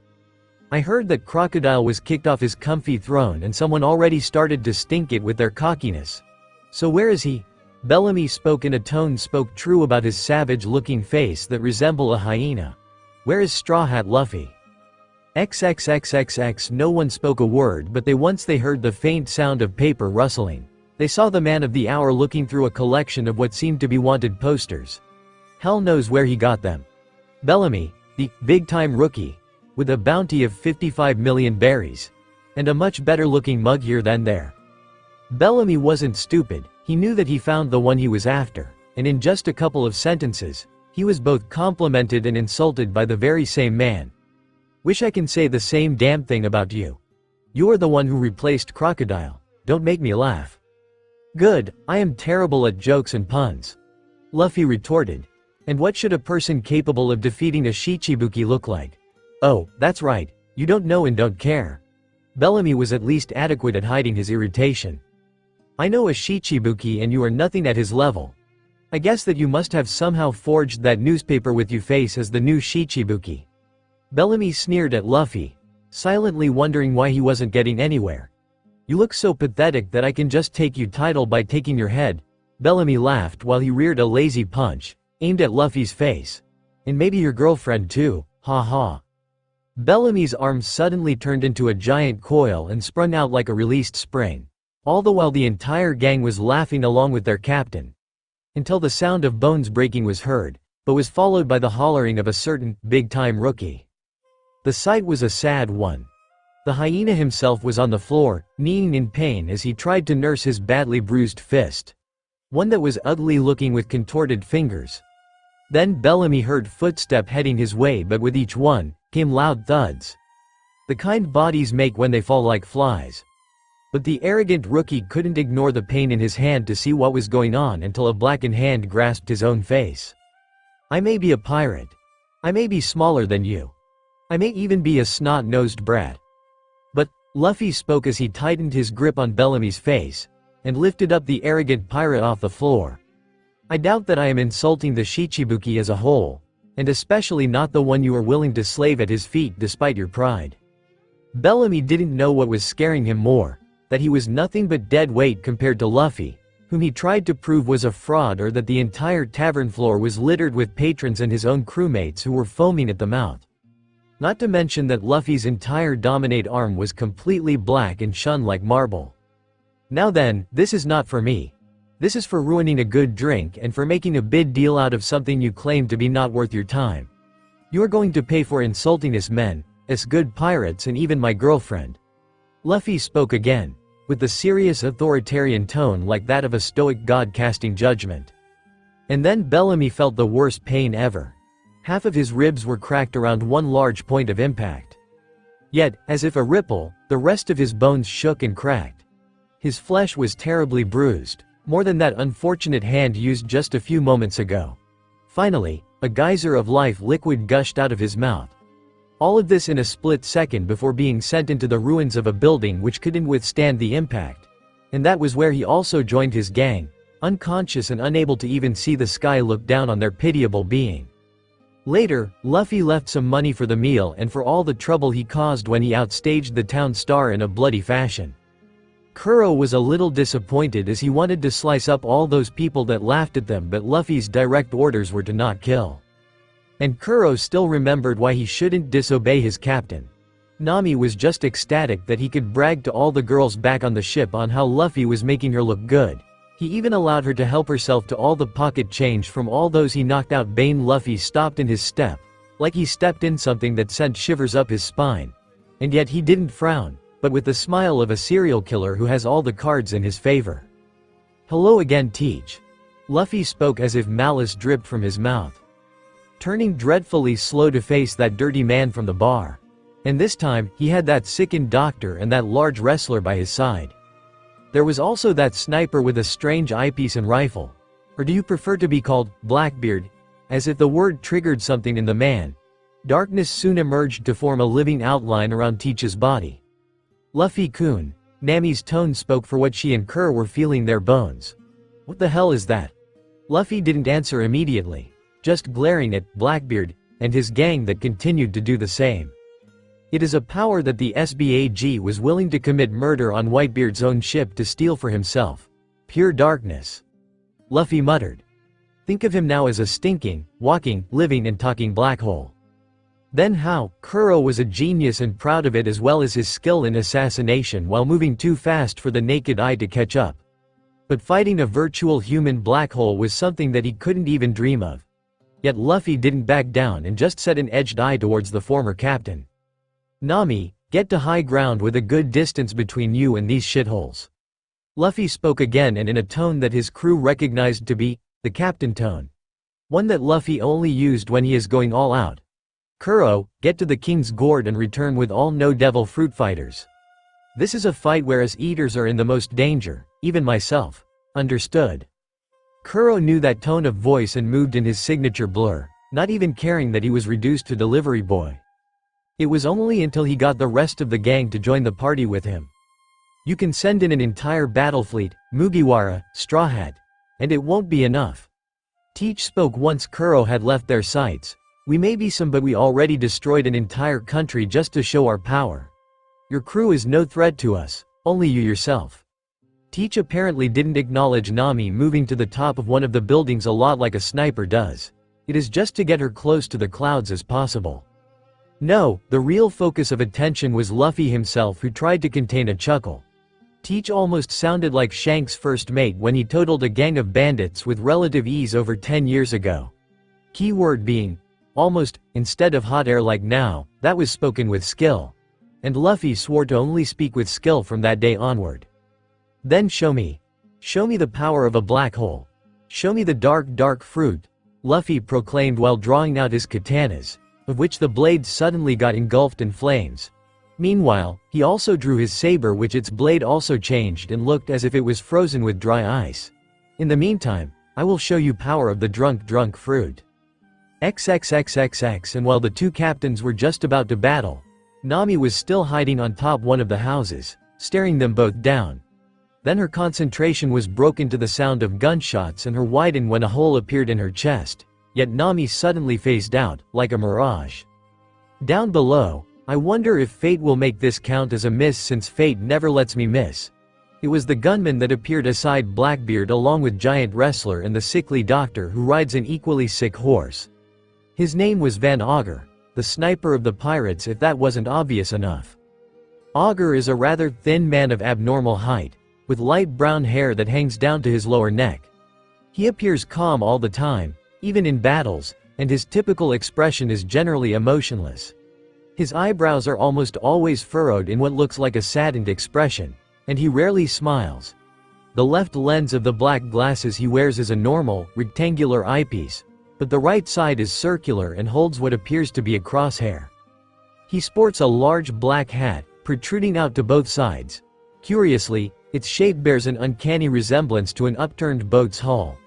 [SPEAKER 2] I heard that Crocodile was kicked off his comfy throne and someone already started to stink it with their cockiness. So where is he? Bellamy spoke in a tone spoke true about his savage-looking face that resembled a hyena. Where is Straw Hat Luffy? XXXXX. No one spoke a word, but once they heard the faint sound of paper rustling, they saw the man of the hour looking through a collection of what seemed to be wanted posters. Hell knows where he got them. Bellamy, the big-time rookie, with a bounty of 55 million berries, and a much better-looking mug here than there. Bellamy wasn't stupid, he knew that he found the one he was after, and in just a couple of sentences, he was both complimented and insulted by the very same man. Wish I can say the same damn thing about you. You're the one who replaced Crocodile, don't make me laugh. Good, I am terrible at jokes and puns. Luffy retorted. And what should a person capable of defeating a Shichibuki look like? Oh, that's right, you don't know and don't care. Bellamy was at least adequate at hiding his irritation. I know a Shichibuki and you are nothing at his level. I guess that you must have somehow forged that newspaper with you face as the new Shichibuki. Bellamy sneered at Luffy, silently wondering why he wasn't getting anywhere. You look so pathetic that I can just take you title by taking your head. Bellamy laughed while he reared a lazy punch, aimed at Luffy's face. And maybe your girlfriend too, ha ha. Bellamy's arms suddenly turned into a giant coil and sprung out like a released spring. All the while the entire gang was laughing along with their captain. Until the sound of bones breaking was heard, but was followed by the hollering of a certain, big-time rookie. The sight was a sad one. The hyena himself was on the floor, kneeling in pain as he tried to nurse his badly bruised fist. One that was ugly looking with contorted fingers. Then Bellamy heard footsteps heading his way, but with each one, came loud thuds. The kind bodies make when they fall like flies. But the arrogant rookie couldn't ignore the pain in his hand to see what was going on until a blackened hand grasped his own face. I may be a pirate. I may be smaller than you. I may even be a snot-nosed brat. But, Luffy spoke as he tightened his grip on Bellamy's face, and lifted up the arrogant pirate off the floor. I doubt that I am insulting the Shichibuki as a whole, and especially not the one you are willing to slave at his feet despite your pride. Bellamy didn't know what was scaring him more, that he was nothing but dead weight compared to Luffy, whom he tried to prove was a fraud, or that the entire tavern floor was littered with patrons and his own crewmates who were foaming at the mouth. Not to mention that Luffy's entire dominate arm was completely black and shone like marble. Now then, this is not for me. This is for ruining a good drink and for making a big deal out of something you claim to be not worth your time. You are going to pay for insulting us men, us good pirates, and even my girlfriend. Luffy spoke again, with the serious authoritarian tone like that of a stoic god casting judgment. And then Bellamy felt the worst pain ever. Half of his ribs were cracked around one large point of impact. Yet, as if a ripple, the rest of his bones shook and cracked. His flesh was terribly bruised, more than that unfortunate hand used just a few moments ago. Finally, a geyser of life liquid gushed out of his mouth. All of this in a split second before being sent into the ruins of a building which couldn't withstand the impact. And that was where he also joined his gang, unconscious and unable to even see the sky look down on their pitiable being. Later, Luffy left some money for the meal and for all the trouble he caused when he outstaged the town star in a bloody fashion. Kuro was a little disappointed as he wanted to slice up all those people that laughed at them, but Luffy's direct orders were to not kill. And Kuro still remembered why he shouldn't disobey his captain. Nami was just ecstatic that he could brag to all the girls back on the ship on how Luffy was making her look good. He even allowed her to help herself to all the pocket change from all those he knocked out. Bane Luffy stopped in his step, like he stepped in something that sent shivers up his spine. And yet he didn't frown, but with the smile of a serial killer who has all the cards in his favor. Hello again, Teach. Luffy spoke as if malice dripped from his mouth. Turning dreadfully slow to face that dirty man from the bar. And this time, he had that sickened doctor and that large wrestler by his side. There was also that sniper with a strange eyepiece and rifle. Or do you prefer to be called Blackbeard? As if the word triggered something in the man. Darkness soon emerged to form a living outline around Teach's body. Luffy-kun, Nami's tone spoke for what she and Kuro were feeling their bones. What the hell is that? Luffy didn't answer immediately, just glaring at Blackbeard and his gang that continued to do the same. It is a power that the SBAG was willing to commit murder on Whitebeard's own ship to steal for himself. Pure darkness. Luffy muttered. Think of him now as a stinking, walking, living and talking black hole. Then how, Kuro was a genius and proud of it, as well as his skill in assassination while moving too fast for the naked eye to catch up. But fighting a virtual human black hole was something that he couldn't even dream of. Yet Luffy didn't back down and just set an edged eye towards the former captain. Nami, get to high ground with a good distance between you and these shitholes. Luffy spoke again, and in a tone that his crew recognized to be the captain tone. One that Luffy only used when he is going all out. Kuro, get to the King's Gourd and return with all no devil fruit fighters. This is a fight where us eaters are in the most danger, even myself. Understood? Kuro knew that tone of voice and moved in his signature blur, not even caring that he was reduced to delivery boy. It was only until he got the rest of the gang to join the party with him. You can send in an entire battle fleet, Mugiwara, Straw Hat, and it won't be enough. Teach spoke once Kuro had left their sights. We may be some, but we already destroyed an entire country just to show our power. Your crew is no threat to us, only you yourself. Teach apparently didn't acknowledge Nami moving to the top of one of the buildings a lot like a sniper does. It is just to get her close to the clouds as possible. No, the real focus of attention was Luffy himself, who tried to contain a chuckle. Teach almost sounded like Shanks' first mate when he totaled a gang of bandits with relative ease over 10 years ago. Key word being, almost, instead of hot air like now, that was spoken with skill. And Luffy swore to only speak with skill from that day onward. Then show me. Show me the power of a black hole. Show me the dark fruit, Luffy proclaimed while drawing out his katanas, of which the blades suddenly got engulfed in flames. Meanwhile, he also drew his saber, which its blade also changed and looked as if it was frozen with dry ice. In the meantime, I will show you power of the drunk fruit. XXXXX. And while the two captains were just about to battle, Nami was still hiding on top one of the houses, staring them both down. Then her concentration was broken to the sound of gunshots and her widened when a hole appeared in her chest. Yet Nami suddenly phased out, like a mirage. Down below, I wonder if fate will make this count as a miss since fate never lets me miss. It was the gunman that appeared aside Blackbeard along with Giant Wrestler and the sickly doctor who rides an equally sick horse. His name was Van Augur, the sniper of the pirates if that wasn't obvious enough. Augur is a rather thin man of abnormal height, with light brown hair that hangs down to his lower neck. He appears calm all the time, even in battles, and his typical expression is generally emotionless. His eyebrows are almost always furrowed in what looks like a saddened expression, and he rarely smiles. The left lens of the black glasses he wears is a normal, rectangular eyepiece, but the right side is circular and holds what appears to be a crosshair. He sports a large black hat, protruding out to both sides. Curiously, its shape bears an uncanny resemblance to an upturned boat's hull.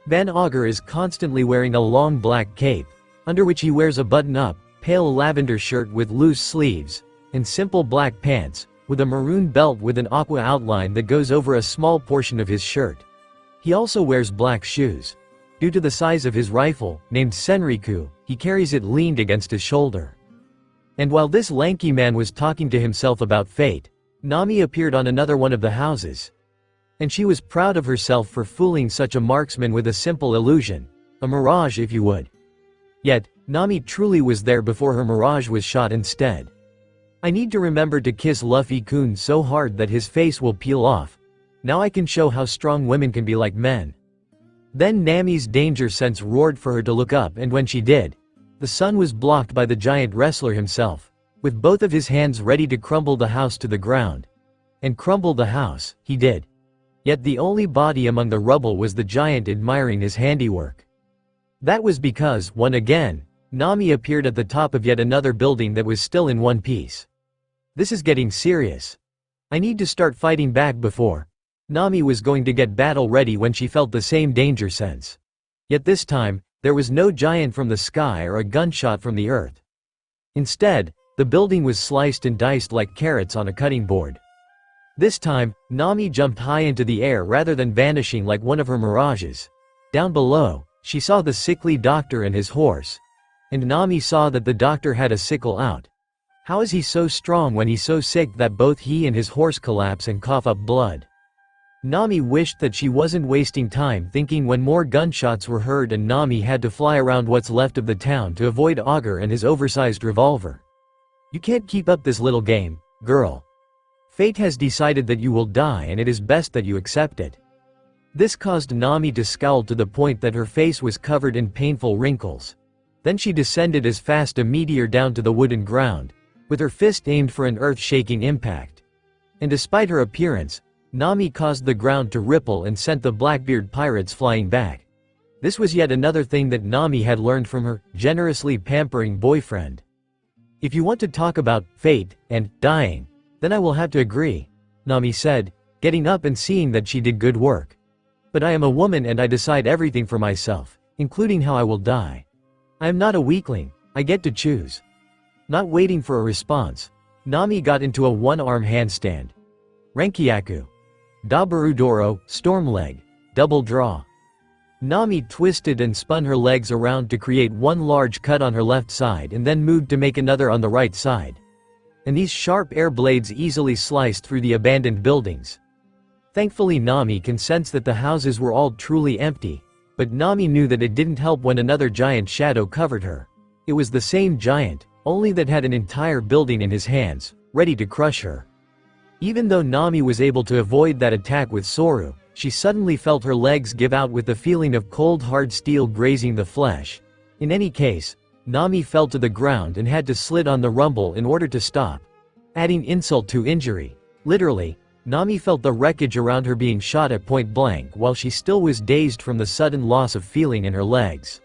[SPEAKER 2] Van Augur is constantly wearing a long black cape, under which he wears a button-up, pale lavender shirt with loose sleeves, and simple black pants, with a maroon belt with an aqua outline that goes over a small portion of his shirt. He also wears black shoes. Due to the size of his rifle, named Senriku, he carries it leaned against his shoulder. And while this lanky man was talking to himself about fate, Nami appeared on another one of the houses. And she was proud of herself for fooling such a marksman with a simple illusion, a mirage if you would. Yet, Nami truly was there before her mirage was shot instead. I need to remember to kiss Luffy-kun so hard that his face will peel off. Now I can show how strong women can be like men. Then Nami's danger sense roared for her to look up, and when she did, the sun was blocked by the giant wrestler himself, with both of his hands ready to crumble the house to the ground. And crumble the house, he did. Yet the only body among the rubble was the giant admiring his handiwork. That was because, once again, Nami appeared at the top of yet another building that was still in one piece. This is getting serious. I need to start fighting back before. Nami was going to get battle ready when she felt the same danger sense. Yet this time, there was no giant from the sky or a gunshot from the earth. Instead, the building was sliced and diced like carrots on a cutting board. This time, Nami jumped high into the air rather than vanishing like one of her mirages. Down below, she saw the sickly doctor and his horse. And Nami saw that the doctor had a sickle out. How is he so strong when he's so sick that both he and his horse collapse and cough up blood? Nami wished that she wasn't wasting time thinking when more gunshots were heard and Nami had to fly around what's left of the town to avoid Augur and his oversized revolver. You can't keep up this little game, girl. Fate has decided that you will die and it is best that you accept it. This caused Nami to scowl to the point that her face was covered in painful wrinkles. Then she descended as fast a meteor down to the wooden ground, with her fist aimed for an earth-shaking impact. And despite her appearance, Nami caused the ground to ripple and sent the Blackbeard pirates flying back. This was yet another thing that Nami had learned from her generously pampering boyfriend. If you want to talk about fate and dying, then I will have to agree, Nami said, getting up and seeing that she did good work. But I am a woman and I decide everything for myself, including how I will die. I am not a weakling, I get to choose. Not waiting for a response, Nami got into a one-arm handstand. Renkyaku. Daburudoro, storm leg, double draw. Nami twisted and spun her legs around to create one large cut on her left side and then moved to make another on the right side. And these sharp air blades easily sliced through the abandoned buildings. Thankfully Nami can sense that the houses were all truly empty, but Nami knew that it didn't help when another giant shadow covered her. It was the same giant, only that had an entire building in his hands, ready to crush her. Even though Nami was able to avoid that attack with Soru, she suddenly felt her legs give out with the feeling of cold hard steel grazing the flesh. In any case, Nami fell to the ground and had to slid on the rumble in order to stop. Adding insult to injury. Literally, Nami felt the wreckage around her being shot at point blank while she still was dazed from the sudden loss of feeling in her legs.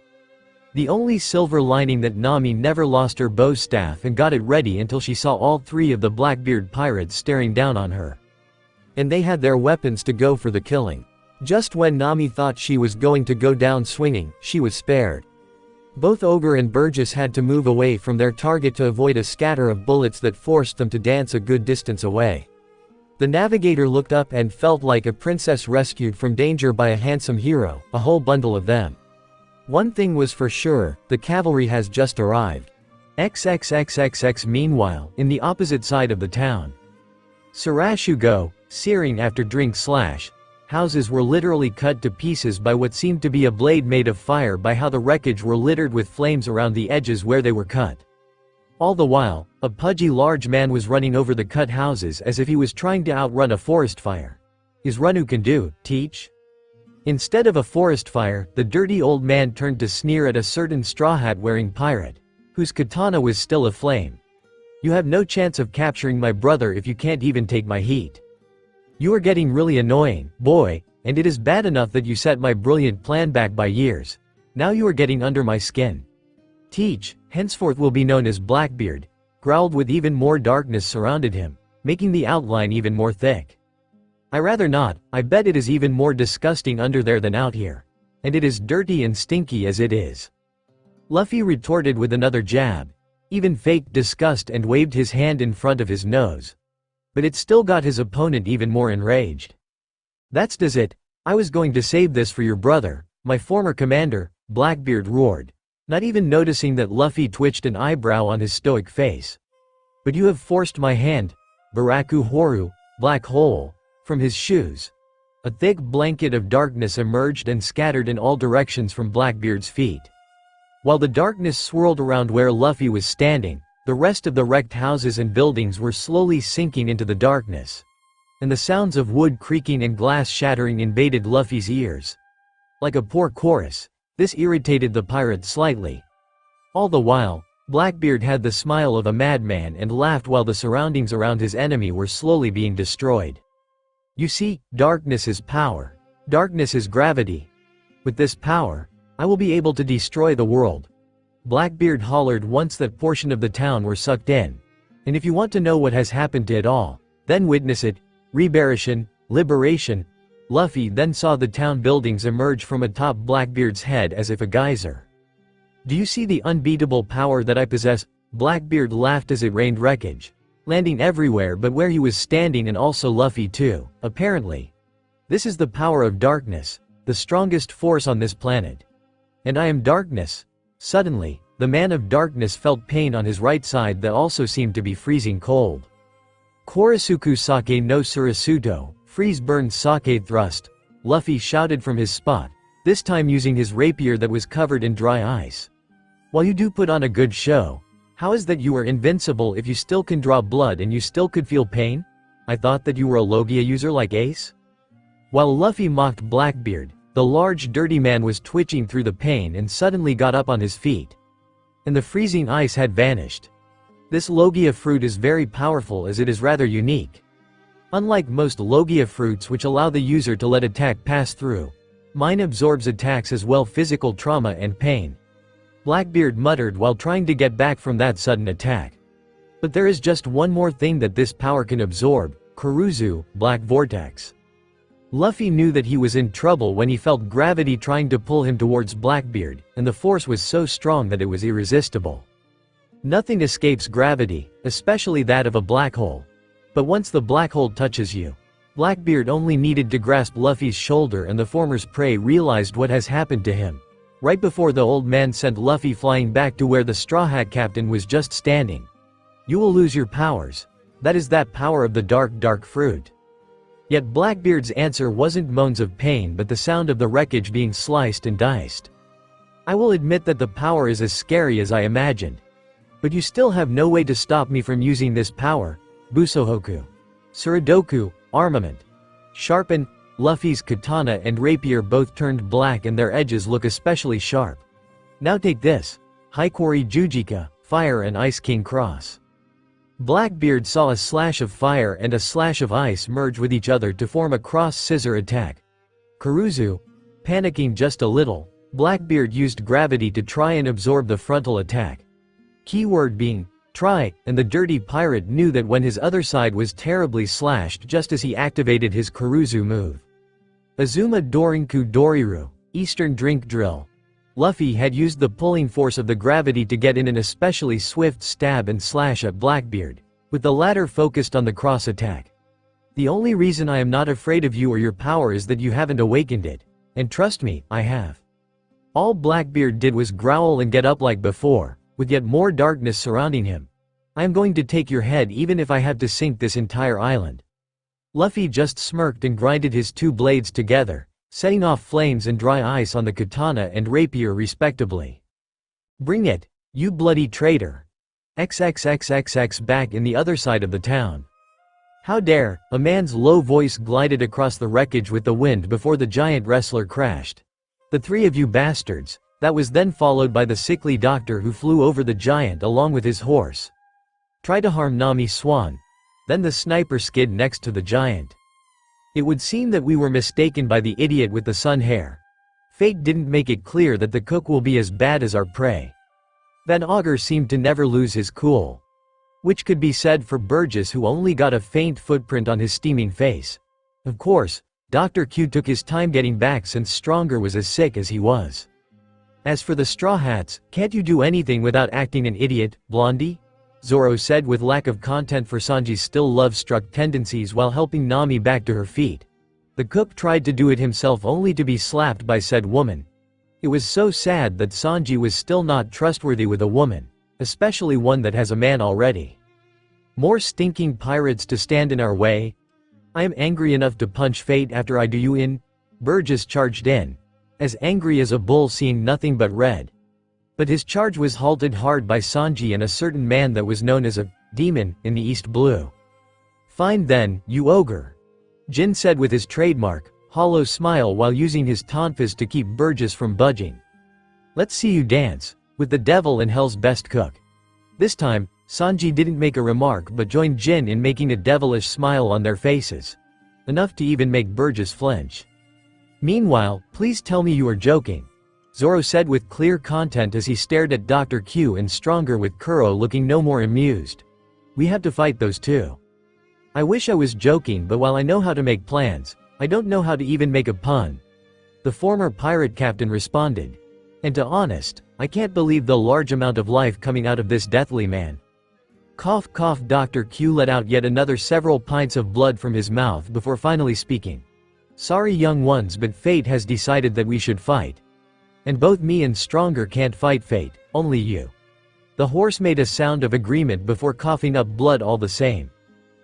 [SPEAKER 2] The only silver lining that Nami never lost her bow staff and got it ready until she saw all three of the Blackbeard pirates staring down on her. And they had their weapons to go for the killing. Just when Nami thought she was going to go down swinging, she was spared. Both Ogre and Burgess had to move away from their target to avoid a scatter of bullets that forced them to dance a good distance away. The navigator looked up and felt like a princess rescued from danger by a handsome hero, a whole bundle of them. One thing was for sure, the cavalry has just arrived. XXXXX. Meanwhile, in the opposite side of the town. Sarashugo, searing after drink / houses were literally cut to pieces by what seemed to be a blade made of fire by how the wreckage were littered with flames around the edges where they were cut. All the while, a pudgy large man was running over the cut houses as if he was trying to outrun a forest fire. Is Runu can do, teach? Instead of a forest fire, the dirty old man turned to sneer at a certain straw hat wearing pirate, whose katana was still aflame. You have no chance of capturing my brother if you can't even take my heat. You are getting really annoying, boy, and it is bad enough that you set my brilliant plan back by years. Now you are getting under my skin. Teach, henceforth will be known as Blackbeard, growled with even more darkness surrounded him, making the outline even more thick. I rather not, I bet it is even more disgusting under there than out here. And it is dirty and stinky as it is. Luffy retorted with another jab, even faked disgust and waved his hand in front of his nose. But it still got his opponent even more enraged. That's does it, I was going to save this for your brother, my former commander, Blackbeard roared, not even noticing that Luffy twitched an eyebrow on his stoic face. But you have forced my hand, Baraku Horu, black hole, from his shoes. A thick blanket of darkness emerged and scattered in all directions from Blackbeard's feet. While the darkness swirled around where Luffy was standing, the rest of the wrecked houses and buildings were slowly sinking into the darkness. And the sounds of wood creaking and glass shattering invaded Luffy's ears. Like a poor chorus, this irritated the pirate slightly. All the while, Blackbeard had the smile of a madman and laughed while the surroundings around his enemy were slowly being destroyed. You see, darkness is power. Darkness is gravity. With this power, I will be able to destroy the world. Blackbeard hollered once that portion of the town were sucked in. And if you want to know what has happened to it all, then witness it. Liberation. Luffy then saw the town buildings emerge from atop Blackbeard's head as if a geyser. Do you see the unbeatable power that I possess? Blackbeard laughed as it rained wreckage, landing everywhere but where he was standing and also Luffy too, apparently. This is the power of darkness, the strongest force on this planet. And I am darkness. Suddenly, the man of darkness felt pain on his right side that also seemed to be freezing cold. Korisuku Sake no Surasuto, freeze burn sake thrust, Luffy shouted from his spot, this time using his rapier that was covered in dry ice. While you do put on a good show, how is that you are invincible if you still can draw blood and you still could feel pain? I thought that you were a logia user like Ace? While Luffy mocked Blackbeard, the large dirty man was twitching through the pain and suddenly got up on his feet. And the freezing ice had vanished. This logia fruit is very powerful as it is rather unique. Unlike most logia fruits which allow the user to let attack pass through, mine absorbs attacks as well physical trauma and pain. Blackbeard muttered while trying to get back from that sudden attack. But there is just one more thing that this power can absorb, Kuruzu, Black Vortex. Luffy knew that he was in trouble when he felt gravity trying to pull him towards Blackbeard, and the force was so strong that it was irresistible. Nothing escapes gravity, especially that of a black hole. But once the black hole touches you, Blackbeard only needed to grasp Luffy's shoulder and the former's prey realized what has happened to him. Right before the old man sent Luffy flying back to where the Straw Hat Captain was just standing. You will lose your powers. That is that power of the dark fruit. Yet Blackbeard's answer wasn't moans of pain but the sound of the wreckage being sliced and diced. I will admit that the power is as scary as I imagined. But you still have no way to stop me from using this power, Busohoku. Suradoku, armament. Sharpen, Luffy's katana and rapier both turned black and their edges look especially sharp. Now take this, Hikori Jujika, fire and ice king cross. Blackbeard saw a slash of fire and a slash of ice merge with each other to form a cross-scissor attack. Kuruzu, panicking just a little, Blackbeard used gravity to try and absorb the frontal attack. Keyword being, try, and the dirty pirate knew that when his other side was terribly slashed just as he activated his Kuruzu move. Azuma Dorinku Doriru, Eastern Drink Drill. Luffy had used the pulling force of the gravity to get in an especially swift stab and slash at Blackbeard, with the latter focused on the cross attack. The only reason I am not afraid of you or your power is that you haven't awakened it. And trust me, I have. All Blackbeard did was growl and get up like before, with yet more darkness surrounding him. I am going to take your head even if I have to sink this entire island. Luffy just smirked and grinded his two blades together, setting off flames and dry ice on the katana and rapier respectively. Bring it, you bloody traitor. XXXXX back in the other side of the town. How dare, a man's low voice glided across the wreckage with the wind before the giant wrestler crashed. The three of you bastards. That was then followed by the sickly doctor who flew over the giant along with his horse. Try to harm Nami Swan. Then the sniper skid next to the giant. It would seem that we were mistaken by the idiot with the sun hair. Fate didn't make it clear that the cook will be as bad as our prey. Van Augur seemed to never lose his cool. Which could be said for Burgess, who only got a faint footprint on his steaming face. Of course, Dr. Q took his time getting back since Stronger was as sick as he was. As for the Straw Hats, can't you do anything without acting an idiot, Blondie? Zoro said with lack of content for Sanji's still love-struck tendencies while helping Nami back to her feet. The cook tried to do it himself only to be slapped by said woman. It was so sad that Sanji was still not trustworthy with a woman, especially one that has a man already. More stinking pirates to stand in our way? I am angry enough to punch fate after I do you in. Burgess charged in, as angry as a bull seeing nothing but red. But his charge was halted hard by Sanji and a certain man that was known as a demon in the East Blue. Fine then, you ogre. Jin said with his trademark, hollow smile while using his tonfas to keep Burgess from budging. Let's see you dance, with the devil and hell's best cook. This time, Sanji didn't make a remark but joined Jin in making a devilish smile on their faces. Enough to even make Burgess flinch. Meanwhile, please tell me you are joking. Zoro said with clear content as he stared at Dr. Q and Stronger with Kuro looking no more amused. We have to fight those two. I wish I was joking, but while I know how to make plans, I don't know how to even make a pun. The former pirate captain responded. And to honest, I can't believe the large amount of life coming out of this deathly man. Cough cough. Dr. Q let out yet another several pints of blood from his mouth before finally speaking. Sorry young ones, but fate has decided that we should fight. And both me and Stronger can't fight fate, only you. The horse made a sound of agreement before coughing up blood all the same.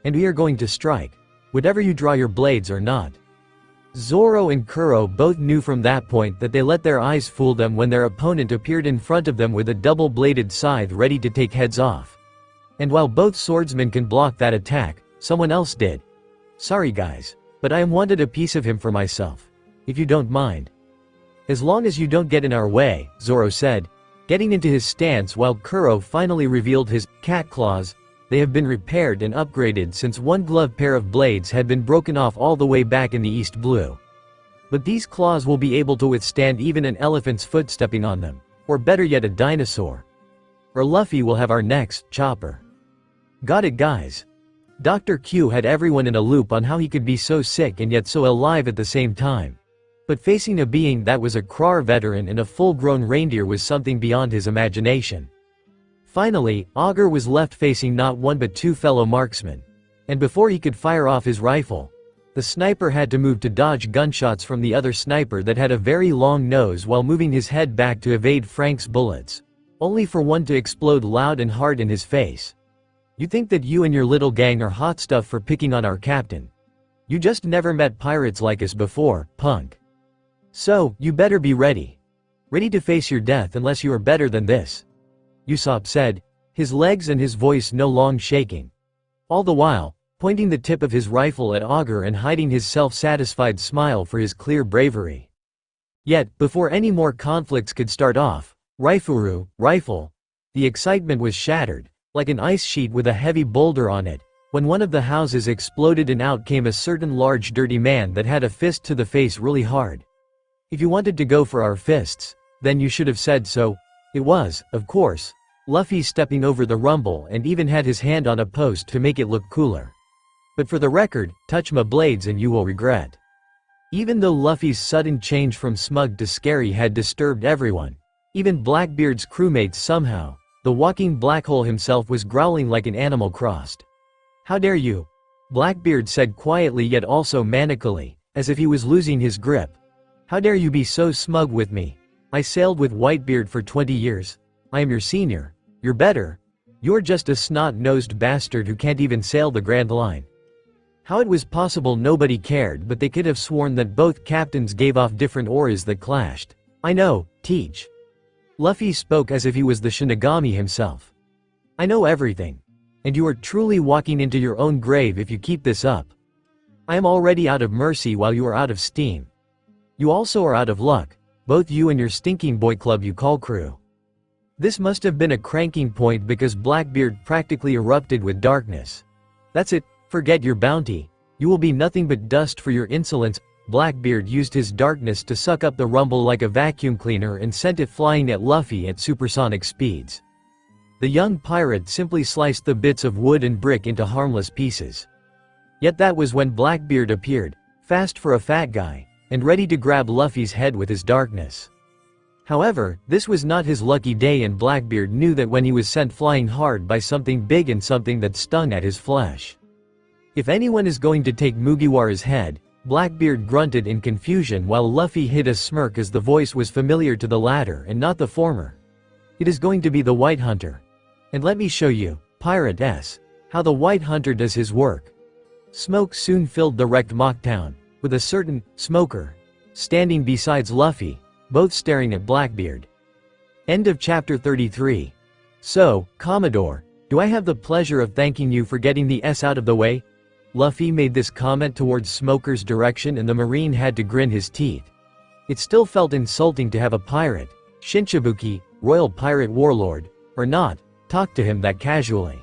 [SPEAKER 2] And we are going to strike. Whatever you draw your blades or not. Zoro and Kuro both knew from that point that they let their eyes fool them when their opponent appeared in front of them with a double-bladed scythe ready to take heads off. And while both swordsmen can block that attack, someone else did. Sorry guys, but I am wanted a piece of him for myself. If you don't mind. As long as you don't get in our way, Zoro said, getting into his stance while Kuro finally revealed his cat claws. They have been repaired and upgraded since one glove pair of blades had been broken off all the way back in the East Blue. But these claws will be able to withstand even an elephant's foot stepping on them, or better yet a dinosaur. Or Luffy will have our next chopper. Got it guys. Dr. Q had everyone in a loop on how he could be so sick and yet so alive at the same time. But facing a being that was a Krar veteran and a full-grown reindeer was something beyond his imagination. Finally, Augur was left facing not one but two fellow marksmen. And before he could fire off his rifle, the sniper had to move to dodge gunshots from the other sniper that had a very long nose while moving his head back to evade Frank's bullets. Only for one to explode loud and hard in his face. You think that you and your little gang are hot stuff for picking on our captain. You just never met pirates like us before, punk. So, you better be ready. Ready to face your death unless you are better than this. Usopp said, his legs and his voice no long shaking. All the while, pointing the tip of his rifle at Augur and hiding his self-satisfied smile for his clear bravery. Yet, before any more conflicts could start off, rifle, the excitement was shattered, like an ice sheet with a heavy boulder on it, when one of the houses exploded and out came a certain large dirty man that had a fist to the face really hard. If you wanted to go for our fists, then you should have said so. It was, of course, Luffy stepping over the rumble and even had his hand on a post to make it look cooler. But for the record, touch my blades and you will regret. Even though Luffy's sudden change from smug to scary had disturbed everyone, Even Blackbeard's crewmates somehow. The walking black hole himself was growling like an animal crossed. "How dare you?" Blackbeard said quietly yet also manically, as if he was losing his grip. "How dare you be so smug with me? I sailed with Whitebeard for 20 years. I am your senior. You're better. You're just a snot-nosed bastard who can't even sail the Grand Line." How it was possible nobody cared, but they could have sworn that both captains gave off different auras that clashed. "I know, teach." Luffy spoke as if he was the Shinigami himself. "I know everything. And you are truly walking into your own grave if you keep this up. I am already out of mercy while you are out of steam. You also are out of luck, both you and your stinking boy club you call crew." This must have been a cranking point because Blackbeard practically erupted with darkness. "That's it, forget your bounty. You will be nothing but dust for your insolence." Blackbeard used his darkness to suck up the rumble like a vacuum cleaner and sent it flying at Luffy at supersonic speeds. The young pirate simply sliced the bits of wood and brick into harmless pieces. Yet that was when Blackbeard appeared, fast for a fat guy, and ready to grab Luffy's head with his darkness. However, this was not his lucky day, and Blackbeard knew that when he was sent flying hard by something big and something that stung at his flesh. If anyone is going to take Mugiwara's head, Blackbeard grunted in confusion while Luffy hid a smirk as the voice was familiar to the latter and not the former. "It is going to be the White Hunter. And let me show you, Pirate S, how the White Hunter does his work." Smoke soon filled the wrecked Mocktown, with a certain Smoker standing besides Luffy, both staring at Blackbeard. End of chapter 33. "So, Commodore, do I have the pleasure of thanking you for getting the S out of the way?" Luffy made this comment towards Smoker's direction, and the Marine had to grin his teeth. It still felt insulting to have a pirate, Shinshibuki, Royal Pirate Warlord, or not, talk to him that casually.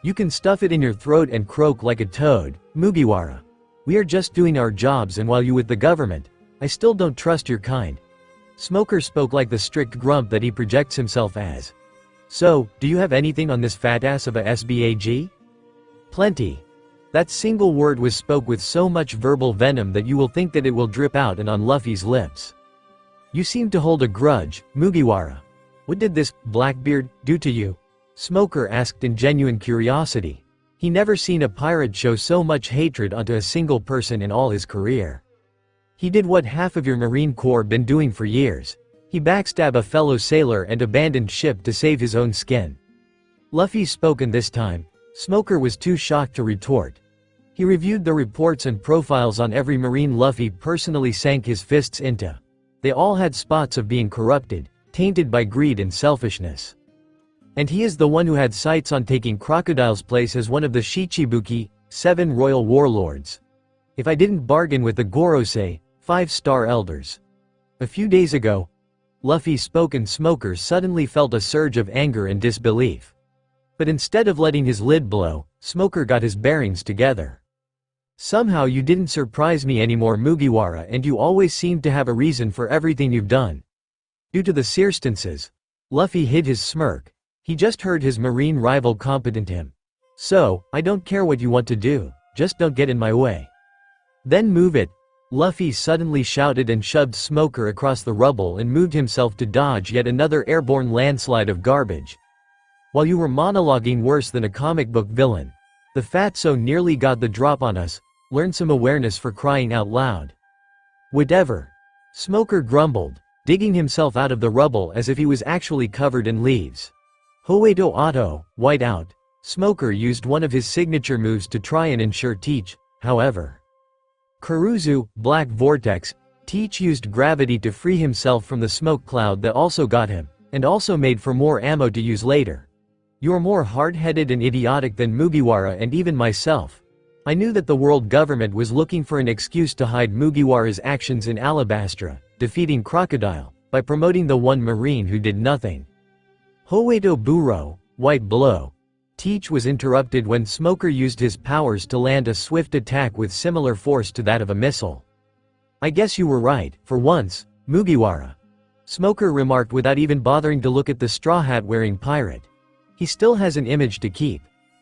[SPEAKER 2] "You can stuff it in your throat and croak like a toad, Mugiwara. We are just doing our jobs, and while you with the government, I still don't trust your kind." Smoker spoke like the strict grump that he projects himself as. "So, do you have anything on this fat ass of a SBAG?" "Plenty." That single word was spoke with so much verbal venom that you will think that it will drip out and on Luffy's lips. "You seem to hold a grudge, Mugiwara. What did this Blackbeard do to you?" Smoker asked in genuine curiosity. He never seen a pirate show so much hatred onto a single person in all his career. "He did what half of your Marine Corps been doing for years. He backstabbed a fellow sailor and abandoned ship to save his own skin." Luffy spoke, and this time, Smoker was too shocked to retort. He reviewed the reports and profiles on every Marine Luffy personally sank his fists into. They all had spots of being corrupted, tainted by greed and selfishness. And he is the one who had sights on taking Crocodile's place as one of the Shichibuki, 7 royal warlords. If I didn't bargain with the Gorosei, 5-star elders. A few days ago, Luffy spoke, and Smoker suddenly felt a surge of anger and disbelief. But instead of letting his lid blow, Smoker got his bearings together. "Somehow you didn't surprise me anymore, Mugiwara, and you always seem to have a reason for everything you've done." Due to the circumstances, Luffy hid his smirk. He just heard his Marine rival compliment him. "So, I don't care what you want to do, just don't get in my way." "Then move it." Luffy suddenly shouted and shoved Smoker across the rubble and moved himself to dodge yet another airborne landslide of garbage. "While you were monologuing worse than a comic book villain. The fatso nearly got the drop on us. Learn some awareness, for crying out loud." "Whatever." Smoker grumbled, digging himself out of the rubble as if he was actually covered in leaves. Hoedo Auto, white out. Smoker used one of his signature moves to try and ensure Teach, however. Kuruzu, Black Vortex. Teach used gravity to free himself from the smoke cloud that also got him, and also made for more ammo to use later. "You're more hard-headed and idiotic than Mugiwara and even myself." I knew that the world government was looking for an excuse to hide Mugiwara's actions in Alabastra, defeating Crocodile, by promoting the one Marine who did nothing. Hoedo Buro, white blow. Teach was interrupted when Smoker used his powers to land a swift attack with similar force to that of a missile. "I guess you were right, for once, Mugiwara," Smoker remarked without even bothering to look at the straw hat-wearing pirate. He still has an image to keep.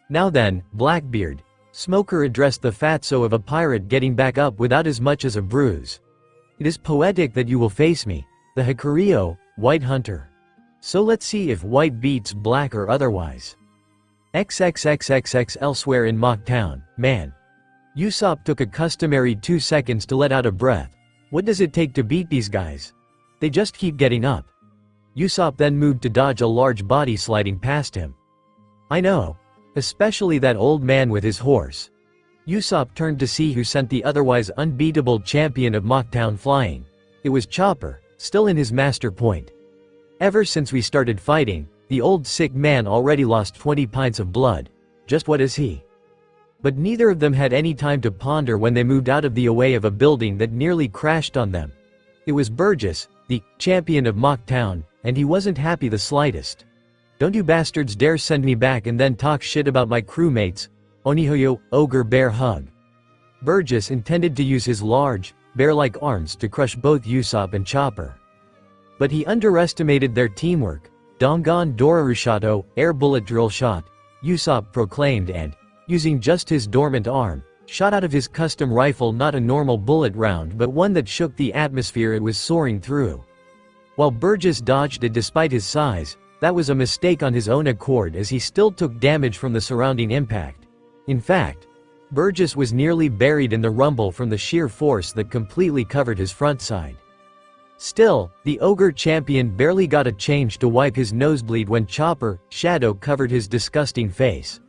[SPEAKER 2] "Now then, Blackbeard," Smoker addressed the fatso of a pirate getting back up without as much as a bruise. "It is poetic that you will face me, the Hikurio, White hunter. So let's see if white beats black or otherwise. XXXXX elsewhere in Mock Town, man. Usopp took a customary 2 seconds to let out a breath. What does it take to beat these guys? They just keep getting up. Usopp then moved to dodge a large body sliding past him. I know. Especially that old man with his horse. Usopp turned to see who sent the otherwise unbeatable champion of Mocktown flying. It was Chopper, still in his master point. Ever since we started fighting, the old sick man already lost 20 pints of blood. Just what is he? But neither of them had any time to ponder when they moved out of the way of a building that nearly crashed on them. It was Burgess, the champion of Mocktown, and he wasn't happy the slightest. Don't you bastards dare send me back and then talk shit about my crewmates. Onihoyo, ogre bear hug. Burgess intended to use his large, bear-like arms to crush both Usopp and Chopper. But he underestimated their teamwork. Dongon Dorarushato, air bullet drill shot, Usopp proclaimed and, using just his dormant arm, shot out of his custom rifle not a normal bullet round but one that shook the atmosphere it was soaring through. While Burgess dodged it despite his size, that was a mistake on his own accord as he still took damage from the surrounding impact. In fact, Burgess was nearly buried in the rumble from the sheer force that completely covered his front side. Still, the ogre champion barely got a change to wipe his nosebleed when Chopper, Shadow covered his disgusting face.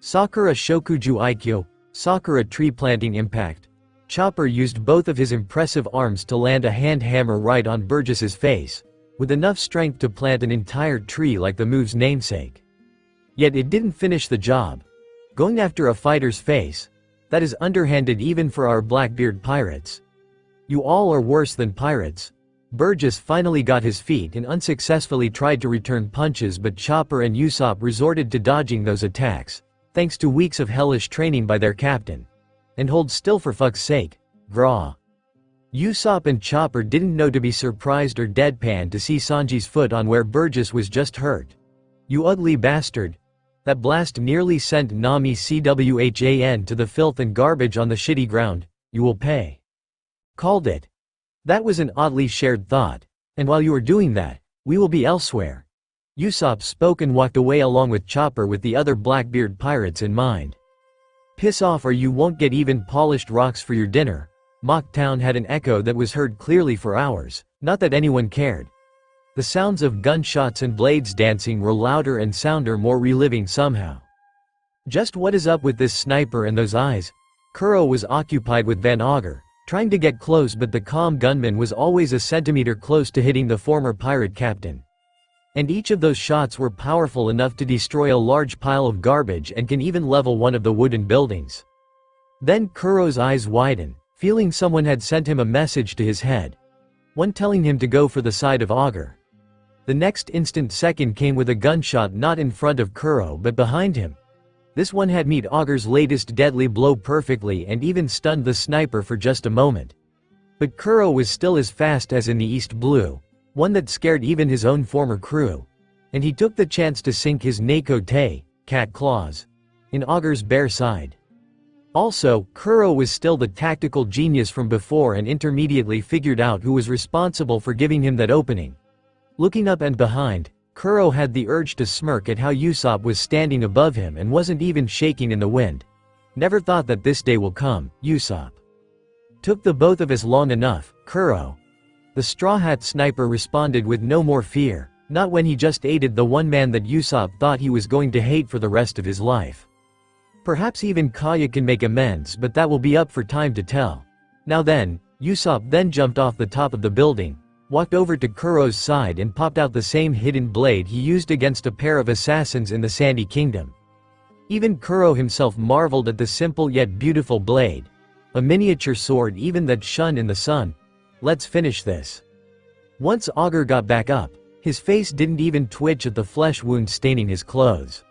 [SPEAKER 2] Sakura Shokuju Aikyo, Sakura tree planting impact. Chopper used both of his impressive arms to land a hand hammer right on Burgess's face, with enough strength to plant an entire tree like the move's namesake. Yet it didn't finish the job. Going after a fighter's face? That is underhanded even for our Blackbeard pirates. You all are worse than pirates. Burgess finally got his feet and unsuccessfully tried to return punches, but Chopper and Usopp resorted to dodging those attacks, thanks to weeks of hellish training by their captain. And hold still for fuck's sake, Graw. Usopp and Chopper didn't know to be surprised or deadpan to see Sanji's foot on where Burgess was just hurt. You ugly bastard. That blast nearly sent Nami Chwan to the filth and garbage on the shitty ground. You will pay. Called it. That was an oddly shared thought. And while you are doing that, we will be elsewhere. Usopp spoke and walked away along with Chopper with the other Blackbeard pirates in mind. Piss off or you won't get even polished rocks for your dinner. Mocktown had an echo that was heard clearly for hours, not that anyone cared. The sounds of gunshots and blades dancing were louder and sounder, more reliving somehow. Just what is up with this sniper and those eyes? Kuro was occupied with Van Augur, trying to get close, but the calm gunman was always a centimeter close to hitting the former pirate captain. And each of those shots were powerful enough to destroy a large pile of garbage and can even level one of the wooden buildings. Then Kuro's eyes widen, feeling someone had sent him a message to his head. One telling him to go for the side of Augur. The next instant second came with a gunshot not in front of Kuro but behind him. This one had met Augur's latest deadly blow perfectly and even stunned the sniper for just a moment. But Kuro was still as fast as in the East Blue, one that scared even his own former crew. And he took the chance to sink his Neko Te, cat claws, in Augur's bare side. Also, Kuro was still the tactical genius from before and intermediately figured out who was responsible for giving him that opening. Looking up and behind, Kuro had the urge to smirk at how Usopp was standing above him and wasn't even shaking in the wind. Never thought that this day will come, Usopp. Took the both of us long enough, Kuro. The Straw Hat Sniper responded with no more fear, not when he just aided the one man that Usopp thought he was going to hate for the rest of his life. Perhaps even Kaya can make amends, but that will be up for time to tell. Now then, Usopp then jumped off the top of the building, walked over to Kuro's side and popped out the same hidden blade he used against a pair of assassins in the Sandy Kingdom. Even Kuro himself marveled at the simple yet beautiful blade. A miniature sword even that shone in the sun. Let's finish this. Once Augur got back up, his face didn't even twitch at the flesh wound staining his clothes.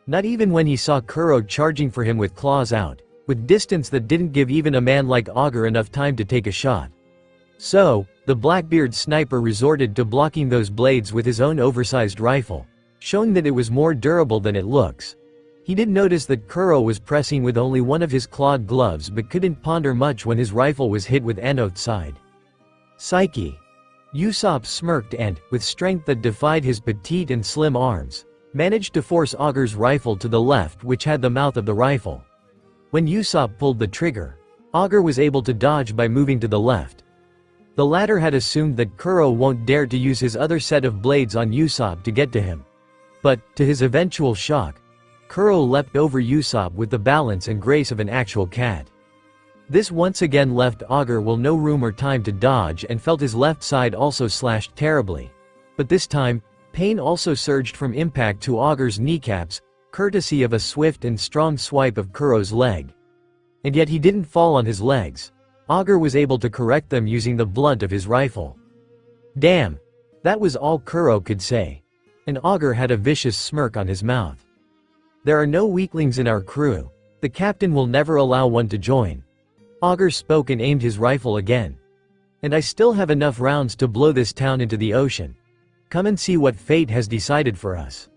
[SPEAKER 2] Not even when he saw Kuro charging for him with claws out, with distance that didn't give even a man like Augur enough time to take a shot. So, the Blackbeard sniper resorted to blocking those blades with his own oversized rifle, showing that it was more durable than it looks. He did notice that Kuro was pressing with only one of his clawed gloves but couldn't ponder much when his rifle was hit with Anot's side. Psyche. Usopp smirked and, with strength that defied his petite and slim arms, managed to force Augur's rifle to the left, which had the mouth of the rifle. When Usopp pulled the trigger, Augur was able to dodge by moving to the left. The latter had assumed that Kuro won't dare to use his other set of blades on Usopp to get to him. But, to his eventual shock, Kuro leapt over Usopp with the balance and grace of an actual cat. This once again left Augur with no room or time to dodge and felt his left side also slashed terribly. But this time, pain also surged from impact to Augur's kneecaps, courtesy of a swift and strong swipe of Kuro's leg. And yet he didn't fall on his legs. Augur was able to correct them using the blunt of his rifle. Damn! That was all Kuro could say. And Augur had a vicious smirk on his mouth. There are no weaklings in our crew. The captain will never allow one to join. Augur spoke and aimed his rifle again. And I still have enough rounds to blow this town into the ocean. Come and see what fate has decided for us.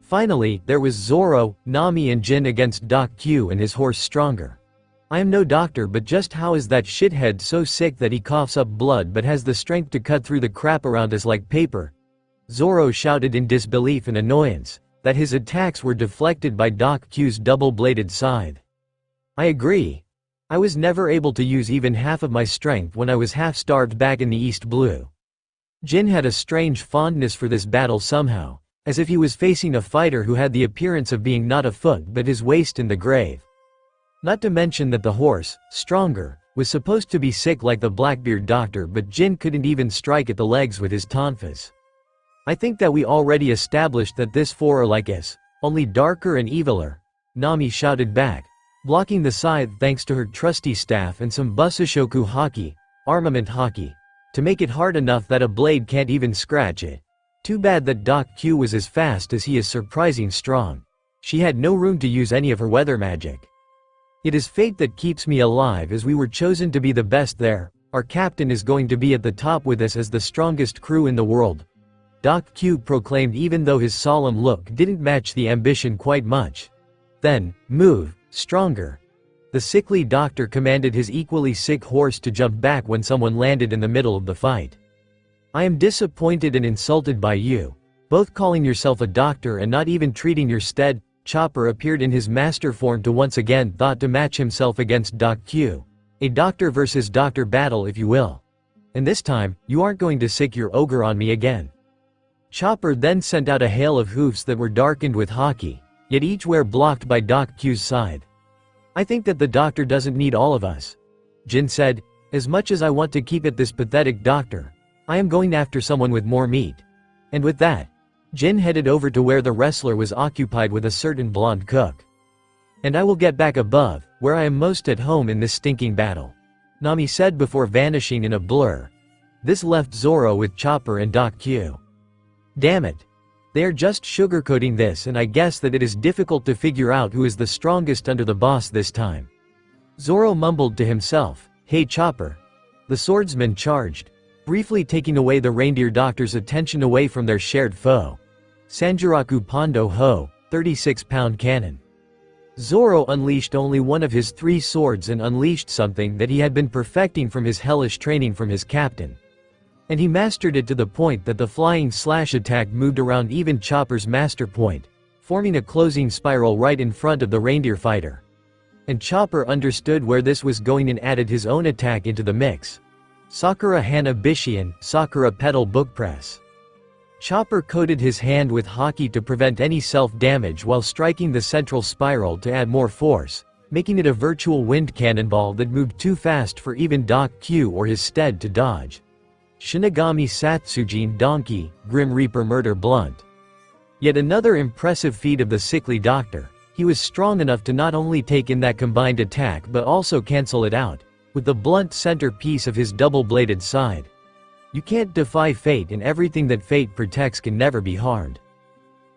[SPEAKER 2] Finally, there was Zoro, Nami and Jin against Doc Q and his horse Stronger. I am no doctor, but just how is that shithead so sick that he coughs up blood but has the strength to cut through the crap around us like paper? Zoro shouted in disbelief and annoyance that his attacks were deflected by Doc Q's double-bladed scythe. I agree. I was never able to use even half of my strength when I was half-starved back in the East Blue. Jin had a strange fondness for this battle somehow, as if he was facing a fighter who had the appearance of being not a foot but his waist in the grave. Not to mention that the horse, Stronger, was supposed to be sick like the Blackbeard doctor, but Jin couldn't even strike at the legs with his tonfas. I think that we already established that this four are like us, only darker and eviler, Nami shouted back, blocking the scythe thanks to her trusty staff and some Busashoku haki, armament haki, to make it hard enough that a blade can't even scratch it. Too bad that Doc Q was as fast as he is surprising strong. She had no room to use any of her weather magic. It is fate that keeps me alive, as we were chosen to be the best there. Our captain is going to be at the top with us as the strongest crew in the world, Doc Q proclaimed, even though his solemn look didn't match the ambition quite much. Then, move, Stronger. The sickly doctor commanded his equally sick horse to jump back when someone landed in the middle of the fight. I am disappointed and insulted by you, both calling yourself a doctor and not even treating your stead. Chopper appeared in his master form to once again thought to match himself against Doc Q. A doctor versus doctor battle, if you will. And this time, you aren't going to sick your ogre on me again. Chopper then sent out a hail of hoofs that were darkened with haki, yet each were blocked by Doc Q's side. I think that the doctor doesn't need all of us. Jin said, as much as I want to keep at this pathetic doctor, I am going after someone with more meat. And with that, Jin headed over to where the wrestler was occupied with a certain blonde cook. And I will get back above, where I am most at home in this stinking battle, Nami said before vanishing in a blur. This left Zoro with Chopper and Doc Q. Damn it. They are just sugarcoating this, and I guess that it is difficult to figure out who is the strongest under the boss this time. Zoro mumbled to himself, hey Chopper. The swordsman charged, briefly taking away the reindeer doctor's attention away from their shared foe. Sanjiraku Pondo Ho, 36-pound cannon. Zoro unleashed only one of his 3 swords and unleashed something that he had been perfecting from his hellish training from his captain. And he mastered it to the point that the flying slash attack moved around even Chopper's master point, forming a closing spiral right in front of the reindeer fighter. And Chopper understood where this was going and added his own attack into the mix. Sakura Hana Bishian, Sakura Pedal Book Press. Chopper coated his hand with haki to prevent any self-damage while striking the central spiral to add more force, making it a virtual wind cannonball that moved too fast for even Doc Q or his stead to dodge. Shinigami Satsujin Donkey, Grim Reaper Murder Blunt. Yet another impressive feat of the sickly doctor. He was strong enough to not only take in that combined attack but also cancel it out, with the blunt centerpiece of his double-bladed scythe. You can't defy fate, and everything that fate protects can never be harmed.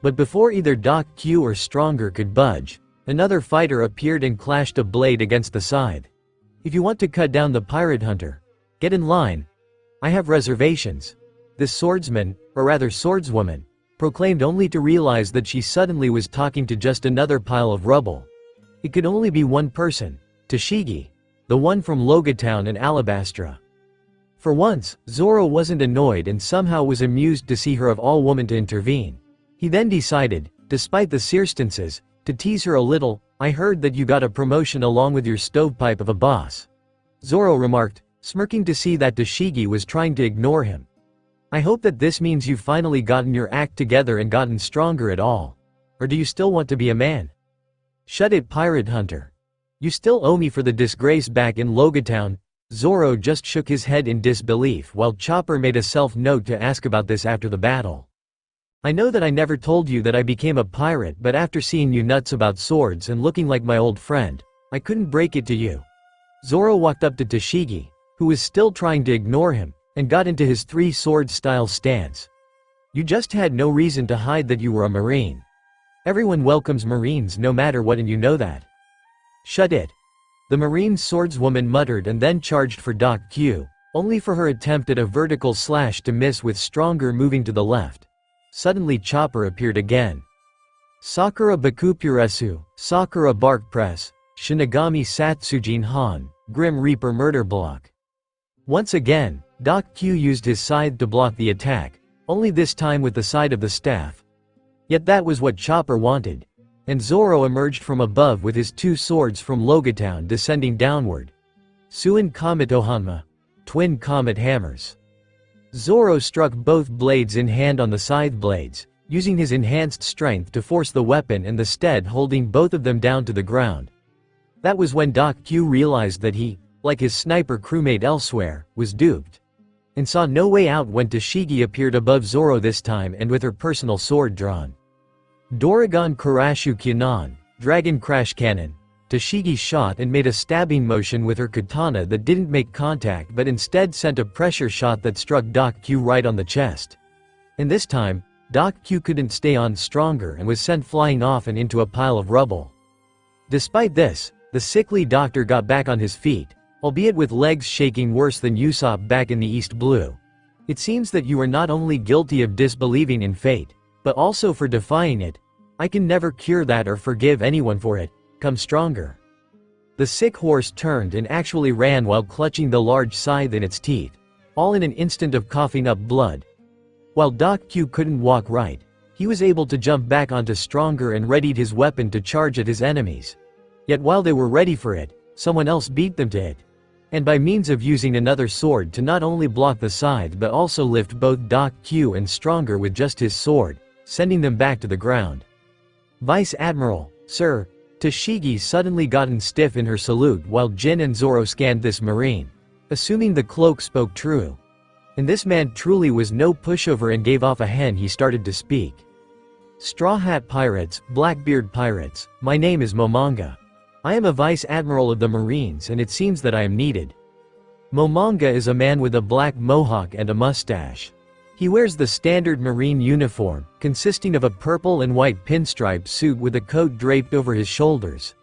[SPEAKER 2] But before either Doc Q or Stronger could budge, another fighter appeared and clashed a blade against the scythe. If you want to cut down the pirate hunter, get in line. I have reservations. This swordsman, or rather swordswoman, proclaimed only to realize that she suddenly was talking to just another pile of rubble. It could only be one person, Tashigi, the one from Logatown and Alabastra. For once, Zoro wasn't annoyed and somehow was amused to see her of all woman to intervene. He then decided, despite the circumstances, to tease her a little. "I heard that you got a promotion along with your stovepipe of a boss," Zoro remarked, smirking to see that Toshigi was trying to ignore him. "I hope that this means you've finally gotten your act together and gotten stronger at all. Or do you still want to be a man?" "Shut it, pirate hunter. You still owe me for the disgrace back in Logatown." Zoro just shook his head in disbelief while Chopper made a self-note to ask about this after the battle. "I know that I never told you that I became a pirate, but after seeing you nuts about swords and looking like my old friend, I couldn't break it to you." Zoro walked up to Toshigi, who was still trying to ignore him, and got into his three-sword style stance. "You just had no reason to hide that you were a Marine. Everyone welcomes Marines no matter what, and you know that." "Shut it," the Marine swordswoman muttered and then charged for Doc Q, only for her attempt at a vertical slash to miss with Stronger moving to the left. Suddenly Chopper appeared again. "Sakura Bakupuresu, Sakura Bark Press, Shinigami Satsujin Han, Grim Reaper Murder Block." Once again, Doc Q used his scythe to block the attack, only this time with the side of the staff. Yet that was what Chopper wanted. And Zoro emerged from above with his two swords from Logatown descending downward. Suin Kamito Hanma. Twin Comet Hammers. Zoro struck both blades in hand on the scythe blades, using his enhanced strength to force the weapon and the stead holding both of them down to the ground. That was when Doc Q realized that he, like his sniper crewmate elsewhere, was duped. And saw no way out when Toshigi appeared above Zoro this time and with her personal sword drawn. Doragon Kurashu Kyanan, Dragon Crash Cannon. Toshigi shot and made a stabbing motion with her katana that didn't make contact but instead sent a pressure shot that struck Doc Q right on the chest. And this time, Doc Q couldn't stay on Stronger and was sent flying off and into a pile of rubble. Despite this, the sickly doctor got back on his feet, albeit with legs shaking worse than Usopp back in the East Blue. "It seems that you are not only guilty of disbelieving in fate, but also for defying it. I can never cure that or forgive anyone for it. Come Stronger." The sick horse turned and actually ran while clutching the large scythe in its teeth, all in an instant of coughing up blood. While Doc Q couldn't walk right, he was able to jump back onto Stronger and readied his weapon to charge at his enemies. Yet while they were ready for it, someone else beat them to it. And by means of using another sword to not only block the scythe but also lift both Doc Q and Stronger with just his sword, sending them back to the ground. "Vice Admiral, sir." Toshigi suddenly gotten stiff in her salute while Jin and Zoro scanned this marine, assuming the cloak spoke true. And this man truly was no pushover and gave off a hen he started to speak. "Straw Hat Pirates, Blackbeard Pirates, my name is Momonga. I am a Vice Admiral of the Marines and it seems that I am needed." Momonga is a man with a black mohawk and a mustache. He wears the standard Marine uniform, consisting of a purple and white pinstripe suit with a coat draped over his shoulders.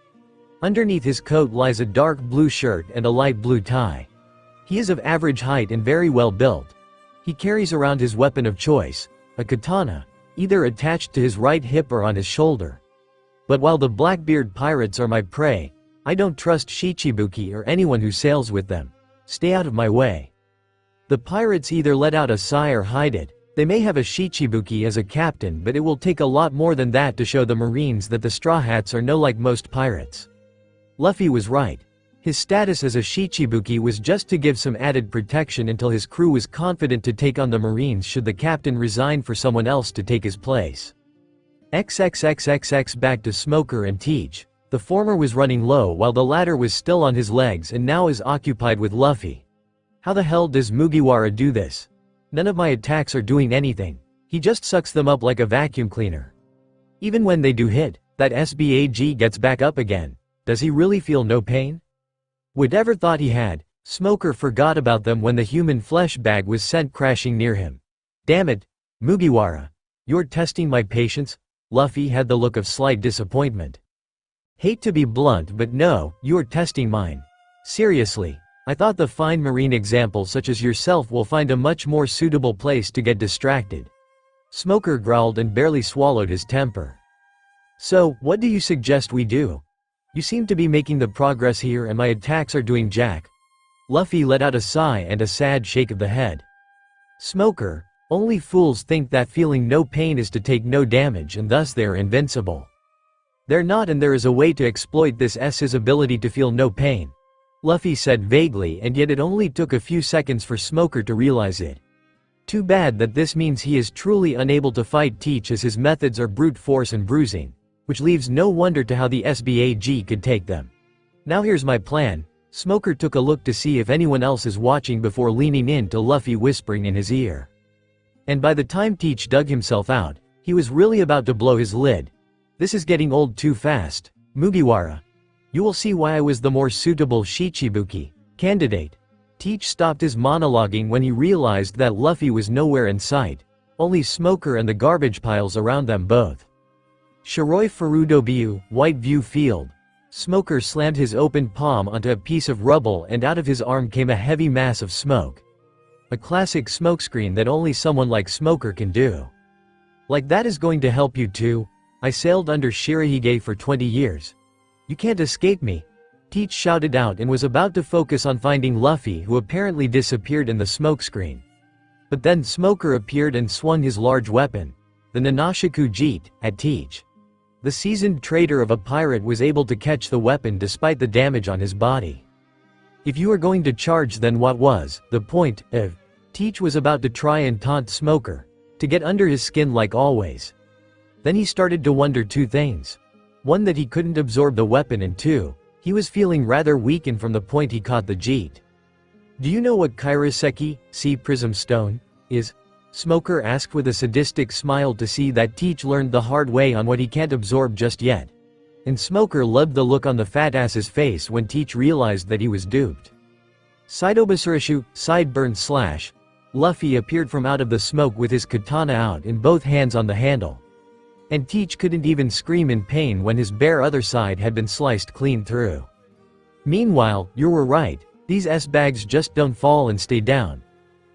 [SPEAKER 2] Underneath his coat lies a dark blue shirt and a light blue tie. He is of average height and very well built. He carries around his weapon of choice, a katana, either attached to his right hip or on his shoulder. But while the Blackbeard Pirates are my prey, I don't trust Shichibuki or anyone who sails with them. Stay out of my way. The pirates either let out a sigh or hide it. They may have a Shichibuki as a captain, but it will take a lot more than that to show the Marines that the Straw Hats are no like most pirates. Luffy was right. His status as a Shichibuki was just to give some added protection until his crew was confident to take on the Marines should the captain resign for someone else to take his place. XXXXX back to Smoker and Teach. The former was running low while the latter was still on his legs and now is occupied with Luffy. How the hell does Mugiwara do this? None of my attacks are doing anything. He just sucks them up like a vacuum cleaner. Even when they do hit, that SBAG gets back up again. Does he really feel no pain? Whatever thought he had, Smoker forgot about them when the human flesh bag was sent crashing near him. Damn it, Mugiwara. You're testing my patience? Luffy had the look of slight disappointment. Hate to be blunt, but no, you're testing mine. Seriously. I thought the fine marine example such as yourself will find a much more suitable place to get distracted. Smoker growled and barely swallowed his temper. So, what do you suggest we do? You seem to be making the progress here and my attacks are doing jack. Luffy let out a sigh and a sad shake of the head. Smoker, only fools think that feeling no pain is to take no damage and thus they're invincible. They're not, and there is a way to exploit this S's ability to feel no pain. Luffy said vaguely, and yet it only took a few seconds for Smoker to realize it. Too bad that this means he is truly unable to fight Teach, as his methods are brute force and bruising, which leaves no wonder to how the SBAG could take them. Now here's my plan. Smoker took a look to see if anyone else is watching before leaning in to Luffy, whispering in his ear. And by the time Teach dug himself out, he was really about to blow his lid. This is getting old too fast, Mugiwara. You will see why I was the more suitable Shichibuki candidate. Teach stopped his monologuing when he realized that Luffy was nowhere in sight, only Smoker and the garbage piles around them both. Shiroi Furudobiu, White View Field. Smoker slammed his open palm onto a piece of rubble and out of his arm came a heavy mass of smoke. A classic smokescreen that only someone like Smoker can do. Like that is going to help you too? I sailed under Shirahige for 20 years. You can't escape me. Teach shouted out and was about to focus on finding Luffy, who apparently disappeared in the smokescreen. But then Smoker appeared and swung his large weapon, the Nanashiku Jeet, at Teach. The seasoned trader of a pirate was able to catch the weapon despite the damage on his body. If you are going to charge, then what was the point of? Teach was about to try and taunt Smoker, to get under his skin like always. Then he started to wonder two things. One, that he couldn't absorb the weapon, and two, he was feeling rather weakened from the point he caught the Jeet. Do you know what Kairoseki, Sea Prism Stone, is? Smoker asked with a sadistic smile to see that Teach learned the hard way on what he can't absorb just yet. And Smoker loved the look on the fat ass's face when Teach realized that he was duped. Sidobasurashu, sideburn slash. Luffy appeared from out of the smoke with his katana out in both hands on the handle. And Teach couldn't even scream in pain when his bare other side had been sliced clean through. Meanwhile, you were right, these S-bags just don't fall and stay down.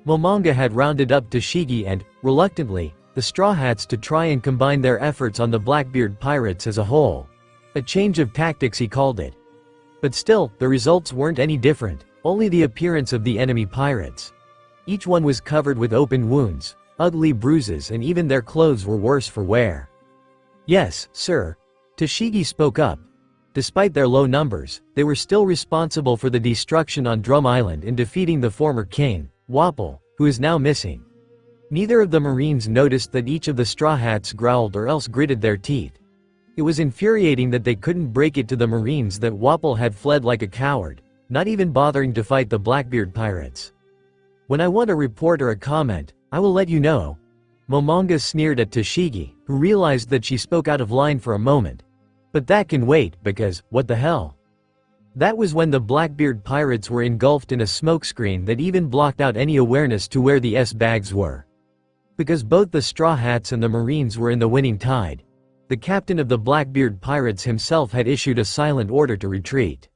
[SPEAKER 2] Momonga had rounded up Toshigi and, reluctantly, the Straw Hats to try and combine their efforts on the Blackbeard pirates as a whole. A change of tactics, he called it. But still, the results weren't any different, only the appearance of the enemy pirates. Each one was covered with open wounds, ugly bruises, and even their clothes were worse for wear. Yes, sir. Toshigi spoke up. Despite their low numbers, they were still responsible for the destruction on Drum Island in defeating the former king, Wapple, who is now missing. Neither of the Marines noticed that each of the Straw Hats growled or else gritted their teeth. It was infuriating that they couldn't break it to the Marines that Wapple had fled like a coward, not even bothering to fight the Blackbeard pirates. When I want a report or a comment, I will let you know. Momonga sneered at Toshigi, who realized that she spoke out of line for a moment. But that can wait, because, what the hell? That was when the Blackbeard pirates were engulfed in a smokescreen that even blocked out any awareness to where the S-bags were. Because both the Straw Hats and the Marines were in the winning tide, the captain of the Blackbeard pirates himself had issued a silent order to retreat.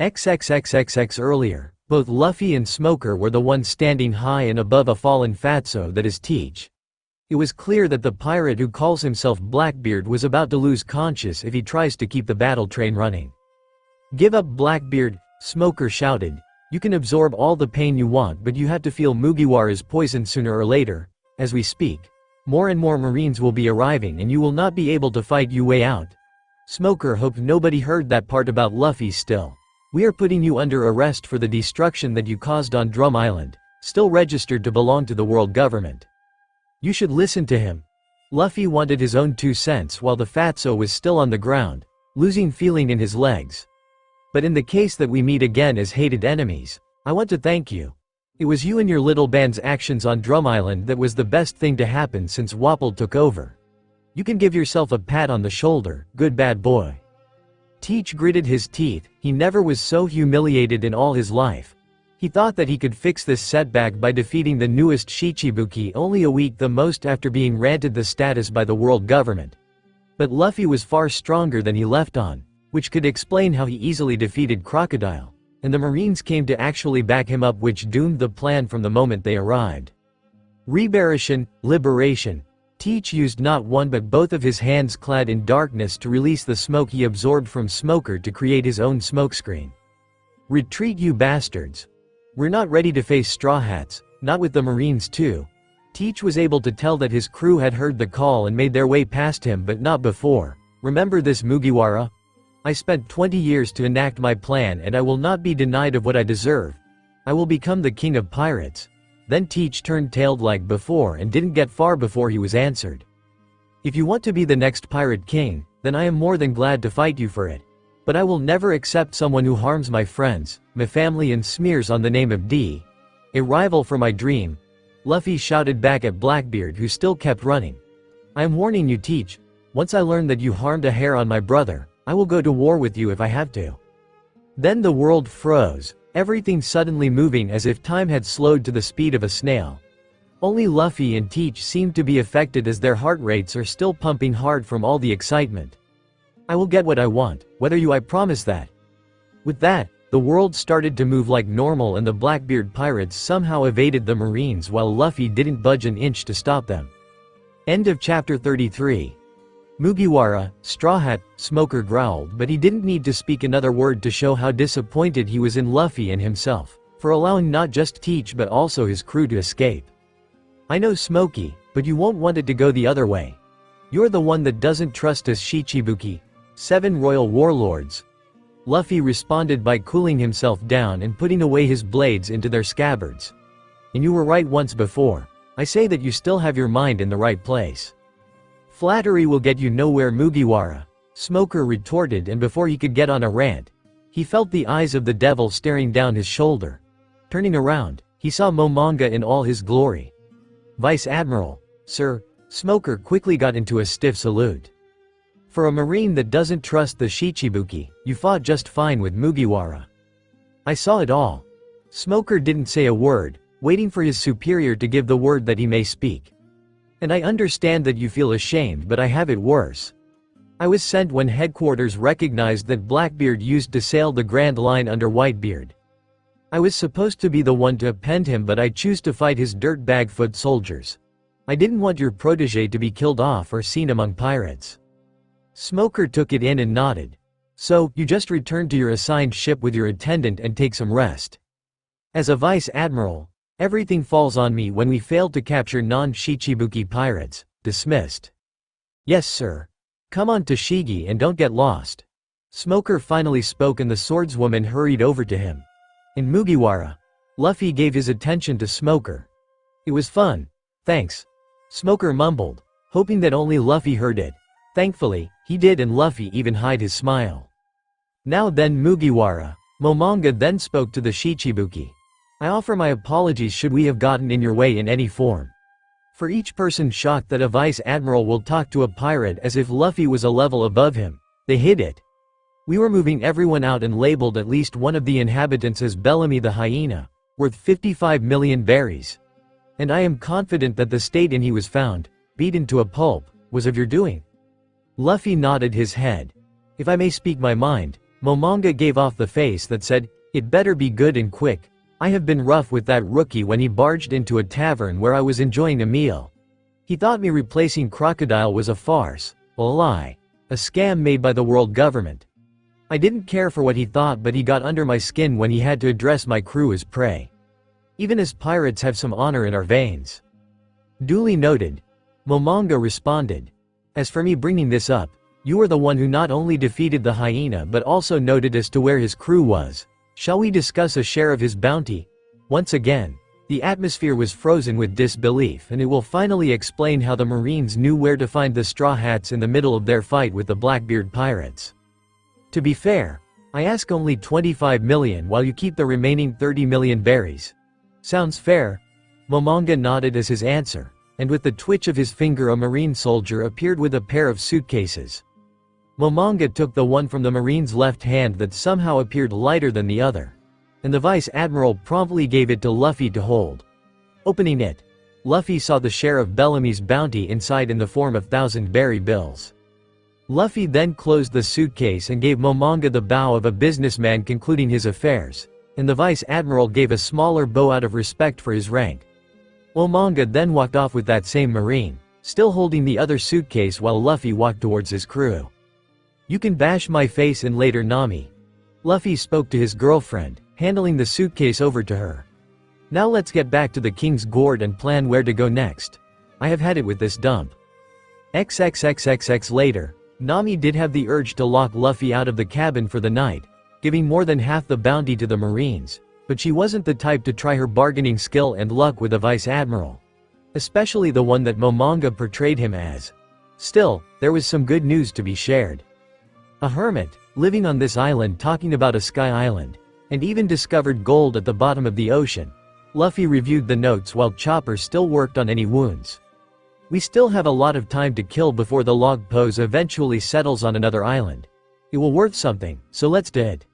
[SPEAKER 2] XXXXX earlier, both Luffy and Smoker were the ones standing high and above a fallen fatso that is Teach. It was clear that the pirate who calls himself Blackbeard was about to lose conscience if he tries to keep the battle train running. Give up, Blackbeard, Smoker shouted. You can absorb all the pain you want, but you have to feel Mugiwara's poison sooner or later. As we speak, more and more Marines will be arriving and you will not be able to fight your way out. Smoker hoped nobody heard that part about Luffy. Still, we are putting you under arrest for the destruction that you caused on Drum Island, still registered to belong to the world government. You should listen to him. Luffy wanted his own 2 cents while the fatso was still on the ground, losing feeling in his legs. But in the case that we meet again as hated enemies, I want to thank you. It was you and your little band's actions on Drum Island that was the best thing to happen since Wapple took over. You can give yourself a pat on the shoulder, good bad boy. Teach gritted his teeth. He never was so humiliated in all his life. He thought that he could fix this setback by defeating the newest Shichibuki only a week the most after being granted the status by the world government. But Luffy was far stronger than he left on, which could explain how he easily defeated Crocodile, and the Marines came to actually back him up, which doomed the plan from the moment they arrived. Liberation, liberation. Teach used not one but both of his hands clad in darkness to release the smoke he absorbed from Smoker to create his own smokescreen. Retreat, you bastards. We're not ready to face Straw Hats, not with the Marines too. Teach was able to tell that his crew had heard the call and made their way past him, but not before. Remember this, Mugiwara? I spent 20 years to enact my plan, and I will not be denied of what I deserve. I will become the king of pirates. Then Teach turned tailed like before and didn't get far before he was answered. If you want to be the next pirate king, then I am more than glad to fight you for it. But I will never accept someone who harms my friends, my family, and smears on the name of D. A rival for my dream. Luffy shouted back at Blackbeard, who still kept running. I am warning you, Teach. Once I learn that you harmed a hair on my brother, I will go to war with you if I have to. Then the world froze, everything suddenly moving as if time had slowed to the speed of a snail. Only Luffy and Teach seemed to be affected as their heart rates are still pumping hard from all the excitement. I will get what I want, whether you, I promise that. With that, the world started to move like normal and the Blackbeard pirates somehow evaded the Marines while Luffy didn't budge an inch to stop them. End of chapter 33. Mugiwara, Straw Hat, Smoker growled, but he didn't need to speak another word to show how disappointed he was in Luffy and himself, for allowing not just Teach but also his crew to escape. I know, Smokey, but you won't want it to go the other way. You're the one that doesn't trust us Shichibuki, 7 royal warlords. Luffy responded by cooling himself down and putting away his blades into their scabbards. And you were right once before. I say that you still have your mind in the right place. Flattery will get you nowhere, Mugiwara, Smoker retorted, and before he could get on a rant, he felt the eyes of the devil staring down his shoulder. Turning around, he saw Momonga in all his glory. Vice Admiral, sir. Smoker quickly got into a stiff salute. For a marine that doesn't trust the Shichibuki, you fought just fine with Mugiwara. I saw it all. Smoker didn't say a word, waiting for his superior to give the word that he may speak. And I understand that you feel ashamed, but I have it worse. I was sent when headquarters recognized that Blackbeard used to sail the Grand Line under Whitebeard. I was supposed to be the one to append him, but I choose to fight his dirtbag foot soldiers. I didn't want your protege to be killed off or seen among pirates. Smoker took it in and nodded. So, you just returned to your assigned ship with your attendant and take some rest. As a vice admiral, everything falls on me when we failed to capture non-Shichibuki pirates. Dismissed. Yes, sir. Come on, Tashigi, and don't get lost. Smoker finally spoke and the swordswoman hurried over to him. In Mugiwara, Luffy gave his attention to Smoker. It was fun. Thanks. Smoker mumbled, hoping that only Luffy heard it. Thankfully, he did, and Luffy even hid his smile. Now then, Mugiwara. Momonga then spoke to the Shichibuki. I offer my apologies should we have gotten in your way in any form. For each person shocked that a vice admiral will talk to a pirate as if Luffy was a level above him, they hid it. We were moving everyone out and labeled at least one of the inhabitants as Bellamy the hyena, worth 55 million berries. And I am confident that the state in he was found, beaten to a pulp, was of your doing. Luffy nodded his head. If I may speak my mind, Momonga gave off the face that said, it better be good and quick. I have been rough with that rookie when he barged into a tavern where I was enjoying a meal. He thought me replacing Crocodile was a farce, a lie, a scam made by the world government. I didn't care for what he thought, but he got under my skin when he had to address my crew as prey. Even as pirates have some honor in our veins. Duly noted. Momonga responded. As for me bringing this up, you were the one who not only defeated the hyena but also noted as to where his crew was. Shall we discuss a share of his bounty? Once again, the atmosphere was frozen with disbelief, and it will finally explain how the Marines knew where to find the Straw Hats in the middle of their fight with the Blackbeard pirates. To be fair, I ask only 25 million while you keep the remaining 30 million berries. Sounds fair? Momonga nodded as his answer, and with the twitch of his finger a Marine soldier appeared with a pair of suitcases. Momonga took the one from the Marine's left hand that somehow appeared lighter than the other, and the Vice Admiral promptly gave it to Luffy to hold. Opening it, Luffy saw the share of Bellamy's bounty inside in the form of 1,000 berry bills. Luffy then closed the suitcase and gave Momonga the bow of a businessman concluding his affairs, and the Vice Admiral gave a smaller bow out of respect for his rank. Momonga then walked off with that same Marine, still holding the other suitcase while Luffy walked towards his crew. You can bash my face in later, Nami. Luffy spoke to his girlfriend, handling the suitcase over to her. Now let's get back to the King's Gourd and plan where to go next. I have had it with this dump. XXXXX later, Nami did have the urge to lock Luffy out of the cabin for the night, giving more than half the bounty to the Marines, but she wasn't the type to try her bargaining skill and luck with a vice admiral. Especially the one that Momonga portrayed him as. Still, there was some good news to be shared. A hermit, living on this island talking about a sky island, and even discovered gold at the bottom of the ocean. Luffy reviewed the notes while Chopper still worked on any wounds. We still have a lot of time to kill before the log pose eventually settles on another island. It will worth something, so let's do it.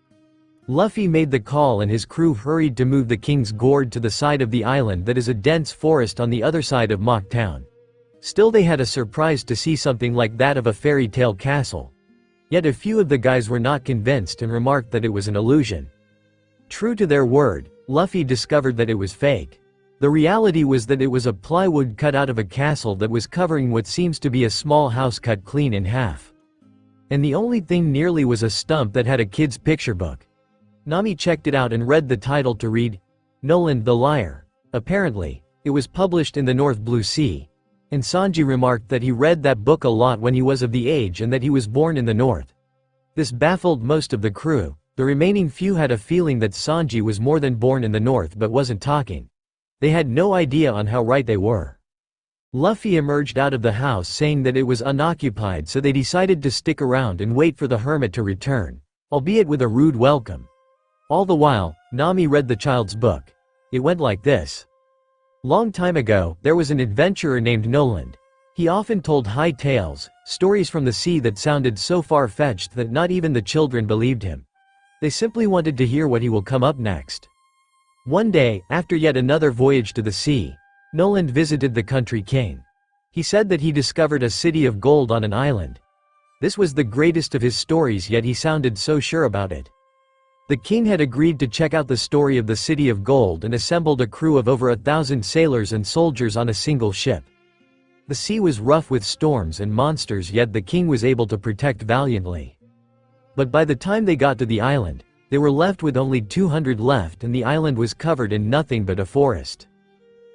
[SPEAKER 2] Luffy made the call and his crew hurried to move the King's Gourd to the side of the island that is a dense forest on the other side of Mock Town. Still they had a surprise to see something like that of a fairy tale castle. Yet a few of the guys were not convinced and remarked that it was an illusion. True to their word, Luffy discovered that it was fake. The reality was that it was a plywood cut out of a castle that was covering what seems to be a small house cut clean in half. And the only thing nearly was a stump that had a kid's picture book. Nami checked it out and read the title to read, Noland the Liar. Apparently, it was published in the North Blue Sea. And Sanji remarked that he read that book a lot when he was of the age and that he was born in the North. This baffled most of the crew. The remaining few had a feeling that Sanji was more than born in the North but wasn't talking. They had no idea on how right they were. Luffy emerged out of the house saying that it was unoccupied, so they decided to stick around and wait for the hermit to return, albeit with a rude welcome. All the while, Nami read the child's book. It went like this. Long time ago, there was an adventurer named Noland. He often told high tales, stories from the sea that sounded so far-fetched that not even the children believed him. They simply wanted to hear what he will come up next. One day, after yet another voyage to the sea, Noland visited the country king. He said that he discovered a city of gold on an island. This was the greatest of his stories, yet he sounded so sure about it. The king had agreed to check out the story of the city of gold and assembled a crew of over 1,000 sailors and soldiers on a single ship. The sea was rough with storms and monsters, yet the king was able to protect valiantly. But by the time they got to the island, they were left with only 200 left and the island was covered in nothing but a forest.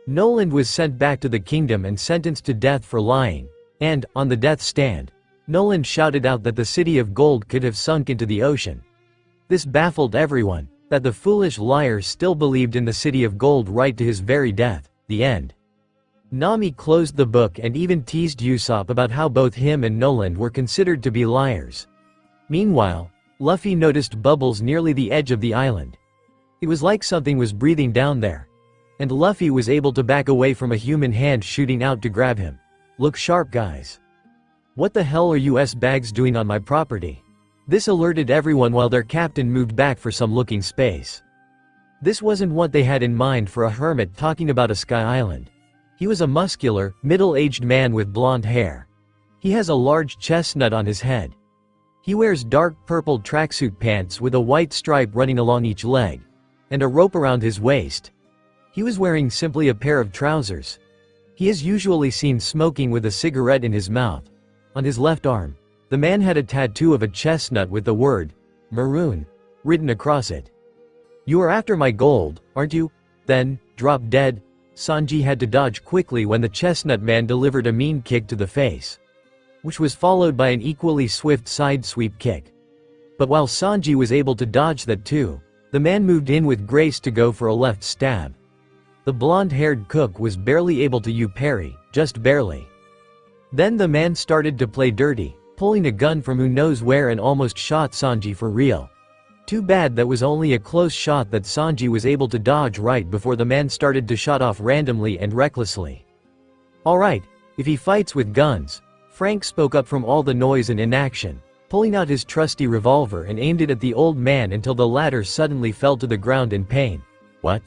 [SPEAKER 2] Noland was sent back to the kingdom and sentenced to death for lying, and, on the death stand, Noland shouted out that the city of gold could have sunk into the ocean. This baffled everyone, that the foolish liar still believed in the city of gold right to his very death. The end. Nami closed the book and even teased Usopp about how both him and Noland were considered to be liars. Meanwhile, Luffy noticed bubbles nearly the edge of the island. It was like something was breathing down there. And Luffy was able to back away from a human hand shooting out to grab him. Look sharp, guys. What the hell are US bags doing on my property? This alerted everyone while their captain moved back for some looking space. This wasn't what they had in mind for a hermit talking about a sky island. He was a muscular, middle-aged man with blonde hair. He has a large chestnut on his head. He wears dark purple tracksuit pants with a white stripe running along each leg, and a rope around his waist. He was wearing simply a pair of trousers. He is usually seen smoking with a cigarette in his mouth. On his left arm, the man had a tattoo of a chestnut with the word, maroon, written across it. You are after my gold, aren't you? Then, drop dead. Sanji had to dodge quickly when the chestnut man delivered a mean kick to the face, which was followed by an equally swift side sweep kick. But while Sanji was able to dodge that too, the man moved in with grace to go for a left stab. The blonde-haired cook was barely able to parry, just barely. Then the man started to play dirty, pulling a gun from who knows where and almost shot Sanji for real. Too bad that was only a close shot that Sanji was able to dodge right before the man started to shot off randomly and recklessly. Alright, if he fights with guns. Frank spoke up from all the noise and inaction, pulling out his trusty revolver and aimed it at the old man until the latter suddenly fell to the ground in pain. What?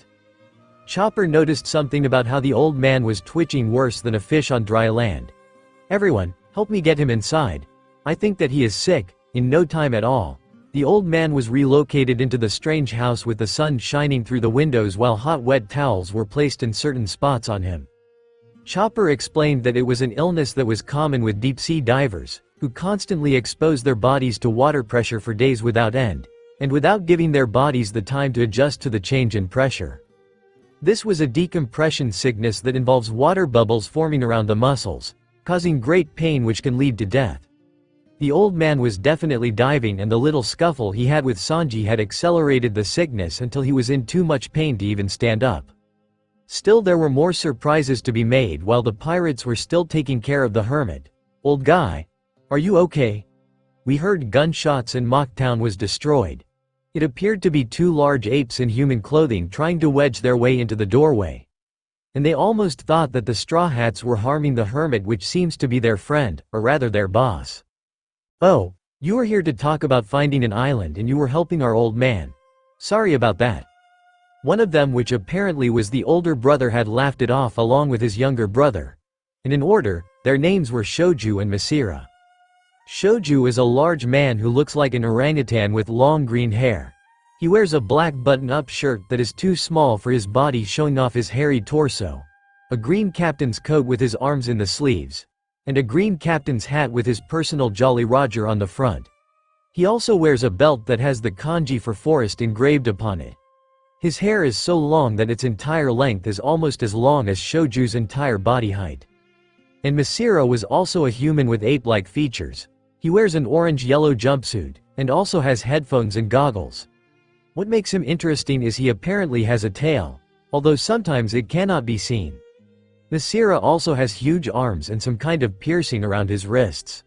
[SPEAKER 2] Chopper noticed something about how the old man was twitching worse than a fish on dry land. Everyone, help me get him inside. I think that he is sick. In no time at all, the old man was relocated into the strange house with the sun shining through the windows while hot wet towels were placed in certain spots on him. Chopper explained that it was an illness that was common with deep-sea divers, who constantly expose their bodies to water pressure for days without end, and without giving their bodies the time to adjust to the change in pressure. This was a decompression sickness that involves water bubbles forming around the muscles, causing great pain which can lead to death. The old man was definitely diving, and the little scuffle he had with Sanji had accelerated the sickness until he was in too much pain to even stand up. Still, there were more surprises to be made while the pirates were still taking care of the hermit. "Old guy, are you okay? We heard gunshots and Mocktown was destroyed." It appeared to be two large apes in human clothing trying to wedge their way into the doorway. And they almost thought that the Straw Hats were harming the hermit, which seems to be their friend, or rather their boss. "Oh, you were here to talk about finding an island and you were helping our old man. Sorry about that." One of them, which apparently was the older brother, had laughed it off along with his younger brother. And in order, their names were Shoju and Masira. Shoju is a large man who looks like an orangutan with long green hair. He wears a black button-up shirt that is too small for his body, showing off his hairy torso, a green captain's coat with his arms in the sleeves, and a green captain's hat with his personal Jolly Roger on the front. He also wears a belt that has the kanji for forest engraved upon it. His hair is so long that its entire length is almost as long as Shoju's entire body height. And Masira was also a human with ape-like features. He wears an orange-yellow jumpsuit, and also has headphones and goggles. What makes him interesting is he apparently has a tail, although sometimes it cannot be seen. Masira also has huge arms and some kind of piercing around his wrists.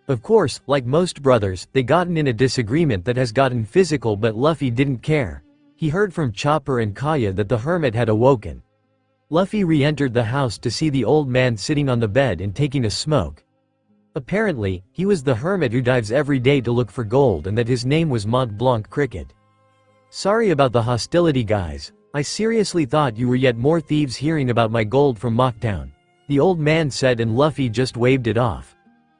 [SPEAKER 2] Of course, like most brothers, they gotten in a disagreement that has gotten physical, but Luffy didn't care. He heard from Chopper and Kaya that the hermit had awoken. Luffy re-entered the house to see the old man sitting on the bed and taking a smoke. Apparently, he was the hermit who dives every day to look for gold, and that his name was Mont Blanc Cricket. "Sorry about the hostility, guys. I seriously thought you were yet more thieves hearing about my gold from Mocktown," the old man said, and Luffy just waved it off.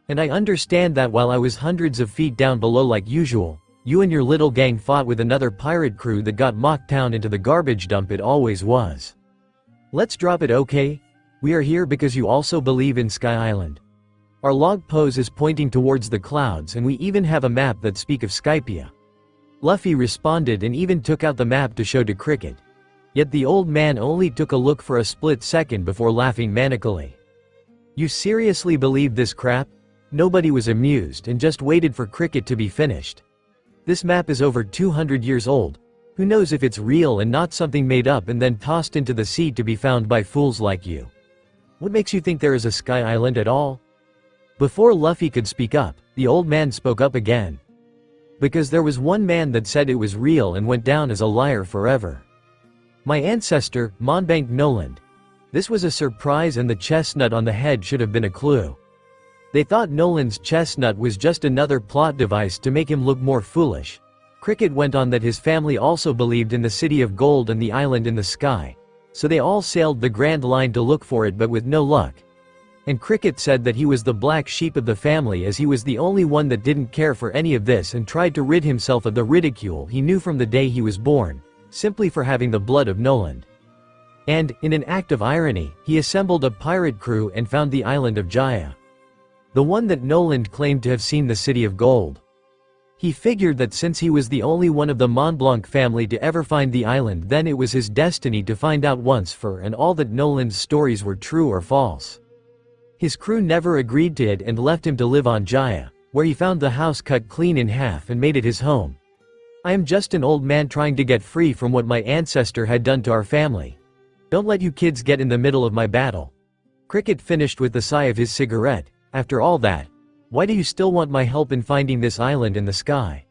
[SPEAKER 2] "And I understand that while I was hundreds of feet down below like usual, you and your little gang fought with another pirate crew that got Mocktown into the garbage dump it always was. Let's drop it, okay? We are here because you also believe in Sky Island. Our log pose is pointing towards the clouds, and we even have a map that speaks of Skypia." Luffy responded and even took out the map to show to Cricket. Yet the old man only took a look for a split second before laughing manically. "You seriously believe this crap?" Nobody was amused and just waited for Cricket to be finished. "This map is over 200 years old. Who knows if it's real and not something made up and then tossed into the sea to be found by fools like you? What makes you think there is a Sky Island at all?" Before Luffy could speak up, the old man spoke up again. "Because there was one man that said it was real and went down as a liar forever. My ancestor, Monbank Noland. This was a surprise, and the chestnut on the head should have been a clue. They thought Noland's chestnut was just another plot device to make him look more foolish." Cricket went on that his family also believed in the city of gold and the island in the sky, so they all sailed the Grand Line to look for it, but with no luck. And Cricket said that he was the black sheep of the family, as he was the only one that didn't care for any of this and tried to rid himself of the ridicule he knew from the day he was born, simply for having the blood of Noland. And, in an act of irony, he assembled a pirate crew and found the island of Jaya. The one that Noland claimed to have seen the city of gold. He figured that since he was the only one of the Montblanc family to ever find the island, then it was his destiny to find out once for and all that Noland's stories were true or false. His crew never agreed to it and left him to live on Jaya, where he found the house cut clean in half and made it his home. "I am just an old man trying to get free from what my ancestor had done to our family. Don't let you kids get in the middle of my battle." Cricket finished with the sigh of his cigarette. "After all that, why do you still want my help in finding this island in the sky?"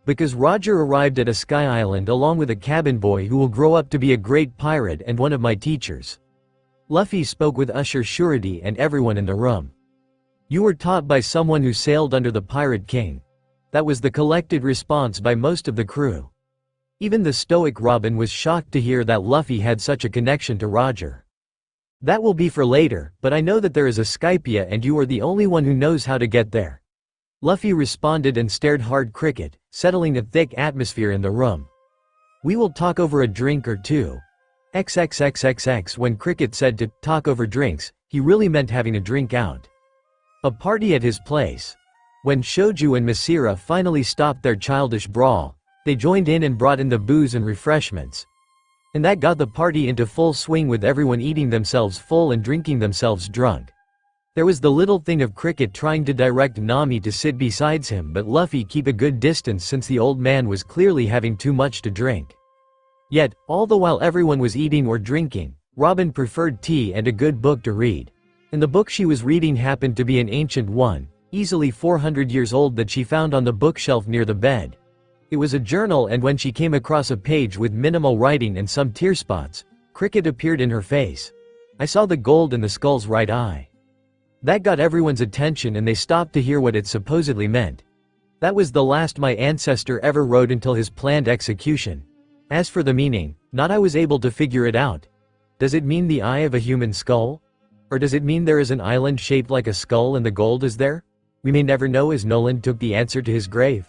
[SPEAKER 2] "Because Roger arrived at a sky island along with a cabin boy who will grow up to be a great pirate and one of my teachers." Luffy spoke with utter surety, and everyone in the room. "You were taught by someone who sailed under the Pirate King." That was the collected response by most of the crew. Even the stoic Robin was shocked to hear that Luffy had such a connection to Roger. "That will be for later, but I know that there is a Skypia and you are the only one who knows how to get there." Luffy responded and stared hard Cricket, settling a thick atmosphere in the room. "We will talk over a drink or two." XXXXX. When Cricket said to talk over drinks, he really meant having a drink out. A party at his place. When Shoju and Masira finally stopped their childish brawl, They joined in and brought in the booze and refreshments. And that got the party into full swing with everyone eating themselves full and drinking themselves drunk. There was the little thing of Cricket trying to direct Nami to sit beside him, but Luffy keep a good distance since the old man was clearly having too much to drink. Yet, all the while everyone was eating or drinking, Robin preferred tea and a good book to read. And the book she was reading happened to be an ancient one, easily 400 years old, that she found on the bookshelf near the bed. It was a journal, and when she came across a page with minimal writing and some tear spots, Cricket appeared in her face. I saw the gold in the skull's right eye. That got everyone's attention and they stopped to hear what it supposedly meant. That was the last my ancestor ever wrote until his planned execution. As for the meaning, not I was able to figure it out. Does it mean the eye of a human skull? Or does it mean there is an island shaped like a skull and the gold is there? We may never know, as Nolan took the answer to his grave.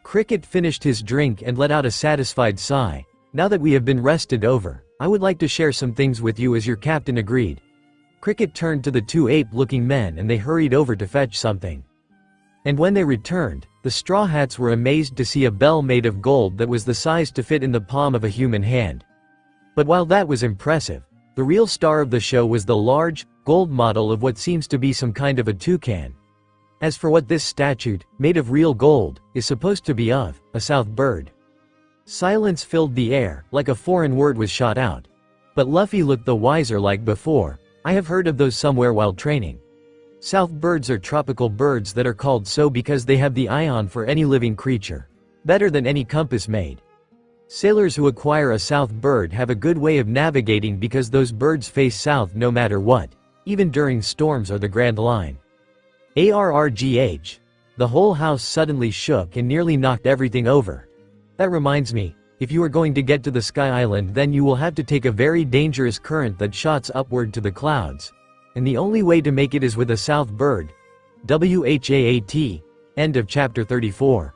[SPEAKER 2] Cricket finished his drink and let out a satisfied sigh. Now that we have been rested over, I would like to share some things with you, as your captain agreed. Cricket turned to the two ape-looking men and they hurried over to fetch something. And when they returned, the Straw Hats were amazed to see a bell made of gold that was the size to fit in the palm of a human hand. But while that was impressive, the real star of the show was the large, gold model of what seems to be some kind of a toucan. As for what this statue, made of real gold, is supposed to be of, a south bird. Silence filled the air, like a foreign word was shot out. But Luffy looked the wiser. Like before, I have heard of those somewhere while training. South birds are tropical birds that are called so because they have the ion for any living creature. Better than any compass made. Sailors who acquire a south bird have a good way of navigating because those birds face south no matter what, even during storms or the Grand Line. ARRGH. The whole house suddenly shook and nearly knocked everything over. That reminds me, if you are going to get to the Sky Island, then you will have to take a very dangerous current that shots upward to the clouds. And the only way to make it is with a south bird. WHAAT. End of chapter 34.